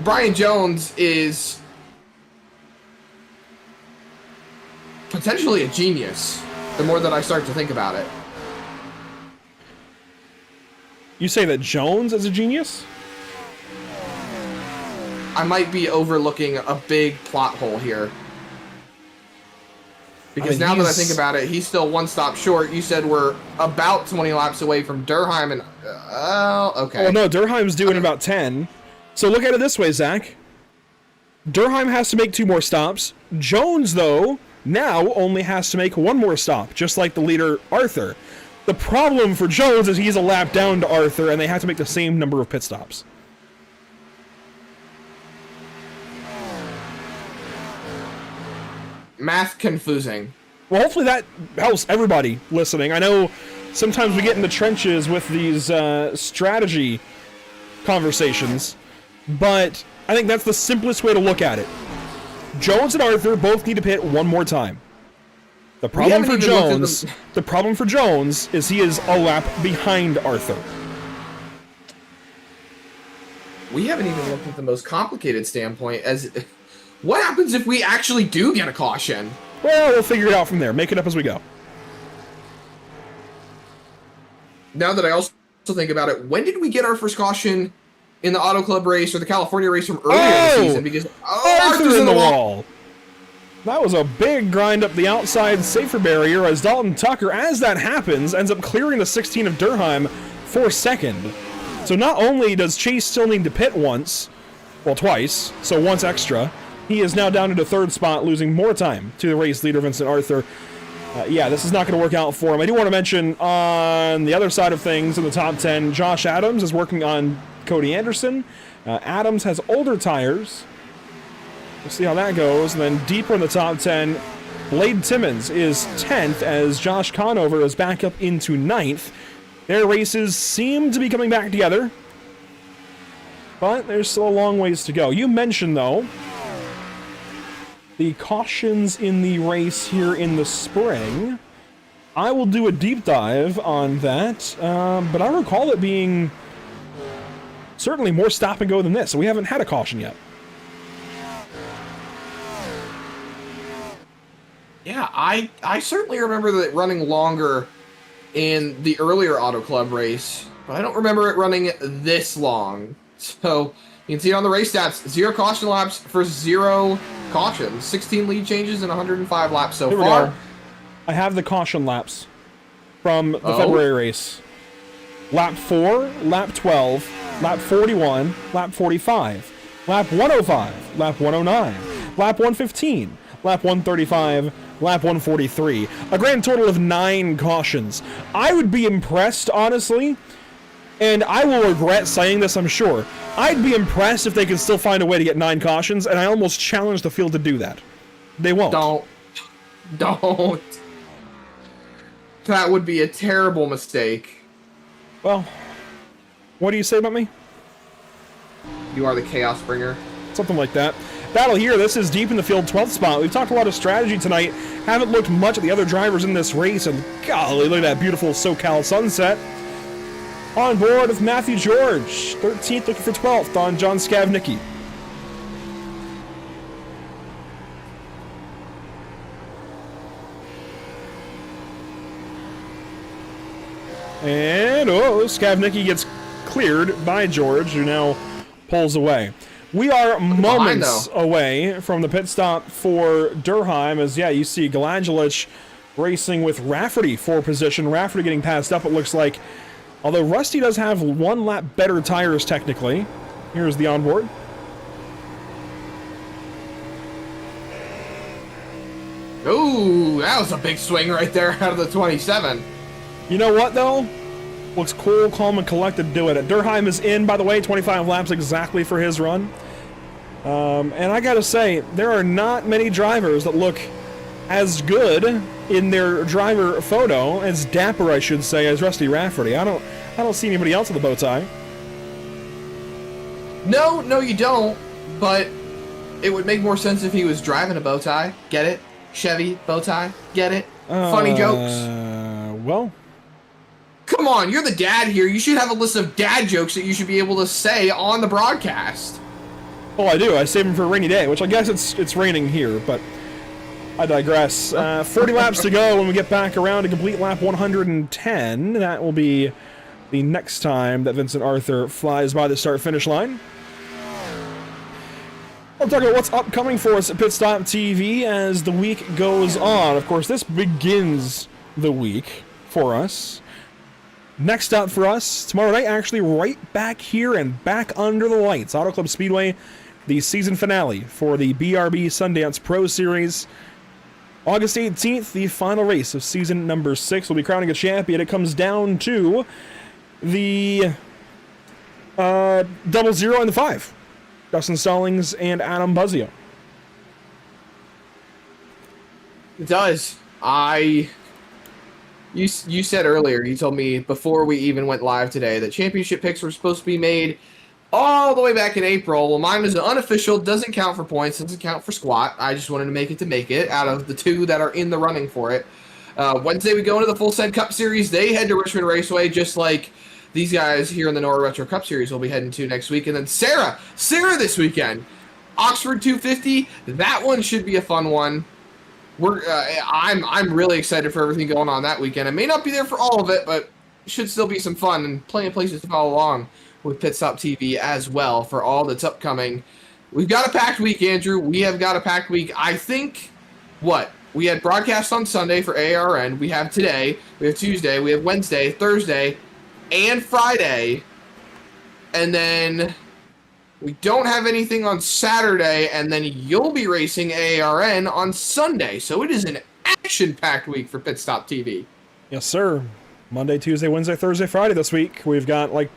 Brian Jones is potentially a genius the more that I start to think about it. You say that Jones is a genius? I might be overlooking a big plot hole here. Because now that I think about it, he's still one stop short. You said we're about 20 laps away from Durheim, and okay. Well, no, Durheim's doing about 10. So look at it this way, Zach. Durheim has to make 2 more stops. Jones, though, now only has to make 1 more stop, just like the leader, Arthur. The problem for Jones is he's a lap down to Arthur, and they have to make the same number of pit stops. Math confusing. Well, hopefully that helps everybody listening. I know sometimes we get in the trenches with these strategy conversations, but I think that's the simplest way to look at it. Jones and Arthur both need to pit 1 more time. The problem for Jones is he is a lap behind Arthur. We haven't even looked at the most complicated standpoint as what happens if we actually do get a caution? Well, we'll figure it out from there. Make it up as we go. Now that I also think about it, when did we get our first caution in the Auto Club race or the California race from earlier in the season? Because Arthur's in the wall. That was a big grind up the outside safer barrier as Dalton Tucker, as that happens, ends up clearing the 16 of Durheim for second. So not only does Chase still need to pit once, well, twice, so once extra, he is now down to the 3rd spot, losing more time to the race leader, Vincent Arthur. Yeah, this is not going to work out for him. I do want to mention on the other side of things in the top 10, Josh Adams is working on Cody Anderson. Adams has older tires. We'll see how that goes. And then deeper in the top 10, Blade Timmons is 10th as Josh Conover is back up into 9th. Their races seem to be coming back together, but there's still a long ways to go. You mentioned, though, the cautions in the race here in the spring. I will do a deep dive on that, but I recall it being certainly more stop and go than this, so we haven't had a caution yet. Yeah, I certainly remember that running longer in the earlier Auto Club race, but I don't remember it running this long. So you can see it on the race stats, 0 caution laps for 0 cautions, 16 lead changes and 105 laps so far. I have the caution laps from the February race. Lap 4, lap 12, lap 41, lap 45, lap 105, lap 109, lap 115, lap 135, lap 143. A grand total of 9 cautions. I would be impressed, honestly, and I will regret saying this, I'm sure. I'd be impressed if they could still find a way to get 9 cautions, and I almost challenge the field to do that. They won't. Don't. That would be a terrible mistake. Well, what do you say about me? You are the chaos bringer. Something like that. Battle here, this is deep in the field, 12th spot. We've talked a lot of strategy tonight. Haven't looked much at the other drivers in this race, and golly, look at that beautiful SoCal sunset. On board with Matthew George, 13th, looking for 12th on John Skavnicki. And, oh, Skavnicki gets cleared by George, who now pulls away. We are moments away from the pit stop for Durheim, as, yeah, you see Galangelich racing with Rafferty for position. Rafferty getting passed up, it looks like. Although Rusty does have 1 lap better tires, technically. Here's the onboard. Ooh, that was a big swing right there out of the 27. You know what, though? Looks cool, calm, and collected doing it. Durheim is in, by the way, 25 laps exactly for his run. And I gotta say, there are not many drivers that look as good in their driver photo, as dapper, I should say, as Rusty Rafferty. I don't see anybody else with a bow tie. No, you don't. But it would make more sense if he was driving a bow tie. Get it? Chevy bow tie. Get it? Funny jokes. Well, come on, you're the dad here. You should have a list of dad jokes that you should be able to say on the broadcast. oh, I do. I save them for a rainy day, which I guess it's raining here, but I digress. 40 laps to go when we get back around to complete lap 110. That will be the next time that Vincent Arthur flies by the start-finish line. I'll talk about what's upcoming for us at Pit Stop TV as the week goes on. Of course, this begins the week for us. Next up for us, tomorrow night, actually right back here and back under the lights. Auto Club Speedway, the season finale for the BRB Sundance Pro Series. August 18th, the final race of season number 6. We'll be crowning a champion. It comes down to the 00 and the 5. Dustin Stallings and Adam Buzzio. It does. You said earlier, you told me before we even went live today that championship picks were supposed to be made all the way back in April. Well, mine was unofficial, doesn't count for points, doesn't count for squat. I just wanted to make it out of the 2 that are in the running for it. Wednesday we go into the Full Send Cup Series. They head to Richmond Raceway, just like these guys here in the NORA Retro Cup Series will be heading to next week. And then Sarah this weekend. Oxford 250, that one should be a fun one. I'm really excited for everything going on that weekend. I may not be there for all of it, but it should still be some fun and plenty of places to follow along with Pit Stop TV as well for all that's upcoming. We've got a packed week, Andrew. We have got a packed week. I think, we had broadcast on Sunday for ARN. We have today. We have Tuesday. We have Wednesday, Thursday, and Friday. And then we don't have anything on Saturday, and then you'll be racing ARN on Sunday. So it is an action-packed week for Pit Stop TV. Yes, sir. Monday, Tuesday, Wednesday, Thursday, Friday this week. We've got, like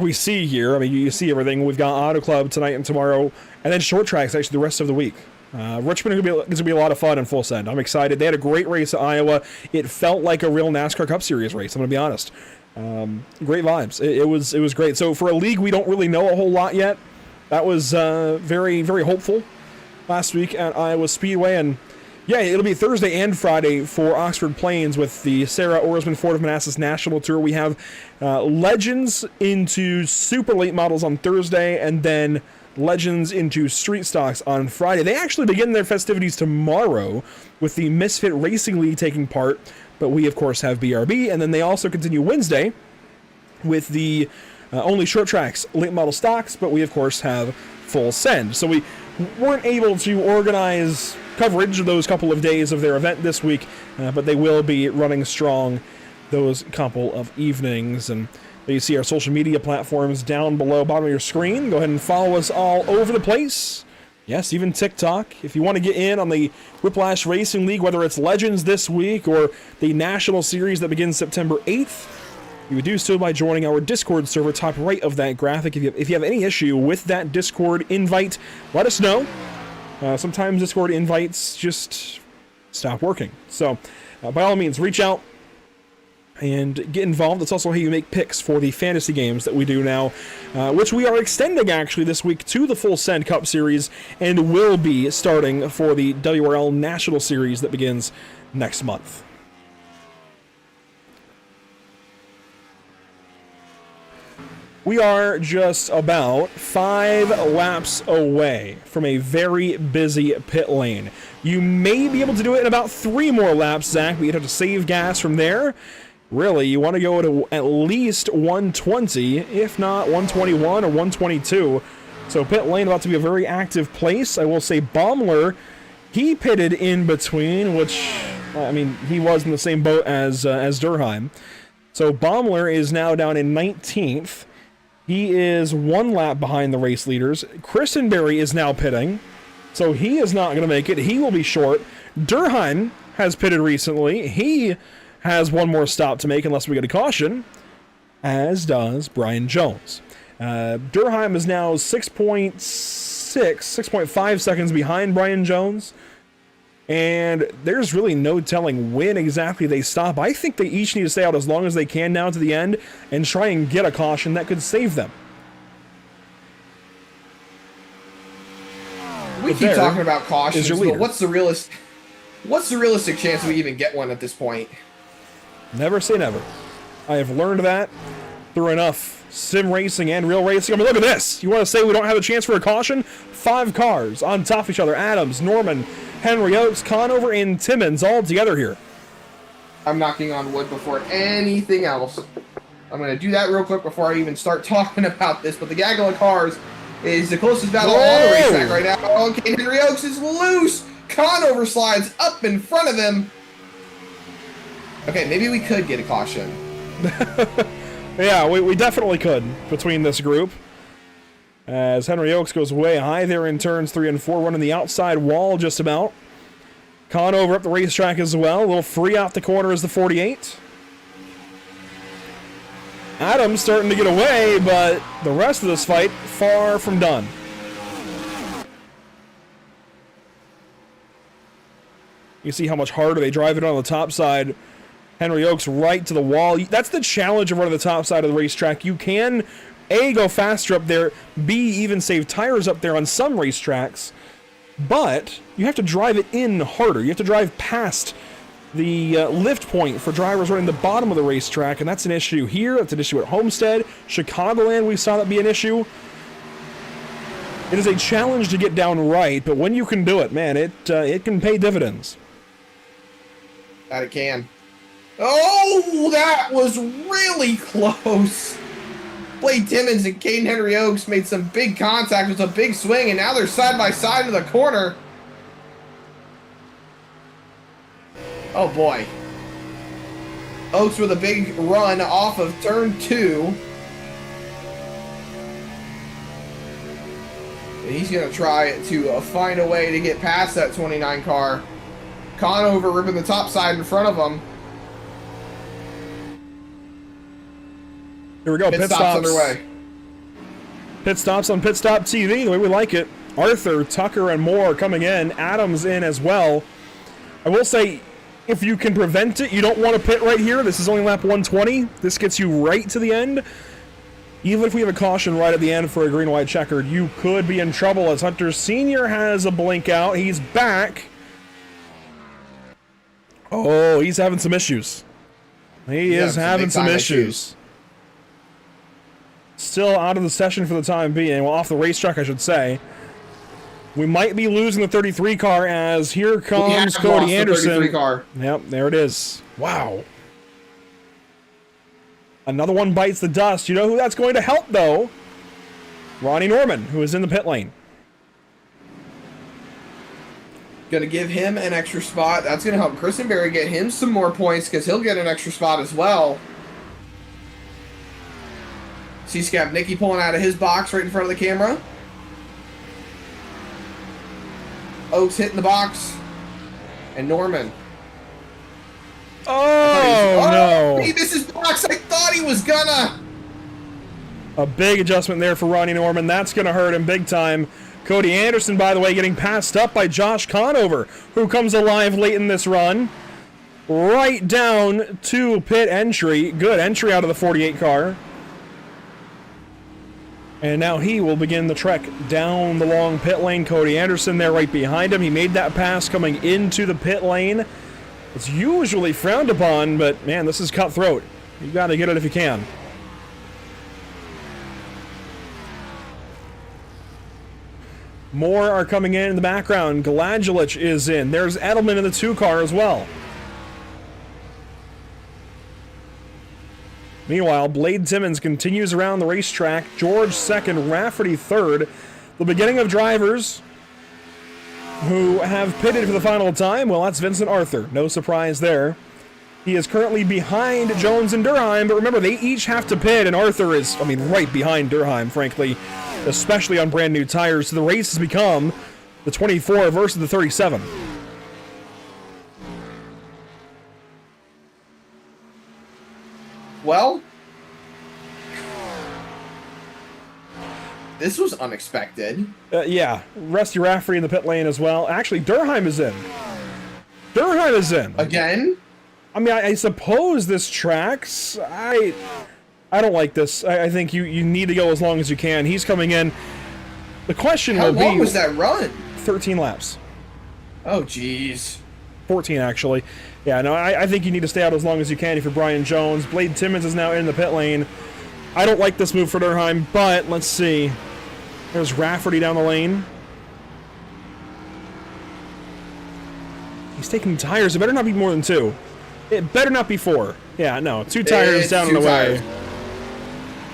we see here, I mean, you see everything. We've got Auto Club tonight and tomorrow, and then short tracks, actually, the rest of the week. Richmond is going to be a lot of fun in Full Send. I'm excited. They had a great race at Iowa. It felt like a real NASCAR Cup Series race, I'm going to be honest. Great vibes. It was great. So for a league we don't really know a whole lot yet, that was very, very hopeful last week at Iowa Speedway. And yeah, it'll be Thursday and Friday for Oxford Plains with the Sarah Oarsman Ford of Manassas National Tour. We have Legends into super late models on Thursday, and then Legends into street stocks on Friday. They actually begin their festivities tomorrow with the Misfit Racing League taking part, but we of course have BRB, and then they also continue Wednesday with the only short tracks late model stocks, but we of course have Full Send. So we weren't able to organize coverage of those couple of days of their event this week, but they will be running strong those couple of evenings. And you see our social media platforms down below, bottom of your screen. Go ahead and follow us all over the place. Yes, even TikTok. If you want to get in on the Whiplash Racing League, whether it's Legends this week or the National Series that begins September 8th, you would do so by joining our Discord server, top right of that graphic. If you have any issue with that Discord invite, let us know. Sometimes Discord invites just stop working. So, by all means, reach out and get involved. That's also how you make picks for the fantasy games that we do now, which we are extending actually this week to the Full Send Cup Series, and will be starting for the WRL National Series that begins next month. We are just about 5 laps away from a very busy pit lane. You may be able to do it in about 3 more laps, Zach, but you'd have to save gas from there. Really, you want to go to at least 120, if not 121 or 122. So pit lane about to be a very active place. I will say Baumler, he pitted in between, which, I mean, he was in the same boat as Durheim. So Baumler is now down in 19th. He is 1 lap behind the race leaders. Christenberry is now pitting, so he is not going to make it. He will be short. Durheim has pitted recently. He has 1 more stop to make unless we get a caution, as does Brian Jones. Durheim is now 6.5 seconds behind Brian Jones, and there's really no telling when exactly they stop. I think they each need to stay out as long as they can now to the end and try and get a caution that could save them. We keep talking about cautions, but leader. what's the realistic chance we even get one at this point? Never say never. I have learned that through enough sim racing and real racing. I mean, look at this. You want to say we don't have a chance for a caution? 5 cars on top of each other. Adams, Norman, Henry Oaks, Conover, and Timmons all together here. I'm knocking on wood before anything else. I'm going to do that real quick before I even start talking about this, but the gaggle of cars is the closest battle on the racetrack right now. Okay, Henry Oaks is loose. Conover slides up in front of him. Okay, maybe we could get a caution. Yeah, we definitely could between this group. As Henry Oaks goes way high there in turns 3 and 4, running the outside wall just about. Conover up the racetrack as well. A little free out the corner is the 48. Adams starting to get away, but the rest of this fight far from done. You see how much harder they drive it on the top side. Henry Oaks right to the wall. That's the challenge of running the top side of the racetrack. You can, A, go faster up there, B, even save tires up there on some racetracks, but you have to drive it in harder. You have to drive past the lift point for drivers running the bottom of the racetrack, and that's an issue here. That's an issue at Homestead. Chicagoland, we saw that be an issue. It is a challenge to get down right, but when you can do it, man, it can pay dividends. That it can. Oh, that was really close. Blade Timmons and Caden Henry Oaks made some big contact with a big swing, and now they're side by side in the corner. Oh boy. Oaks with a big run off of turn 2. And he's going to try to find a way to get past that 29 car. Conover ripping the top side in front of him. Here we go, pit stops underway. Pit stops on Pit Stop TV, the way we like it. Arthur, Tucker, and Moore coming in. Adams in as well. I will say, if you can prevent it, you don't want to pit right here. This is only lap 120. This gets you right to the end. Even if we have a caution right at the end for a green-white checkered, you could be in trouble as Hunter Sr. has a blink out. He's back. Oh, he's having some issues. He is having some issues. Still out of the session for the time being. Well, off the racetrack, I should say. We might be losing the 33 car as here comes Cody Anderson. 33 car. Yep, there it is. Wow. Another one bites the dust. You know who that's going to help, though? Ronnie Norman, who is in the pit lane. Going to give him an extra spot. That's going to help Christenberry get him some more points because he'll get an extra spot as well. See Scab Nicky pulling out of his box right in front of the camera. Oaks hitting the box. And Norman. Oh, no. He missed his box. I thought he was gonna. A big adjustment there for Ronnie Norman. That's going to hurt him big time. Cody Anderson, by the way, getting passed up by Josh Conover, who comes alive late in this run. Right down to pit entry. Good entry out of the 48 car. And now he will begin the trek down the long pit lane. Cody Anderson there right behind him. He made that pass coming into the pit lane. It's usually frowned upon, but man, this is cutthroat. You got to get it if you can. More are coming in the background. Gladjulich is in. There's Edelman in the 2 car as well. Meanwhile, Blade Timmons continues around the racetrack. George second, Rafferty third. The beginning of drivers who have pitted for the final time. Well, that's Vincent Arthur. No surprise there. He is currently behind Jones and Durheim, but remember, they each have to pit, and Arthur is, right behind Durheim, frankly, especially on brand new tires. So the race has become the 24 versus the 37. Well, this was unexpected. Yeah, Rusty Rafferty in the pit lane as well. Actually, Durheim is in. Durheim is in. Again? I suppose this tracks. I don't like this. I think you need to go as long as you can. He's coming in. The question How will be... long was that run? 13 laps. Oh, jeez. 14, actually. Yeah, no, I think you need to stay out as long as you can if you're Brian Jones. Blade Timmons is now in the pit lane. I don't like this move for Durheim, but let's see. There's Rafferty down the lane. He's taking tires. It better not be more than 2. It better not be 4. Yeah, no, 2 tires It's down 2 and away. tires.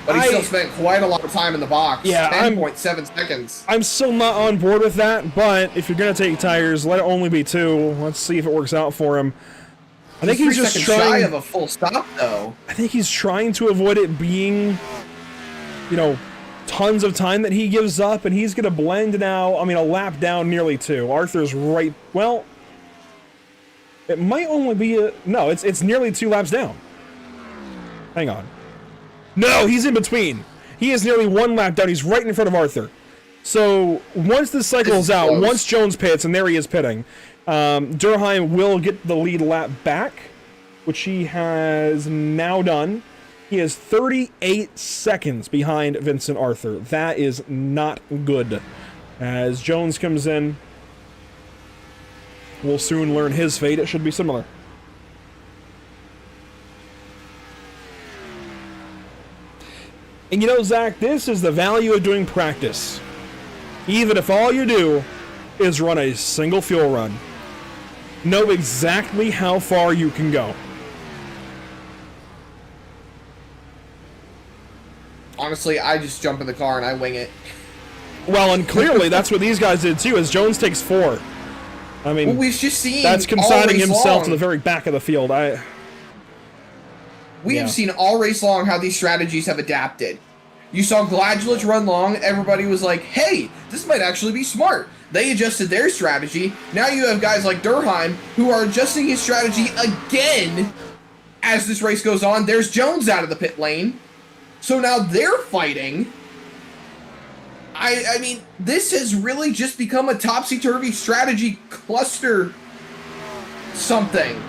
But he still spent quite a lot of time in the box. Yeah, 10.7 seconds. I'm still not on board with that, but if you're going to take tires, let it only be 2. Let's see if it works out for him. I think he's just trying... shy of a full stop, though. I think he's trying to avoid it being, tons of time that he gives up, and he's going to blend now, a lap down, nearly 2. Arthur's right... Well, it might only be no, it's nearly 2 laps down. Hang on. No, he's in between. He is nearly 1 lap down. He's right in front of Arthur. So once this cycle's out, close. once Jones pits, and there he is pitting, Durheim will get the lead lap back, which he has now done. He is 38 seconds behind Vincent Arthur. That is not good. As Jones comes in, we'll soon learn his fate. It should be similar. And Zach, this is the value of doing practice. Even if all you do is run a single fuel run. Know exactly how far you can go. Honestly, I just jump in the car and I wing it. Well, and clearly that's what these guys did too, as Jones takes 4. Well, we've just seen that's consigning himself to the very back of the field. We have seen all race long how these strategies have adapted. You saw Gladulage run long, everybody was like, hey, this might actually be smart. They adjusted their strategy. Now you have guys like Durheim who are adjusting his strategy again as this race goes on. There's Jones out of the pit lane. So now they're fighting. I mean, this has really just become a topsy-turvy strategy cluster something.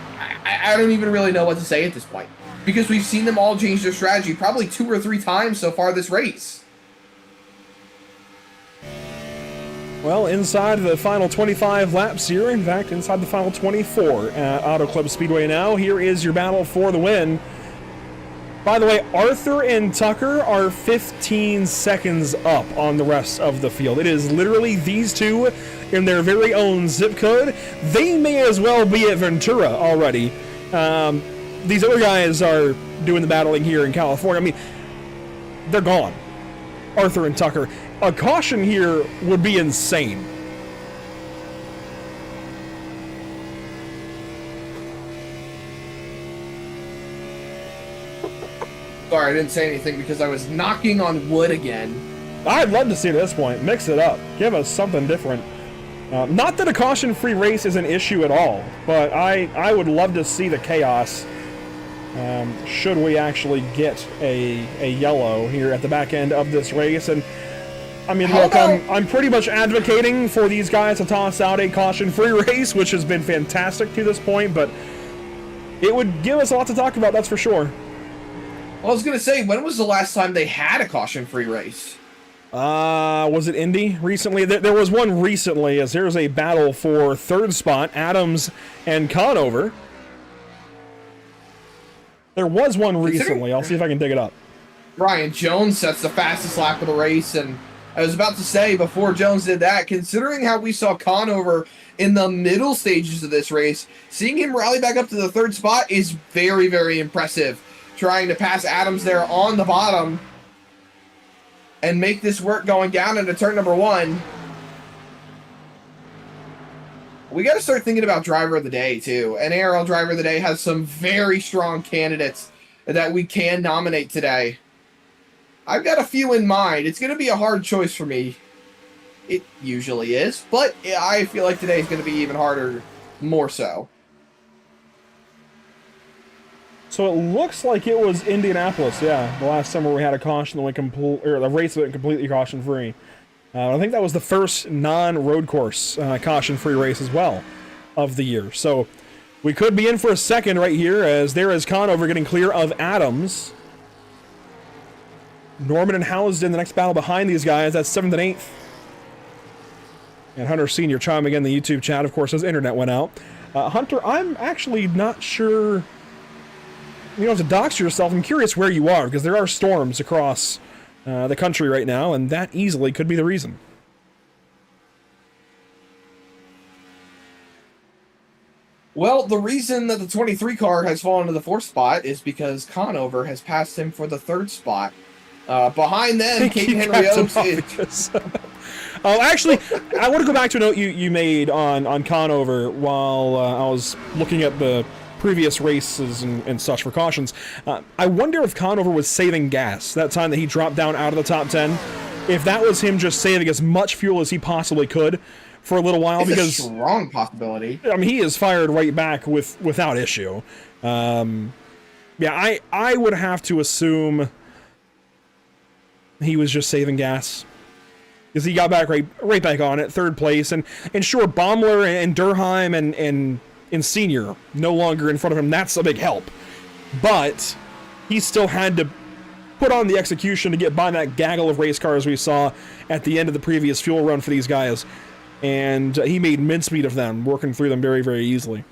I don't even really know what to say at this point. Because we've seen them all change their strategy probably 2 or 3 times so far this race. Well, inside the final 25 laps here, in fact, inside the final 24 at Auto Club Speedway now, here is your battle for the win. By the way, Arthur and Tucker are 15 seconds up on the rest of the field. It is literally these two in their very own zip code. They may as well be at Ventura already. These other guys are doing the battling here in California. They're gone. Arthur and Tucker. A caution here would be insane. Sorry, I didn't say anything because I was knocking on wood again. I'd love to see it at this point. Mix it up. Give us something different. Not that a caution-free race is an issue at all, but I would love to see the chaos should we actually get a yellow here at the back end of this race. And look, I'm pretty much advocating for these guys to toss out a caution-free race, which has been fantastic to this point, but it would give us a lot to talk about, that's for sure. Well, I was going to say, when was the last time they had a caution-free race? Was it Indy recently? There was one recently, as there's a battle for 3rd spot, Adams and Conover. There was one recently. I'll see if I can dig it up. Brian Jones sets the fastest lap of the race, and I was about to say, before Jones did that, considering how we saw Conover in the middle stages of this race, seeing him rally back up to the 3rd spot is very, very impressive. trying to pass Adams there on the bottom and make this work going down into turn number 1. We got to start thinking about driver of the day, too. And ARL driver of the day has some very strong candidates that we can nominate today. I've got a few in mind. It's going to be a hard choice for me. It usually is, but I feel like today is going to be even harder, more so. So it looks like it was Indianapolis, yeah. The last summer we had a caution that went the race that went completely caution-free. I think that was the first non-road course caution-free race as well of the year. So we could be in for a second right here, as there is Conover getting clear of Adams. Norman and Housden, the next battle behind these guys. That's 7th and 8th. And Hunter Sr. chiming in the YouTube chat. Of course, his internet went out. Hunter, I'm actually not sure. You don't have to dox yourself. I'm curious where you are, because there are storms across the country right now, and that easily could be the reason. Well, the reason that the 23 car has fallen to the 4th spot is because Conover has passed him for the 3rd spot. Behind them, Caden Henry Oaks. Oh, actually, I want to go back to a note you made on Conover while I was looking at the previous races and such for cautions. I wonder if Conover was saving gas that time that he dropped down out of the top 10. If that was him just saving as much fuel as he possibly could for a little while, it's because a strong possibility. I mean, he is fired right back without issue. Yeah, I would have to assume he was just saving gas, because he got back right back on it, 3rd place, and sure, Baumler and Durheim and Senior no longer in front of him. That's a big help, but he still had to put on the execution to get by that gaggle of race cars we saw at the end of the previous fuel run for these guys, and he made mincemeat of them, working through them very, very easily.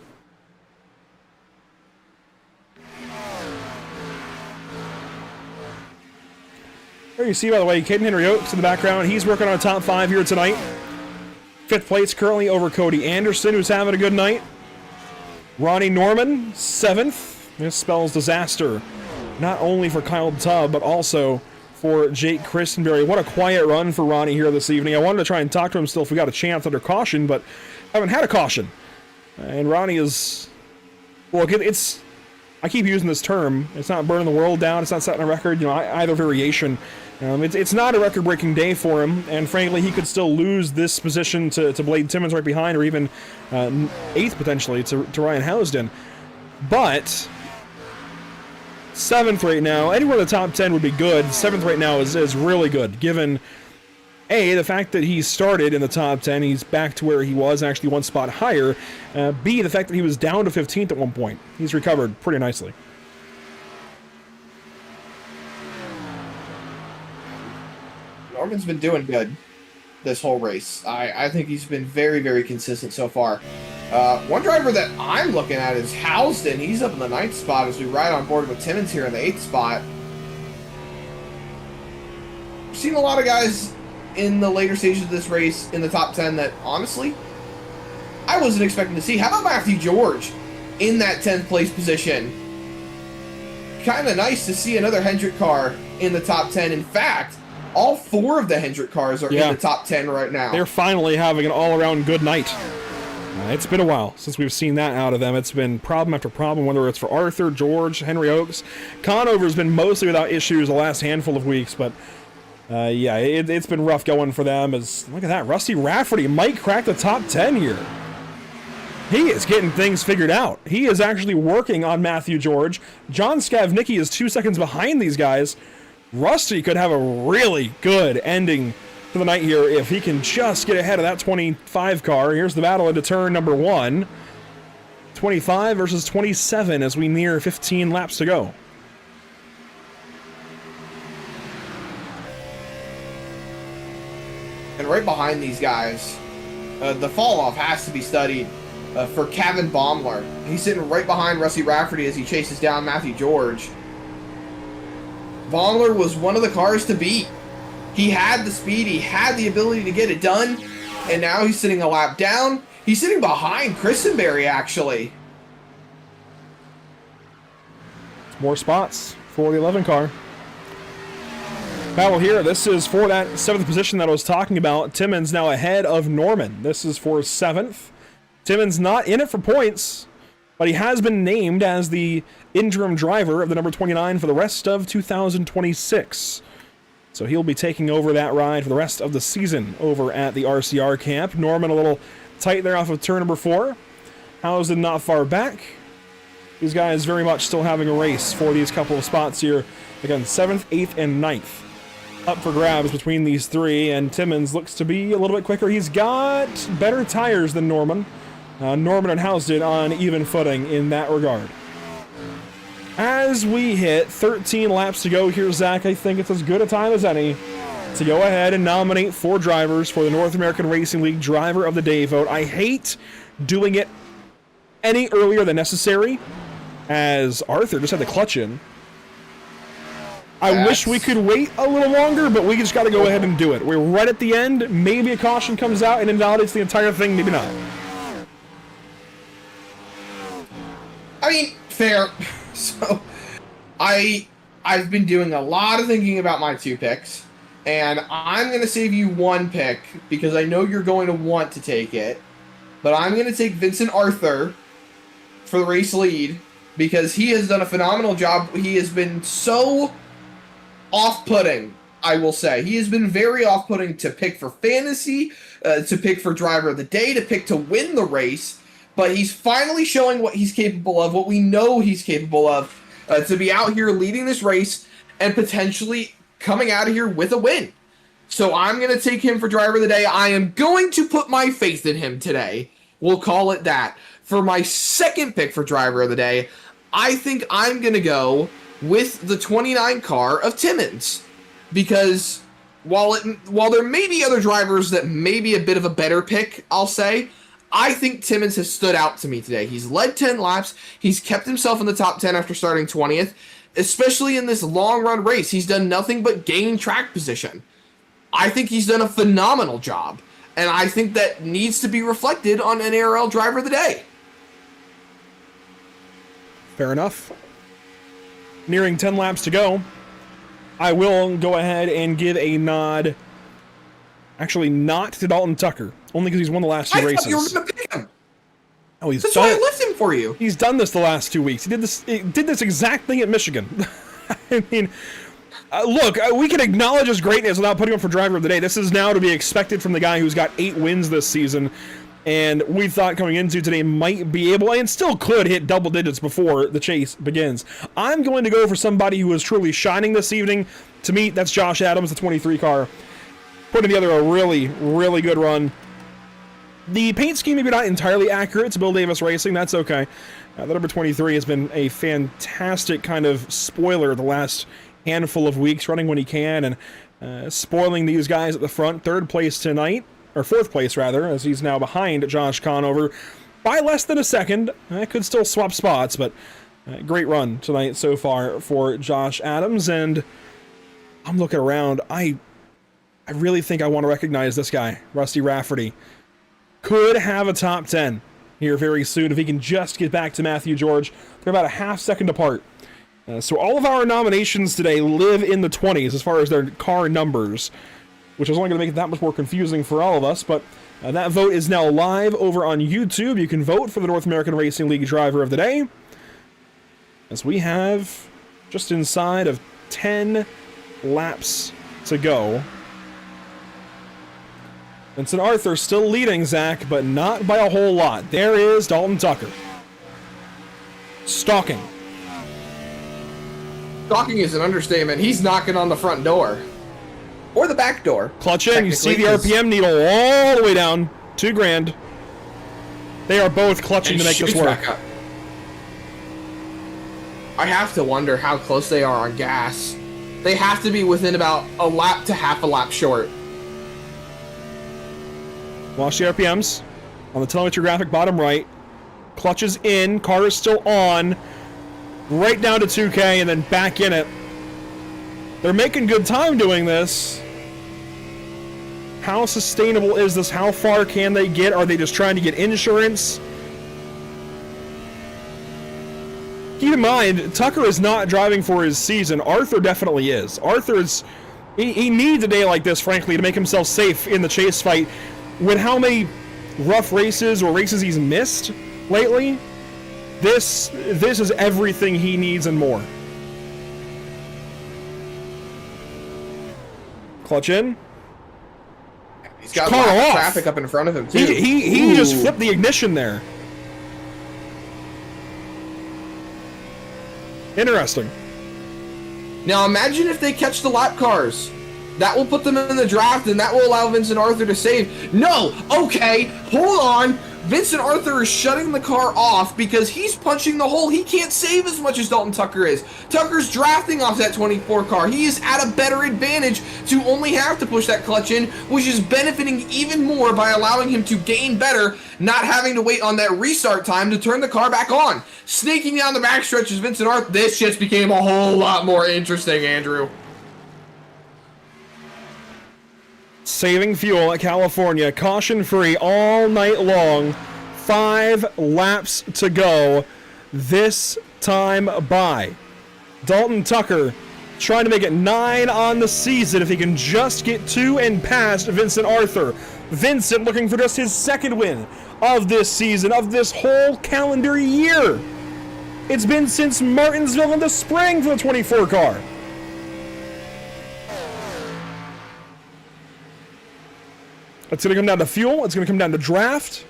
There you see, by the way, Caden Henry Oaks in the background. He's working on a top 5 here tonight. 5th place currently over Cody Anderson, who's having a good night. Ronnie Norman, 7th. This spells disaster, not only for Kyle Tubb, but also for Jake Christenberry. What a quiet run for Ronnie here this evening. I wanted to try and talk to him still if we got a chance under caution, but haven't had a caution. And Ronnie is... Well, it's... I keep using this term. It's not burning the world down. It's not setting a record. You know, either variation. It's not a record-breaking day for him, and frankly, he could still lose this position to Blade Timmons right behind, or even 8th potentially to Ryan Housden. But 7th right now, anywhere in the top 10 would be good. 7th right now is really good, given A, the fact that he started in the top 10, he's back to where he was, actually 1 spot higher. B, the fact that he was down to 15th at one point. He's recovered pretty nicely. Norman's been doing good this whole race. I think he's been very, very consistent so far. One driver that I'm looking at is Housden. He's up in the 9th spot as we ride on board with Timmons here in the 8th spot. I've seen a lot of guys in the later stages of this race in the top 10 that, honestly, I wasn't expecting to see. How about Matthew George in that 10th place position? Kind of nice to see another Hendrick car in the top 10. In fact, all 4 of the Hendrick cars are in the top 10 right now. They're finally having an all-around good night. It's been a while since we've seen that out of them. It's been problem after problem, whether it's for Arthur, George, Henry Oaks. Conover's been mostly without issues the last handful of weeks, but yeah, it's been rough going for them. Look at that, Rusty Rafferty might crack the top 10 here. He is getting things figured out. He is actually working on Matthew George. John Skavnicki is 2 seconds behind these guys. Rusty could have a really good ending to the night here if he can just get ahead of that 25 car. Here's the battle into turn number 1. 25 versus 27 as we near 15 laps to go. And right behind these guys, the fall-off has to be studied for Kevin Baumler. He's sitting right behind Rusty Rafferty as he chases down Matthew George. Baumler was one of the cars to beat. He had the speed, he had the ability to get it done, and now he's sitting a lap down. He's sitting behind Christenberry, actually. More spots for the 11 car. Battle here. This is for that 7th position that I was talking about. Timmons now ahead of Norman. This is for 7th. Timmons not in it for points, but he has been named as the interim driver of the number 29 for the rest of 2026. So he'll be taking over that ride for the rest of the season over at the RCR camp. Norman a little tight there off of turn number 4. Housen not far back. These guys very much still having a race for these couple of spots here. Again, 7th, 8th, and 9th. Up for grabs between these three, and Timmons looks to be a little bit quicker. He's got better tires than Norman. Norman and Housden on even footing in that regard. As we hit 13 laps to go here, Zach, I think it's as good a time as any to go ahead and nominate 4 drivers for the North American Racing League Driver of the Day vote. I hate doing it any earlier than necessary, as Arthur just had the clutch in. I wish we could wait a little longer, but we just got to go ahead and do it. We're right at the end. Maybe a caution comes out and invalidates the entire thing. Maybe not. I mean, fair. So, I've been doing a lot of thinking about my 2 picks, and I'm going to save you 1 pick because I know you're going to want to take it. But I'm going to take Vincent Arthur for the race lead because he has done a phenomenal job. He has been so off-putting, I will say. He has been very off-putting to pick for fantasy, to pick for driver of the day, to pick to win the race. But he's finally showing what he's capable of, what we know he's capable of, to be out here leading this race and potentially coming out of here with a win. So I'm going to take him for driver of the day. I am going to put my faith in him today. We'll call it that. For my second pick for driver of the day, I think I'm going to go with the 29 car of Timmons, because while there may be other drivers that may be a bit of a better pick, I'll say, I think Timmons has stood out to me today. He's led 10 laps. He's kept himself in the top 10 after starting 20th, especially in this long run race. He's done nothing but gain track position. I think he's done a phenomenal job, and I think that needs to be reflected on an ARL driver of the day. Fair enough. Nearing 10 laps to go. I will go ahead and give a nod. Actually, not to Dalton Tucker, only because he's won the last 2 races. I thought you were going to pick him. Oh, he's That's done why I it. left him for you. He's done this the last 2 weeks. He did this exact thing at Michigan. I mean, look, we can acknowledge his greatness without putting him for driver of the day. This is now to be expected from the guy who's got 8 wins this season, and we thought coming into today might be able, and still could, hit double digits before the chase begins. I'm going to go for somebody who is truly shining this evening. To me, that's Josh Adams, the 23 car. Putting together a really, really good run. The paint scheme maybe not entirely accurate to Bill Davis Racing. That's okay. The number 23 has been a fantastic kind of spoiler the last handful of weeks, running when he can and spoiling these guys at the front. 3rd place tonight, or 4th place rather, as he's now behind Josh Conover by less than a second. I could still swap spots, but great run tonight so far for Josh Adams. And I'm looking around. I really think I want to recognize this guy, Rusty Rafferty. Could have a top 10 here very soon if he can just get back to Matthew George. They're about a half second apart. So all of our nominations today live in the 20s as far as their car numbers, which is only going to make it that much more confusing for all of us. But that vote is now live over on YouTube. You can vote for the North American Racing League Driver of the Day, as we have just inside of 10 laps to go. Vincent Arthur still leading, Zach, but not by a whole lot. There is Dalton Tucker. Stalking. Stalking is an understatement. He's knocking on the front door. Or the back door. Clutching. You see the RPM needle all the way down. $2,000. They are both clutching to make this work. I have to wonder how close they are on gas. They have to be within about a lap to half a lap short. Watch the RPMs on the telemetry graphic bottom right. Clutches in, car is still on, right down to 2K and then back in it. They're making good time doing this. How sustainable is this? How far can they get? Are they just trying to get insurance? keep in mind, Tucker is not driving for his season. Arthur definitely is. Arthur is... He needs a day like this, frankly, to make himself safe in the chase fight. With how many rough races or races he's missed lately, this is everything he needs and more. Clutch in. He's got a Car lot of off. traffic up in front of him, too. He just flipped the ignition there. Interesting. Now imagine if they catch the lap cars. That will put them in the draft, and that will allow Vincent Arthur to save. No! Okay, hold on. Vincent Arthur is shutting the car off because he's punching the hole. He can't save as much as Dalton Tucker is. Tucker's drafting off that 24 car. He is at a better advantage to only have to push that clutch in, which is benefiting even more by allowing him to gain better, not having to wait on that restart time to turn the car back on. Sneaking down the backstretch is Vincent Arthur. This just became a whole lot more interesting, Andrew. Saving fuel at California, caution free all night long. 5 laps to go this time by. Dalton Tucker trying to make it 9 on the season if he can just get to and past Vincent Arthur. Vincent looking for just his 2nd win of this season, of this whole calendar year. It's been since Martinsville in the spring for the 24 car. It's going to come down to fuel. It's going to come down to draft.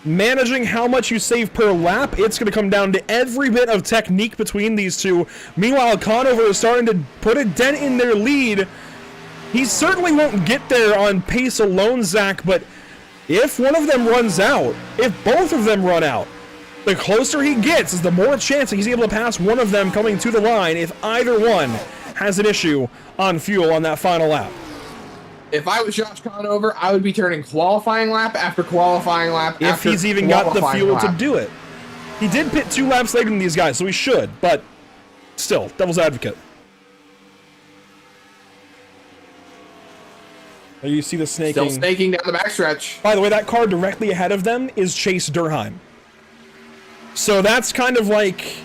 Managing how much you save per lap. It's going to come down to every bit of technique between these two. Meanwhile, Conover is starting to put a dent in their lead. He certainly won't get there on pace alone, Zach, but if one of them runs out, if both of them run out, the closer he gets is the more chance that he's able to pass one of them coming to the line if either one has an issue on fuel on that final lap. If I was Josh Conover, I would be turning qualifying lap after qualifying lap if after he's even got the fuel lap. to do it. He did pit 2 laps later than these guys, so he should, but still, devil's advocate. There you see the snaking. Still snaking down the backstretch. By the way, that car directly ahead of them is Chase Durheim. So that's kind of like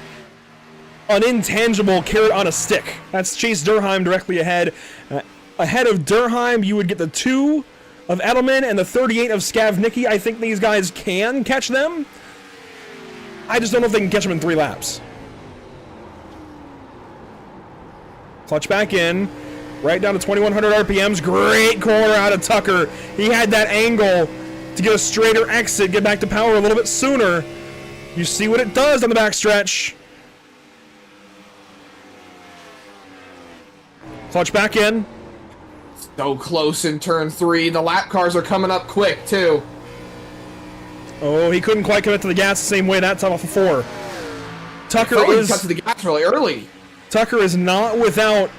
an intangible carrot on a stick. That's Chase Durheim directly ahead. Ahead of Durheim, you would get the 2 of Edelman and the 38 of Skavnicki. I think these guys can catch them. I just don't know if they can catch them in 3 laps. Clutch back in. Right down to 2,100 RPMs. Great corner out of Tucker. He had that angle to get a straighter exit, get back to power a little bit sooner. You see what it does on the backstretch. Clutch back in. So close in turn 3. The lap cars are coming up quick, too. Oh, he couldn't quite commit to the gas the same way that time off of 4. Tucker cut to the gas really early. Tucker is not without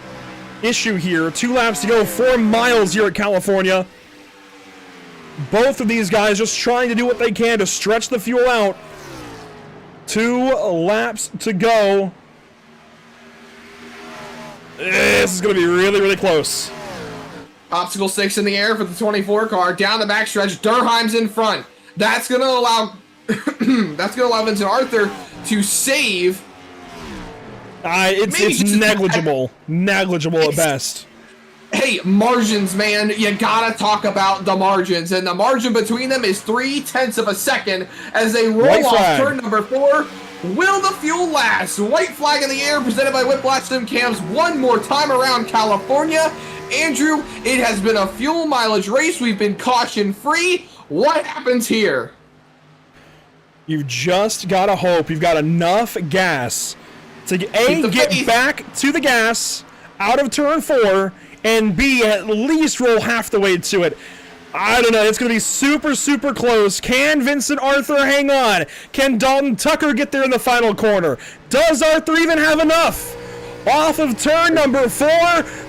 issue here. 2 laps to go, 4 miles here at California. Both of these guys just trying to do what they can to stretch the fuel out. 2 laps to go. This is going to be really, really close. Obstacle 6 in the air for the 24 car. Down the backstretch, Durheim's in front. That's going to allow Vincent Arthur to save. It's negligible. Negligible at best. Hey, margins, man. You gotta talk about the margins. And the margin between them is 0.3 of a second as they roll off turn number 4. Will the fuel last? White flag in the air presented by Whiplash Sim Cams one more time around California. Andrew, it has been a fuel mileage race. We've been caution free. What happens here? You've just got to hope you've got enough gas to get back to the gas out of turn 4 and B, at least roll half the way to it. I don't know. It's going to be super, super close. Can Vincent Arthur hang on? Can Dalton Tucker get there in the final corner? Does Arthur even have enough? Off of turn number 4,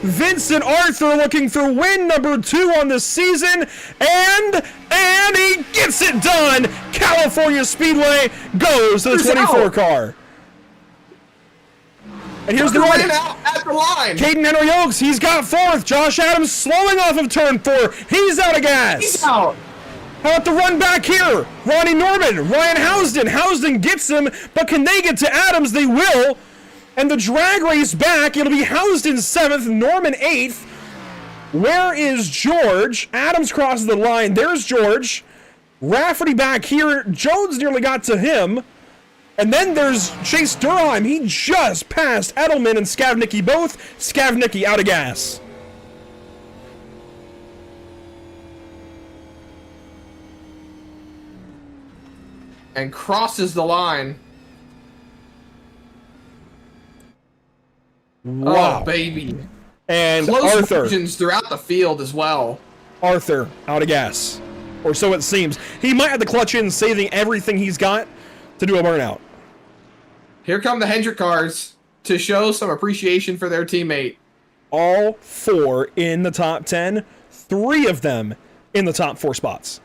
Vincent Arthur looking for win number 2 on the season, and he gets it done. California Speedway goes to the 24 car. And here's the ran out at the line. Caden Henry Oaks, he's got 4th. Josh Adams slowing off of turn 4. He's out of gas. He's out. How about the run back here? Ronnie Norman, Ryan Housden. Housden gets him, but can they get to Adams? They will. And the drag race back, it'll be Housden 7th, Norman 8th. Where is George? Adams crosses the line. There's George. Rafferty back here. Jones nearly got to him. And then there's Chase Durham. He just passed Edelman and Skavnicki both. Skavnicki out of gas. And crosses the line. Wow. Oh, baby. And Close Arthur. margins throughout the field as well. Arthur out of gas. Or so it seems. He might have to clutch in, saving everything he's got to do a burnout. Here come the Hendrick cars to show some appreciation for their teammate. All 4 in the top 10. 3 of them in the top 4 spots.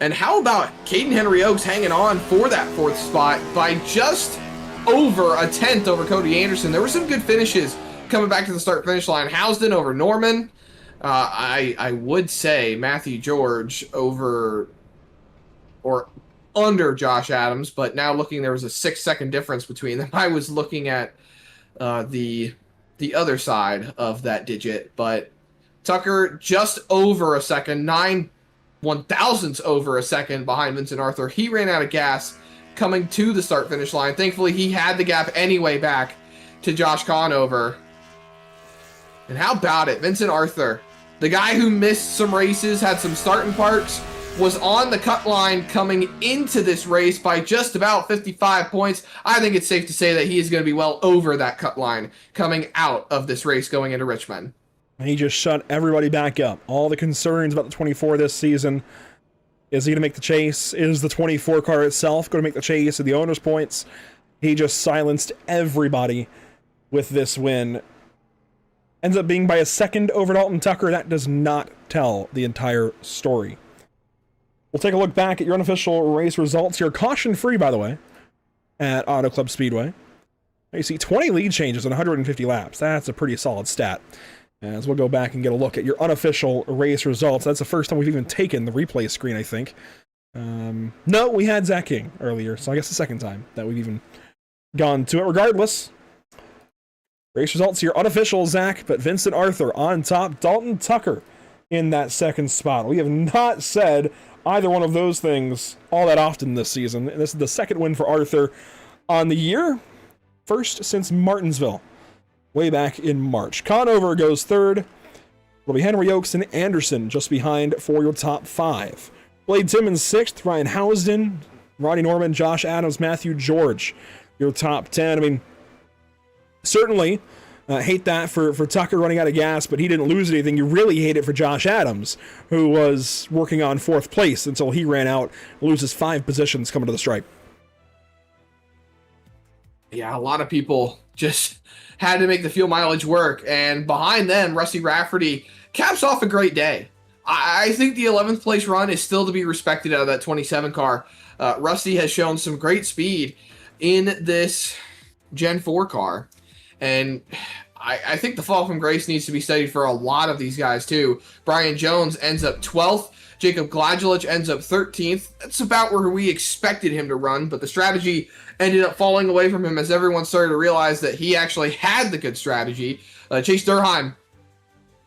And how about Caden Henry Oaks hanging on for that 4th spot by just over a 10th over Cody Anderson? There were some good finishes coming back to the start-finish line. Housden over Norman. I would say Matthew George over or under Josh Adams, but now looking, there was a 6-second difference between them. I was looking at the other side of that digit, but Tucker just over a second, 9/1000ths over a second behind Vincent Arthur. He ran out of gas coming to the start-finish line. Thankfully, he had the gap anyway back to Josh Conover. And how about it? Vincent Arthur, the guy who missed some races, had some starting parks, was on the cut line coming into this race by just about 55 points. I think it's safe to say that he is going to be well over that cut line coming out of this race going into Richmond. He just shut everybody back up. All the concerns about the 24 this season. Is he going to make the chase? Is the 24 car itself going to make the chase at the owner's points? He just silenced everybody with this win. Ends up being by a second over Dalton Tucker. That does not tell the entire story. We'll take a look back at your unofficial race results here. Caution-free, by the way, at Auto Club Speedway. You see 20 lead changes in 150 laps. That's a pretty solid stat. As we'll go back and get a look at your unofficial race results. That's the first time we've even taken the replay screen, I think. No, we had Zach King earlier, so I guess the second time that we've even gone to it. Regardless, race results here, unofficial, Zach, but Vincent Arthur on top, Dalton Tucker in that second spot. We have not said either one of those things all that often this season. This is the second win for Arthur on the year, first since Martinsville, way back in March. Conover goes third. It'll be Henry Oaks and Anderson just behind for your top 5. Blade Timmons 6th, Ryan Housden, Ronnie Norman, Josh Adams, Matthew George, your top 10. I mean, certainly hate that for Tucker running out of gas, but he didn't lose anything. You really hate it for Josh Adams, who was working on 4th place until he ran out, loses 5 positions coming to the stripe. Yeah, a lot of people just had to make the fuel mileage work, and behind them, Rusty Rafferty caps off a great day. I think the 11th place run is still to be respected out of that 27 car. Rusty has shown some great speed in this Gen 4 car, and I think the fall from grace needs to be studied for a lot of these guys too. Brian Jones ends up 12th. Jacob Gladulich ends up 13th. That's about where we expected him to run, but the strategy ended up falling away from him as everyone started to realize that he actually had the good strategy. Chase Durham,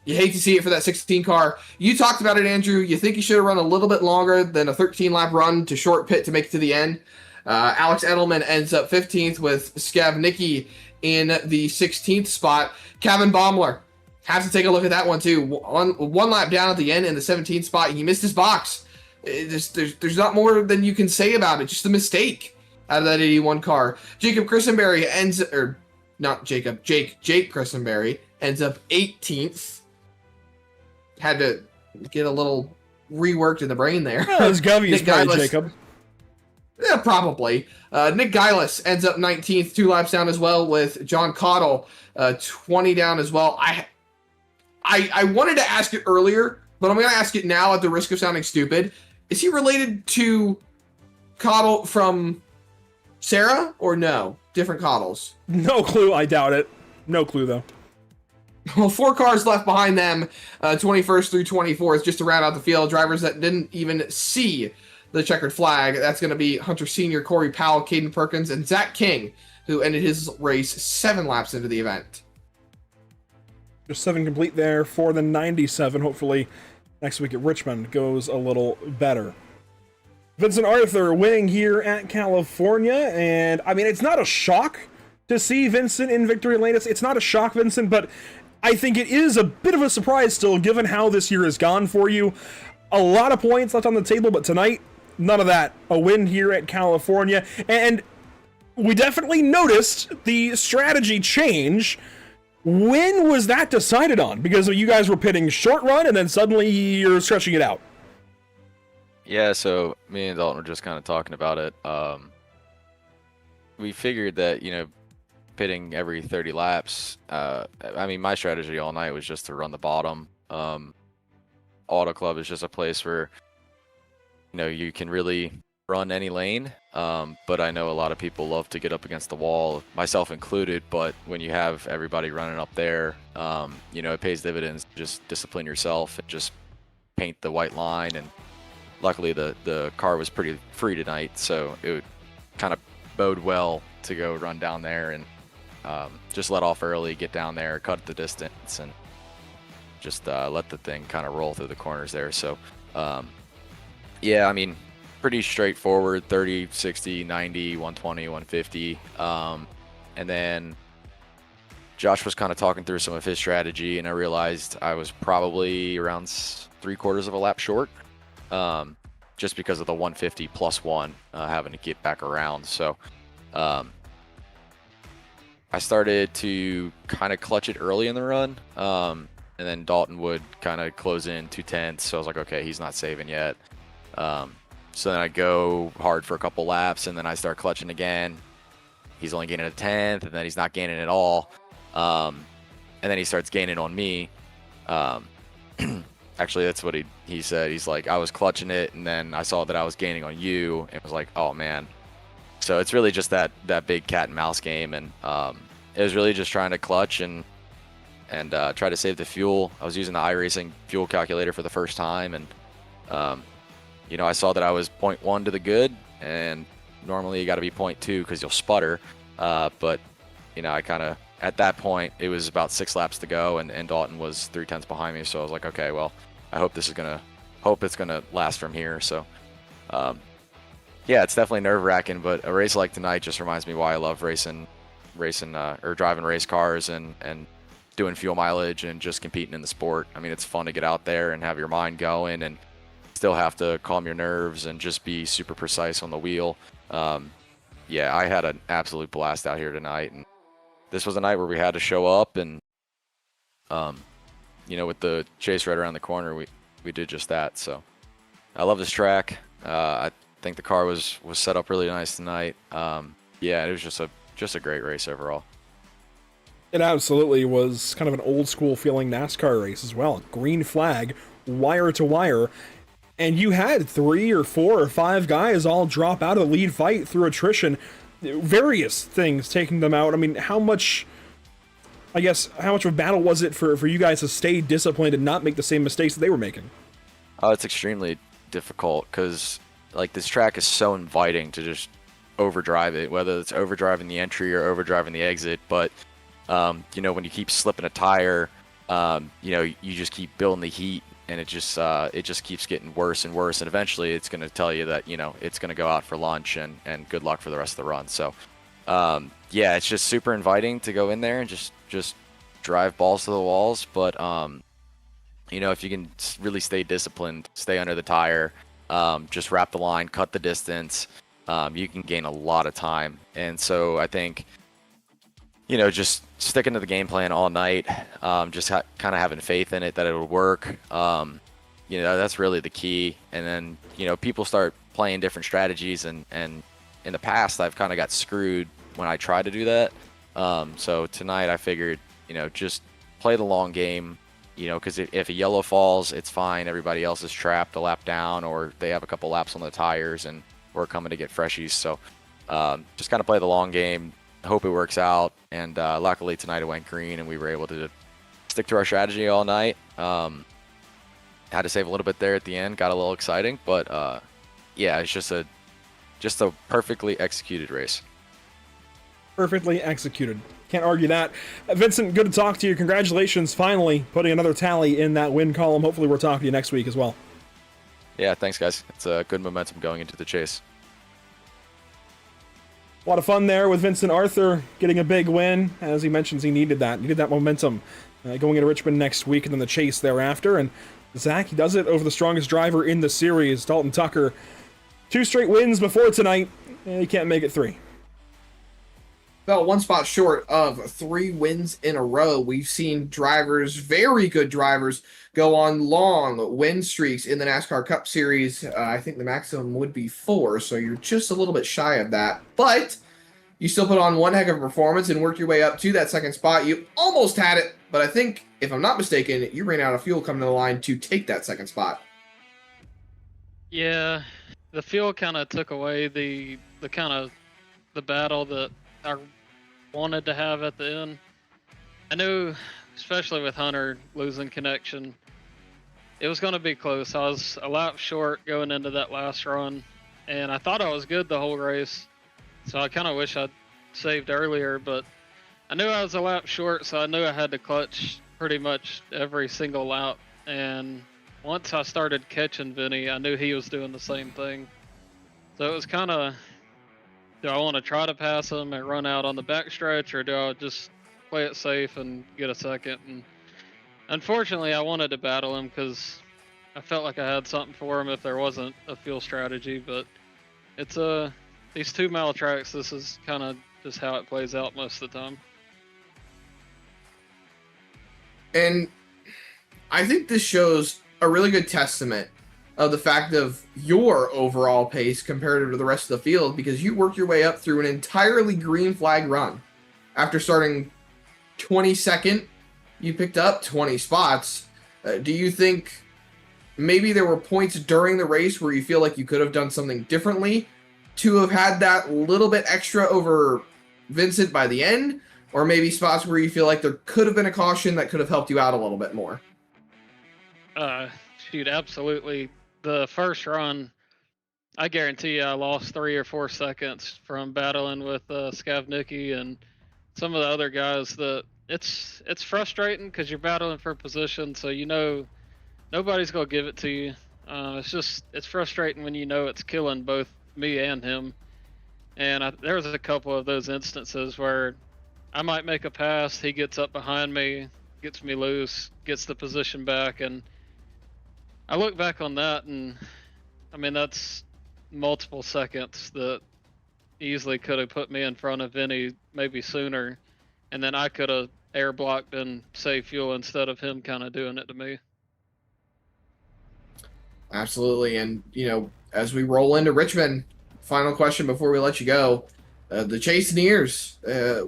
you hate to see it for that 16 car. You talked about it, Andrew. You think he should have run a little bit longer than a 13-lap run to short pit to make it to the end. Alex Edelman ends up 15th with Skavnicki in the 16th spot. Kevin Baumler, have to take a look at that one too. One lap down at the end in the 17th spot. He missed his box. There's not more than you can say about it. Just a mistake out of that 81 car. Jake Christenberry ends up 18th. Had to get a little reworked in the brain there. Well, his Govey's probably Jacob. Yeah, probably. Nick Geilis ends up 19th, 2 laps down as well, with John Cottle 20 down as well. I wanted to ask it earlier, but I'm going to ask it now at the risk of sounding stupid. Is he related to Cottle from Sarah or no? Different Cottles? No clue. I doubt it. No clue, though. Well, 4 cars left behind them, 21st through 24th, just to round out the field. Drivers that didn't even see the checkered flag. That's going to be Hunter Sr., Corey Powell, Caden Perkins, and Zach King, who ended his race 7 laps into the event. Just 7 complete there for the 97. Hopefully next week at Richmond goes a little better. Vincent Arthur winning here at California, and I mean, it's not a shock to see Vincent in victory lane. It's not a shock, Vincent, but I think it is a bit of a surprise still, given how this year has gone for you. A lot of points left on the table, but tonight, none of that. A win here at California, and we definitely noticed the strategy change. When was that decided on? Because you guys were pitting short run, and then suddenly you're stretching it out. Yeah, so me and Dalton were just kind of talking about it. We figured that, pitting every 30 laps, I mean, my strategy all night was just to run the bottom. Auto Club is just a place where, you can really run any lane, but I know a lot of people love to get up against the wall, myself included, but when you have everybody running up there, it pays dividends. Just discipline yourself and just paint the white line, and luckily the car was pretty free tonight, so it would kind of bode well to go run down there and just let off early, get down there, cut the distance, and just let the thing kind of roll through the corners there. So yeah, I mean, pretty straightforward, 30, 60, 90, 120, 150. And then Josh was kind of talking through some of his strategy, and I realized I was probably around 3/4 of a lap short, just because of the 150 plus 1 having to get back around. So I started to kind of clutch it early in the run, and then Dalton would kind of close in 2/10. So I was like, okay, he's not saving yet. So then I go hard for a couple laps, and then I start clutching again. He's only gaining a 1/10, and then he's not gaining at all. And then he starts gaining on me. Actually, that's what he said. He's like, I was clutching it, and then I saw that I was gaining on you, and was like, oh man. So it's really just that big cat and mouse game, and it was really just trying to clutch and try to save the fuel. I was using the iRacing fuel calculator for the first time, and I saw that I was 0.1 to the good, and normally you got to be 0.2 because you'll sputter. But I kind of, at that point, it was about 6 laps to go, and Dalton was 3/10 behind me. So I was like, okay, well, I hope it's gonna last from here. So yeah, it's definitely nerve-wracking, but a race like tonight just reminds me why I love racing or driving race cars and doing fuel mileage and just competing in the sport. I mean, it's fun to get out there and have your mind going and still have to calm your nerves and just be super precise on the wheel. Yeah, I had an absolute blast out here tonight, and this was a night where we had to show up, and with the chase right around the corner, we did just that. So I love this track. I think the car was set up really nice tonight. Yeah, it was just a great race overall. It absolutely was kind of an old school feeling NASCAR race as well. Green flag, wire to wire. And you had 3 or 4 or 5 guys all drop out of the lead fight through attrition. Various things taking them out. I mean, how much of a battle was it for you guys to stay disciplined and not make the same mistakes that they were making? It's extremely difficult because this track is so inviting to just overdrive it, whether it's overdriving the entry or overdriving the exit. But when you keep slipping a tire, you just keep building the heat, and it just keeps getting worse and worse, and eventually it's going to tell you that it's going to go out for lunch, and good luck for the rest of the run. So yeah, it's just super inviting to go in there and just drive balls to the walls. But if you can really stay disciplined, stay under the tire, just wrap the line, cut the distance, you can gain a lot of time. And so I think just sticking to the game plan all night, just kind of having faith in it that it would work. That's really the key. And then, people start playing different strategies, and in the past, I've kind of got screwed when I tried to do that. So tonight I figured, just play the long game, because if a yellow falls, it's fine. Everybody else is trapped a lap down, or they have a couple laps on the tires, and we're coming to get freshies. So just kind of play the long game. Hope it works out, and luckily tonight it went green, and we were able to stick to our strategy all night. Had to save a little bit there at the end, got a little exciting, but yeah, it's just a perfectly executed race. Perfectly executed. Can't argue that. Vincent, good to talk to you. Congratulations, finally putting another tally in that win column. Hopefully we're talking to you next week as well. Yeah, thanks, guys. It's a good momentum going into the chase. A lot of fun there with Vincent Arthur getting a big win. As he mentions, he needed that. Needed that momentum going into Richmond next week and then the chase thereafter. And Zach, he does it over the strongest driver in the series, Dalton Tucker. 2 straight wins before tonight. He can't make it 3. Fell 1 spot short of 3 wins in a row. We've seen drivers, very good drivers, go on long win streaks in the NASCAR Cup Series. I think the maximum would be 4, so you're just a little bit shy of that. But you still put on one heck of a performance and worked your way up to that 2nd spot. You almost had it, but I think, if I'm not mistaken, you ran out of fuel coming to the line to take that 2nd spot. Yeah, the fuel kind of took away the battle that I wanted to have at the end. I knew, especially with Hunter losing connection, it was going to be close. I was a lap short going into that last run, and I thought I was good the whole race. So I kind of wish I'd saved earlier, but I knew I was a lap short, so I knew I had to clutch pretty much every single lap. And once I started catching Vinny, I knew he was doing the same thing. So it was kind of, do I want to try to pass him and run out on the backstretch, or do I just play it safe and get a second? And unfortunately, I wanted to battle him because I felt like I had something for him if there wasn't a fuel strategy. But it's these 2-mile tracks, this is kind of just how it plays out most of the time. And I think this shows a really good testament of the fact of your overall pace compared to the rest of the field, because you worked your way up through an entirely green flag run. After starting 22nd, you picked up 20 spots. Do you think maybe there were points during the race where you feel like you could have done something differently to have had that little bit extra over Vincent by the end? Or maybe spots where you feel like there could have been a caution that could have helped you out a little bit more? Shoot, absolutely. The first run, I guarantee you I lost 3 or 4 seconds from battling with Skavnicki and some of the other guys. That it's frustrating because you're battling for position, so you know nobody's gonna give it to you. It's frustrating when you know it's killing both me and him. And there was a couple of those instances where I might make a pass, he gets up behind me, gets me loose, gets the position back, and I look back on that, and I mean, that's multiple seconds that easily could have put me in front of Vinny maybe sooner, and then I could have air blocked and saved fuel instead of him kind of doing it to me. Absolutely. And, as we roll into Richmond, final question before we let you go. The chase nears.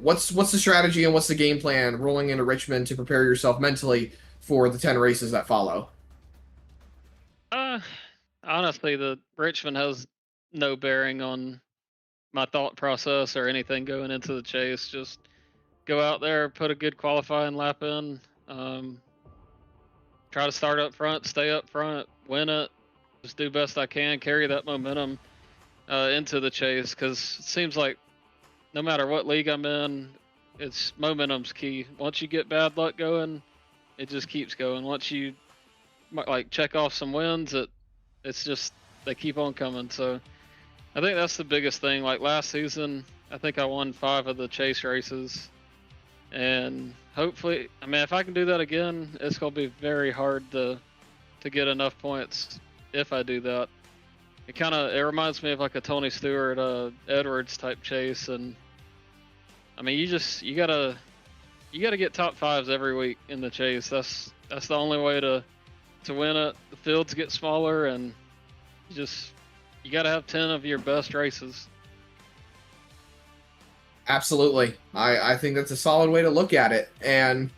What's the strategy and what's the game plan rolling into Richmond to prepare yourself mentally for the 10 races that follow? Honestly, the Richmond has no bearing on my thought process or anything going into the chase. Just go out there, put a good qualifying lap in, try to start up front, stay up front, win it, just do best I can, carry that momentum into the chase, because it seems like no matter what league I'm in, it's momentum's key. Once you get bad luck going, it just keeps going. Once you check off some wins, it's just they keep on coming. So I think that's the biggest thing. Like last season, I think I won 5 of the chase races, and hopefully, I mean, if I can do that again, it's gonna be very hard to get enough points if I do that. It reminds me of like a Tony Stewart, Edwards type chase, and I mean, you gotta get top 5s every week in the chase. That's the only way to win it. The fields get smaller, and you gotta have 10 of your best races. Absolutely. I think that's a solid way to look at it. And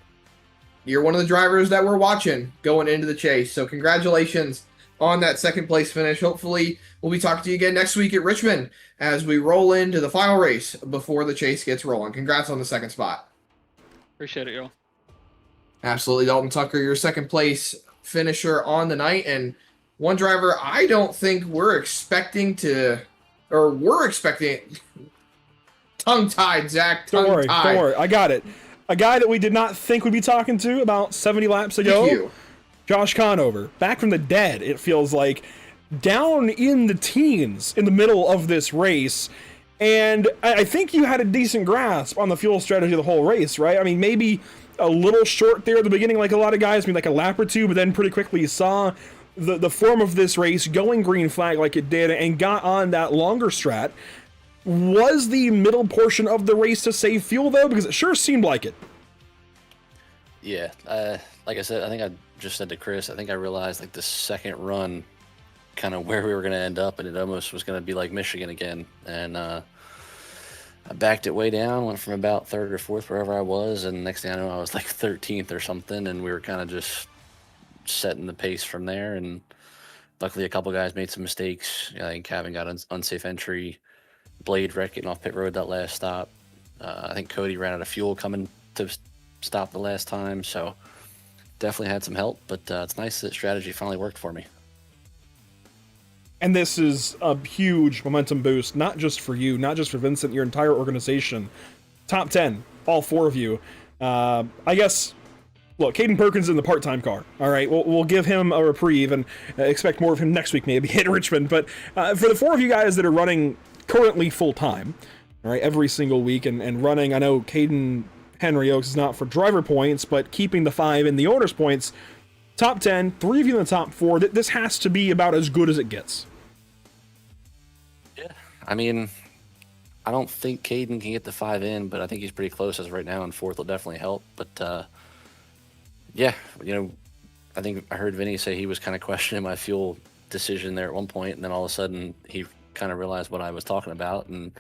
you're one of the drivers that we're watching going into the chase. So congratulations on that 2nd place finish. Hopefully we'll be talking to you again next week at Richmond as we roll into the final race before the chase gets rolling. Congrats on the 2nd spot. Appreciate it, y'all. Absolutely, Dalton Tucker, your second place finisher on the night, and one driver I don't think we're expecting. Tongue-tied, Zach. Don't worry, Tongue-tied. don't worry. I got it. A guy that we did not think we'd be talking to about 70 laps ago. Thank you. Josh Conover, back from the dead, it feels like, down in the teens in the middle of this race. And I think you had a decent grasp on the fuel strategy of the whole race, right? I mean, maybe a little short there at the beginning, like a lot of guys, I mean, like a lap or two, but then pretty quickly you saw the form of this race going green flag like it did and got on that longer strat. Was the middle portion of the race to save fuel, though? Because it sure seemed like it. Yeah, like I said, I think I just said to Chris, I think I realized like the second run kind of where we were going to end up, and it almost was going to be like Michigan again. And I backed it way down, went from about third or fourth wherever I was, and next thing I know I was like 13th or something, and we were kind of just setting the pace from there. And luckily a couple guys made some mistakes. I think Kevin got unsafe entry, Blade wreck getting off pit road that last stop. I think Cody ran out of fuel coming to stop the last time, so definitely had some help, but it's nice that strategy finally worked for me. And this is a huge momentum boost, not just for you, not just for Vincent, your entire organization. Top 10, all four of you. I guess, look, Caden Perkins in the part-time car. All right, we'll give him a reprieve and expect more of him next week maybe in Richmond. But for the four of you guys that are running currently full-time, all right, every single week and running, I know Caden Henry Oaks is not for driver points, but keeping the 5 in the owner's points, top 10, 3 of you in the top 4, this has to be about as good as it gets. Yeah, I mean, I don't think Caden can get the 5 in, but I think he's pretty close as of right now, and 4th will definitely help. But yeah, you know, I think I heard Vinny say he was kind of questioning my fuel decision there at one point, and then all of a sudden he kind of realized what I was talking about, and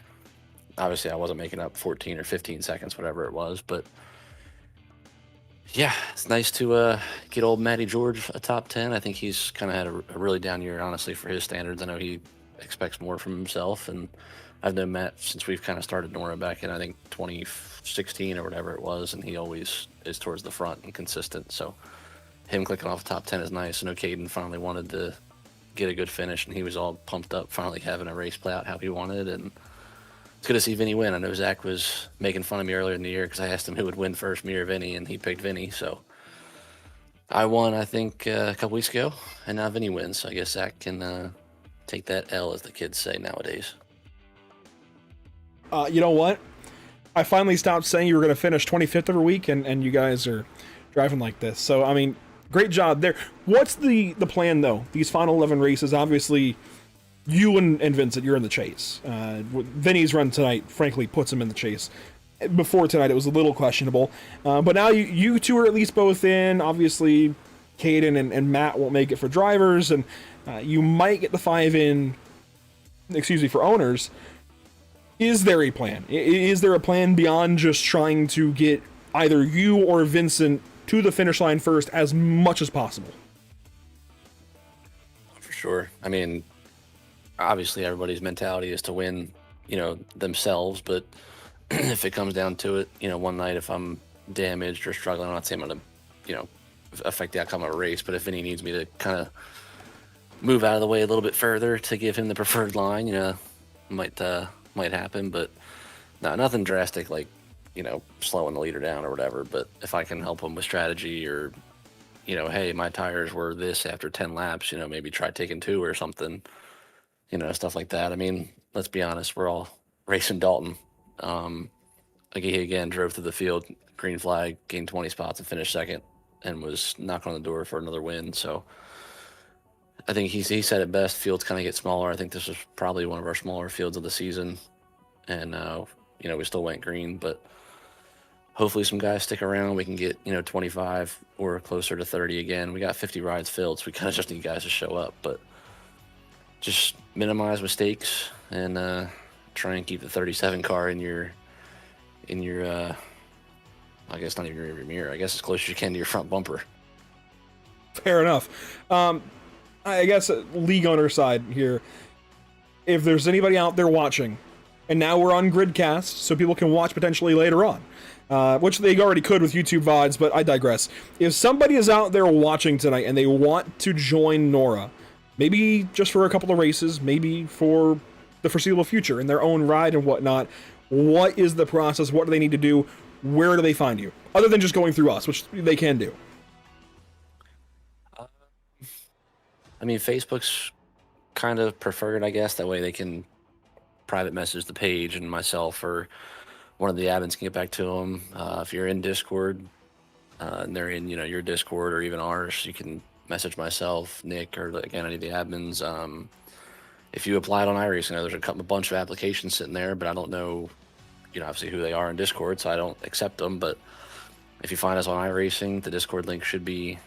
obviously I wasn't making up 14 or 15 seconds, whatever it was, but yeah, it's nice to get old Matty George a top 10. I think he's kind of had a really down year, honestly, for his standards. I know he expects more from himself, and I've known Matt since we've kind of started NORA back in, I think, 2016 or whatever it was, and he always is towards the front and consistent, so him clicking off the top 10 is nice. I know Caden finally wanted to get a good finish, and he was all pumped up, finally having a race play out how he wanted, and it's good to see Vinny win. I know Zach was making fun of me earlier in the year because I asked him who would win first, me or Vinny, and he picked Vinny. So I won, I think, a couple weeks ago, and now Vinny wins. So I guess Zach can take that L, as the kids say nowadays. You know what? I finally stopped saying you were going to finish 25th every week, and you guys are driving like this. So, I mean, great job there. What's the plan, though? These final 11 races, obviously, you and Vincent, you're in the chase. Vinny's run tonight, frankly, puts him in the chase. Before tonight, it was a little questionable. But now you two are at least both in. Obviously, Caden and Matt won't make it for drivers, and you might get the 5 in, for owners. Is there a plan? Is there a plan beyond just trying to get either you or Vincent to the finish line first as much as possible? For sure. I mean, obviously everybody's mentality is to win, themselves, but if it comes down to it, one night if I'm damaged or struggling, I'm not saying I'm going to, affect the outcome of a race, but if Vinny needs me to kind of move out of the way a little bit further to give him the preferred line, might happen, but no, nothing drastic like, slowing the leader down or whatever. But if I can help him with strategy or, hey, my tires were this after 10 laps, maybe try taking 2 or something, stuff like that. I mean, let's be honest, we're all racing Dalton. He again drove through the field, green flag, gained 20 spots and finished second, and was knocking on the door for another win. So I think he said it best, fields kind of get smaller. I think this was probably one of our smaller fields of the season, and we still went green, but hopefully some guys stick around. We can get 25 or closer to 30 again. We got 50 rides filled, so we kind of just need guys to show up, but just minimize mistakes and try and keep the 37 car in your I guess not even your rearview mirror, I guess as close as you can to your front bumper. Fair enough. I guess league owner side here, if there's anybody out there watching, and now we're on Gridcast, so people can watch potentially later on. which they already could with YouTube VODs, but I digress. If somebody is out there watching tonight and they want to join NORA, maybe just for a couple of races, maybe for the foreseeable future in their own ride and whatnot, what is the process? What do they need to do? Where do they find you? Other than just going through us, which they can do. I mean, Facebook's kind of preferred, I guess. That way they can private message the page and myself or one of the admins can get back to them. If you're in Discord and they're in, your Discord or even ours, you can message myself, Nick, or again, any of the admins. If you applied on iRacing, there's a bunch of applications sitting there, but I don't know, obviously who they are in Discord, so I don't accept them. But if you find us on iRacing, the Discord link should be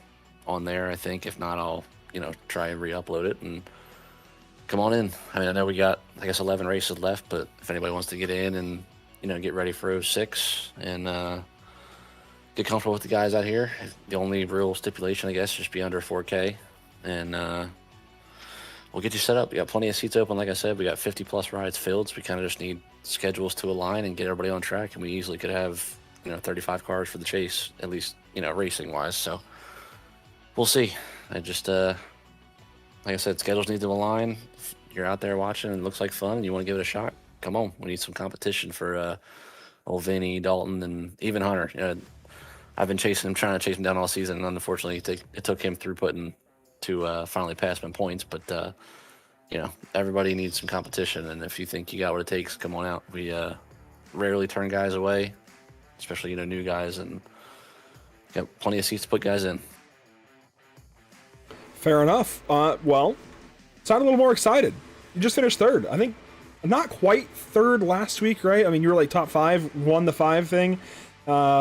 on there, I think. If not, I'll, try and re-upload it and come on in. I mean, I know we got, 11 races left, but if anybody wants to get in and, get ready for 06 and get comfortable with the guys out here, the only real stipulation, I guess, is just be under 4K, and we'll get you set up. We got plenty of seats open, like I said. We got 50-plus rides filled, so we kind of just need schedules to align and get everybody on track, and we easily could have, 35 cars for the chase, at least, racing-wise. So we'll see. I just, like I said, schedules need to align. If you're out there watching and it looks like fun and you want to give it a shot, come on. We need some competition for old Vinny, Dalton, and even Hunter. I've been trying to chase him down all season, and unfortunately, it took him through putting to finally pass him in points. But everybody needs some competition, and if you think you got what it takes, come on out. We rarely turn guys away, especially new guys, and got plenty of seats to put guys in. Fair enough. Well, sound a little more excited. You just finished third. I think not quite third last week, right? I mean, you were like top 5, won the 5 thing. Yeah,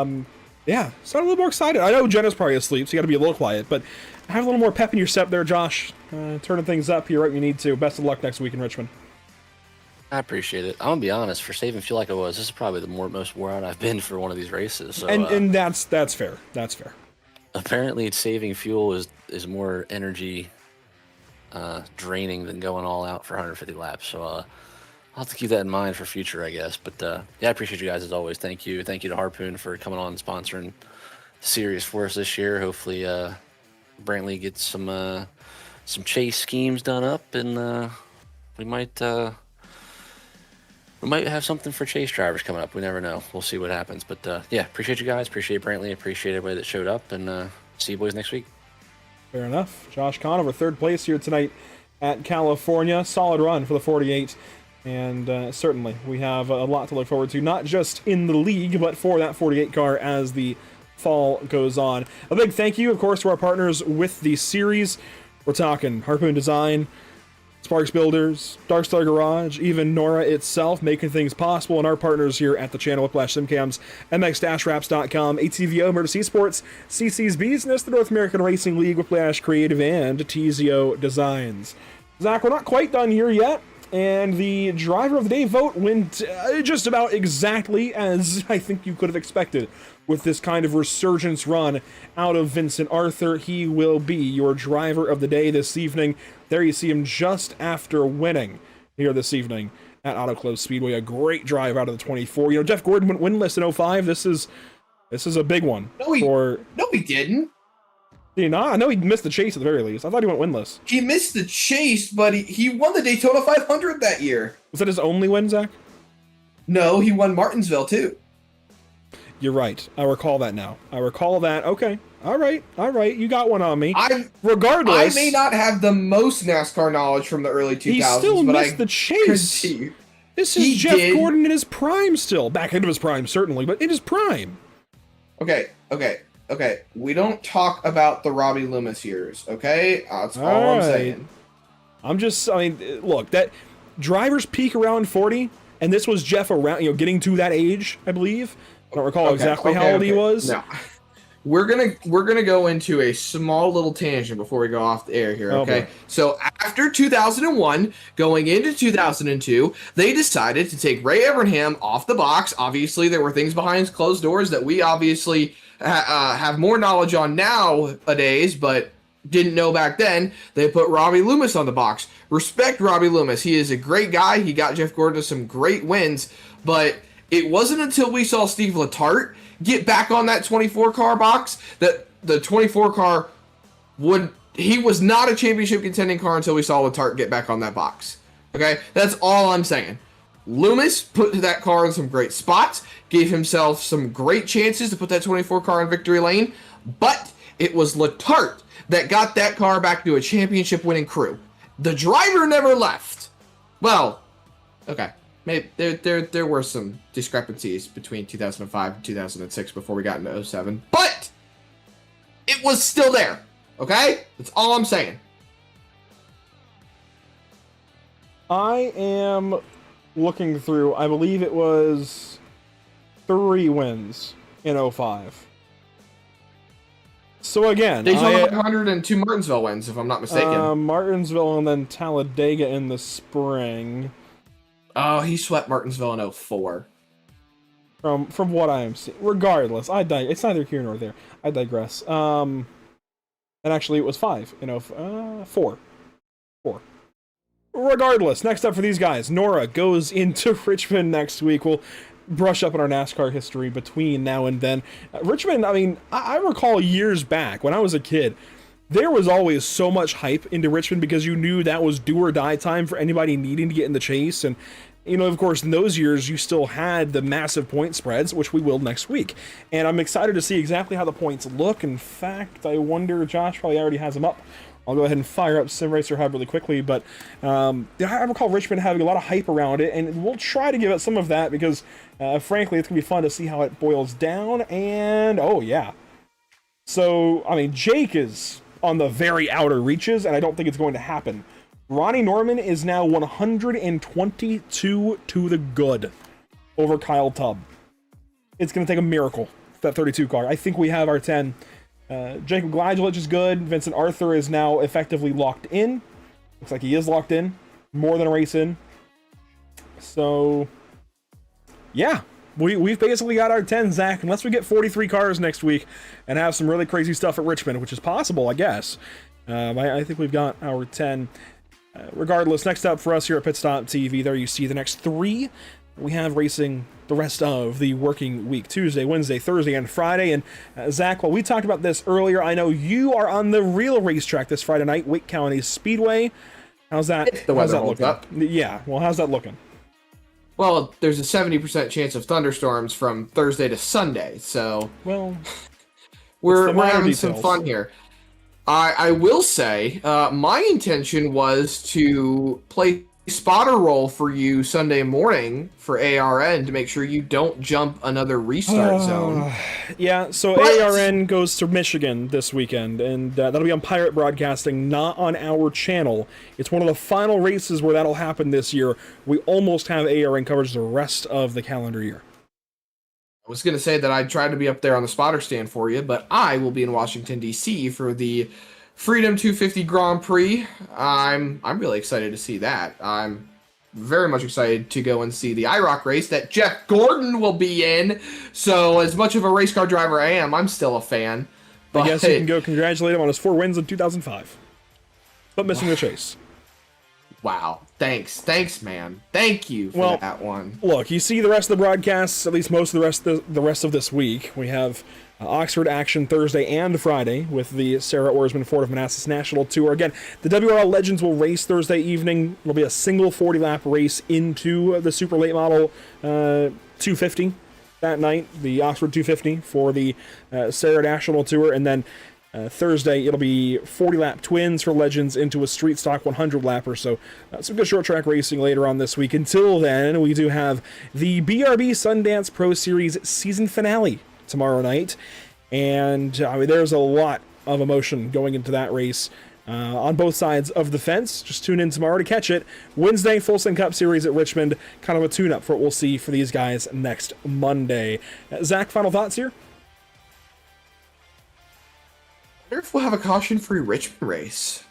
sound a little more excited. I know Jenna's probably asleep, so you got to be a little quiet, but have a little more pep in your step there, Josh. Turning things up here right when you need to. Best of luck next week in Richmond. I appreciate it. I'm gonna be honest. For saving fuel like I was, this is probably the most wore out I've been for one of these races. So, and that's fair. That's fair. Apparently, saving fuel is more energy draining than going all out for 150 laps. So I'll have to keep that in mind for future, I guess. But yeah, I appreciate you guys as always. Thank you to Harpoon for coming on and sponsoring the series for us this year. Hopefully, Brantley gets some chase schemes done up, and we might have something for chase drivers coming up. We never know. We'll see what happens. But yeah, appreciate you guys. Appreciate Brantley. Appreciate everybody that showed up. And see you boys next week. Fair enough. Josh Conover, third place here tonight at California. Solid run for the 48. And certainly we have a lot to look forward to, not just in the league, but for that 48 car as the fall goes on. A big thank you, of course, to our partners with the series. We're talking Harpoon Design, Sparks Builders, Darkstar Garage, even NORA itself, making things possible, and our partners here at the channel, Whiplash Simcams, MX-Wraps.com, ATVO, Murder Sports, CC's Business, the North American Racing League, Whiplash Creative, and TZO Designs. Zach, we're not quite done here yet, and the Driver of the Day vote went just about exactly as I think you could have expected. With this kind of resurgence run out of Vincent Arthur, he will be your Driver of the Day this evening. There you see him just after winning here this evening at Auto Close Speedway. A great drive out of the 24. Jeff Gordon went winless in 05. This is a big one. No, he didn't. Did he not? I know he missed the chase at the very least. I thought he went winless. He missed the chase, but he won the Daytona 500 that year. Was that his only win, Zach? No, he won Martinsville too. You're right. I recall that now. I recall that. Okay. All right. You got one on me. Regardless, I may not have the most NASCAR knowledge from the early 2000s, he still missed the chase. This is Jeff Gordon in his prime still. Back into his prime, certainly, but in his prime. Okay. We don't talk about the Robbie Loomis years, okay? That's all I'm saying. Look, that drivers peak around 40, and this was Jeff around, getting to that age, I believe. I don't recall exactly how old he was. No. We're gonna go into a small little tangent before we go off the air here, okay? So after 2001, going into 2002, they decided to take Ray Evernham off the box. Obviously, there were things behind closed doors that we obviously have more knowledge on nowadays, but didn't know back then. They put Robbie Loomis on the box. Respect Robbie Loomis. He is a great guy. He got Jeff Gordon to some great wins, but it wasn't until we saw Steve Letarte get back on that 24 car box, that the 24 car he was not a championship contending car until we saw Letarte get back on that box. Okay, that's all I'm saying. Loomis put that car in some great spots, gave himself some great chances to put that 24 car in victory lane, but it was Letarte that got that car back to a championship winning crew. The driver never left. Well, okay. Maybe there were some discrepancies between 2005 and 2006 before we got into 07, but it was still there. Okay? That's all I'm saying. I am looking through, I believe it was 3 wins in 05. So again, Daytona 500 and 2 Martinsville wins, if I'm not mistaken. Martinsville and then Talladega in the spring. Oh, he swept Martinsville in 04. From what I am seeing. Regardless, it's neither here nor there. I digress. And actually it was 5 in 4. Regardless, next up for these guys, NORA goes into Richmond next week. We'll brush up on our NASCAR history between now and then. Richmond, I mean, I recall years back when I was a kid, there was always so much hype into Richmond because you knew that was do or die time for anybody needing to get in the chase. And, you know, of course, in those years, you still had the massive point spreads, which we will next week. And I'm excited to see exactly how the points look. In fact, I wonder, Josh probably already has them up. I'll go ahead and fire up Sim Racer Hub really quickly, but I recall Richmond having a lot of hype around it, and we'll try to give it some of that because, frankly, it's going to be fun to see how it boils down, and, oh, yeah. So, I mean, Jake is on the very outer reaches, and I don't think it's going to happen. Ronnie Norman is now 122 to the good over Kyle Tubb. It's going to take a miracle for that 32 car. I think we have our 10. Jacob Gladulich is good. Vincent Arthur is now effectively locked in. Looks like he is locked in. More than a race in. So, yeah. We've basically got our 10, Zach, unless we get 43 cars next week and have some really crazy stuff at Richmond, which is possible, I guess. I think we've got our 10. Regardless, next up for us here at Pit Stop TV, there you see the next 3. We have racing the rest of the working week, Tuesday, Wednesday, Thursday, and Friday. And Zach, while we talked about this earlier, I know you are on the real racetrack this Friday night, Wake County Speedway. How's that? If the weather holds up. Yeah, well, how's that looking? Well, there's a 70% chance of thunderstorms from Thursday to Sunday, so well, we're having some fun here. I will say, my intention was to play spotter role for you Sunday morning for ARN to make sure you don't jump another restart zone. Yeah, so ARN goes to Michigan this weekend, and that'll be on Pirate Broadcasting, not on our channel. It's one of the final races where that'll happen this year. We almost have ARN coverage the rest of the calendar year. I was going to say that I'd try to be up there on the spotter stand for you, but I will be in Washington, D.C. for the Freedom 250 Grand Prix. I'm really excited to see that. I'm very much excited to go and see the IROC race that Jeff Gordon will be in. So as much of a race car driver I am, I'm still a fan. But I guess you can go congratulate him on his 4 wins in 2005. But missing the chase. Wow. Thanks, man. Thank you for that one. Look, you see the rest of the broadcasts, at least most of the rest of this week. We have Oxford action Thursday and Friday with the Sarah Oarsman Ford of Manassas National Tour. Again, the WRL Legends will race Thursday evening. It'll be a single 40-lap race into the super late model 250 that night, the Oxford 250 for the Sarah National Tour, and then Thursday, it'll be 40-lap twins for Legends into a street stock 100-lapper. So some good short track racing later on this week. Until then, we do have the BRB Sundance Pro Series season finale tomorrow night. And I mean, there's a lot of emotion going into that race on both sides of the fence. Just tune in tomorrow to catch it. Wednesday, Full Send Cup Series at Richmond. Kind of a tune-up for what we'll see for these guys next Monday. Zach, final thoughts here? I wonder if we'll have a caution-free Richmond race.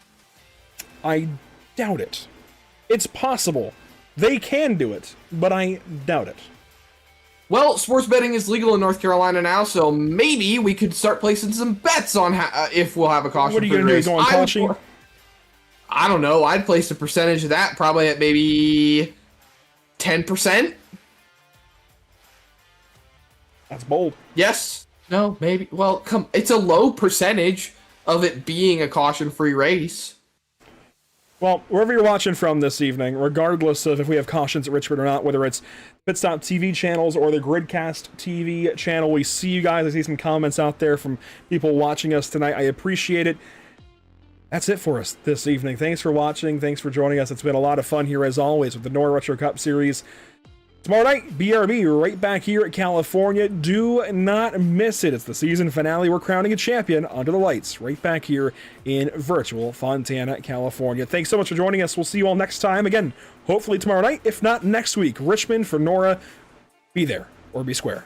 I doubt it. It's possible. They can do it, but I doubt it. Well, sports betting is legal in North Carolina now, so maybe we could start placing some bets on if we'll have a caution-free race. What are you going to do? Go on caution? I don't know. I'd place a percentage of that, probably at maybe 10%. That's bold. Yes. No, maybe. Well, it's a low percentage of it being a caution-free race. Well, wherever you're watching from this evening, regardless of if we have cautions at Richmond or not, whether it's Pitstop TV channels or the Gridcast TV channel, we see you guys. I see some comments out there from people watching us tonight. I appreciate it. That's it for us this evening. Thanks for watching. Thanks for joining us. It's been a lot of fun here, as always, with the NORA Retro Cup Series. Tomorrow night, BRB, right back here at California. Do not miss it. It's the season finale. We're crowning a champion under the lights, right back here in virtual Fontana, California. Thanks so much for joining us. We'll see you all next time. Again, hopefully tomorrow night, if not next week. Richmond for NORA. Be there or be square.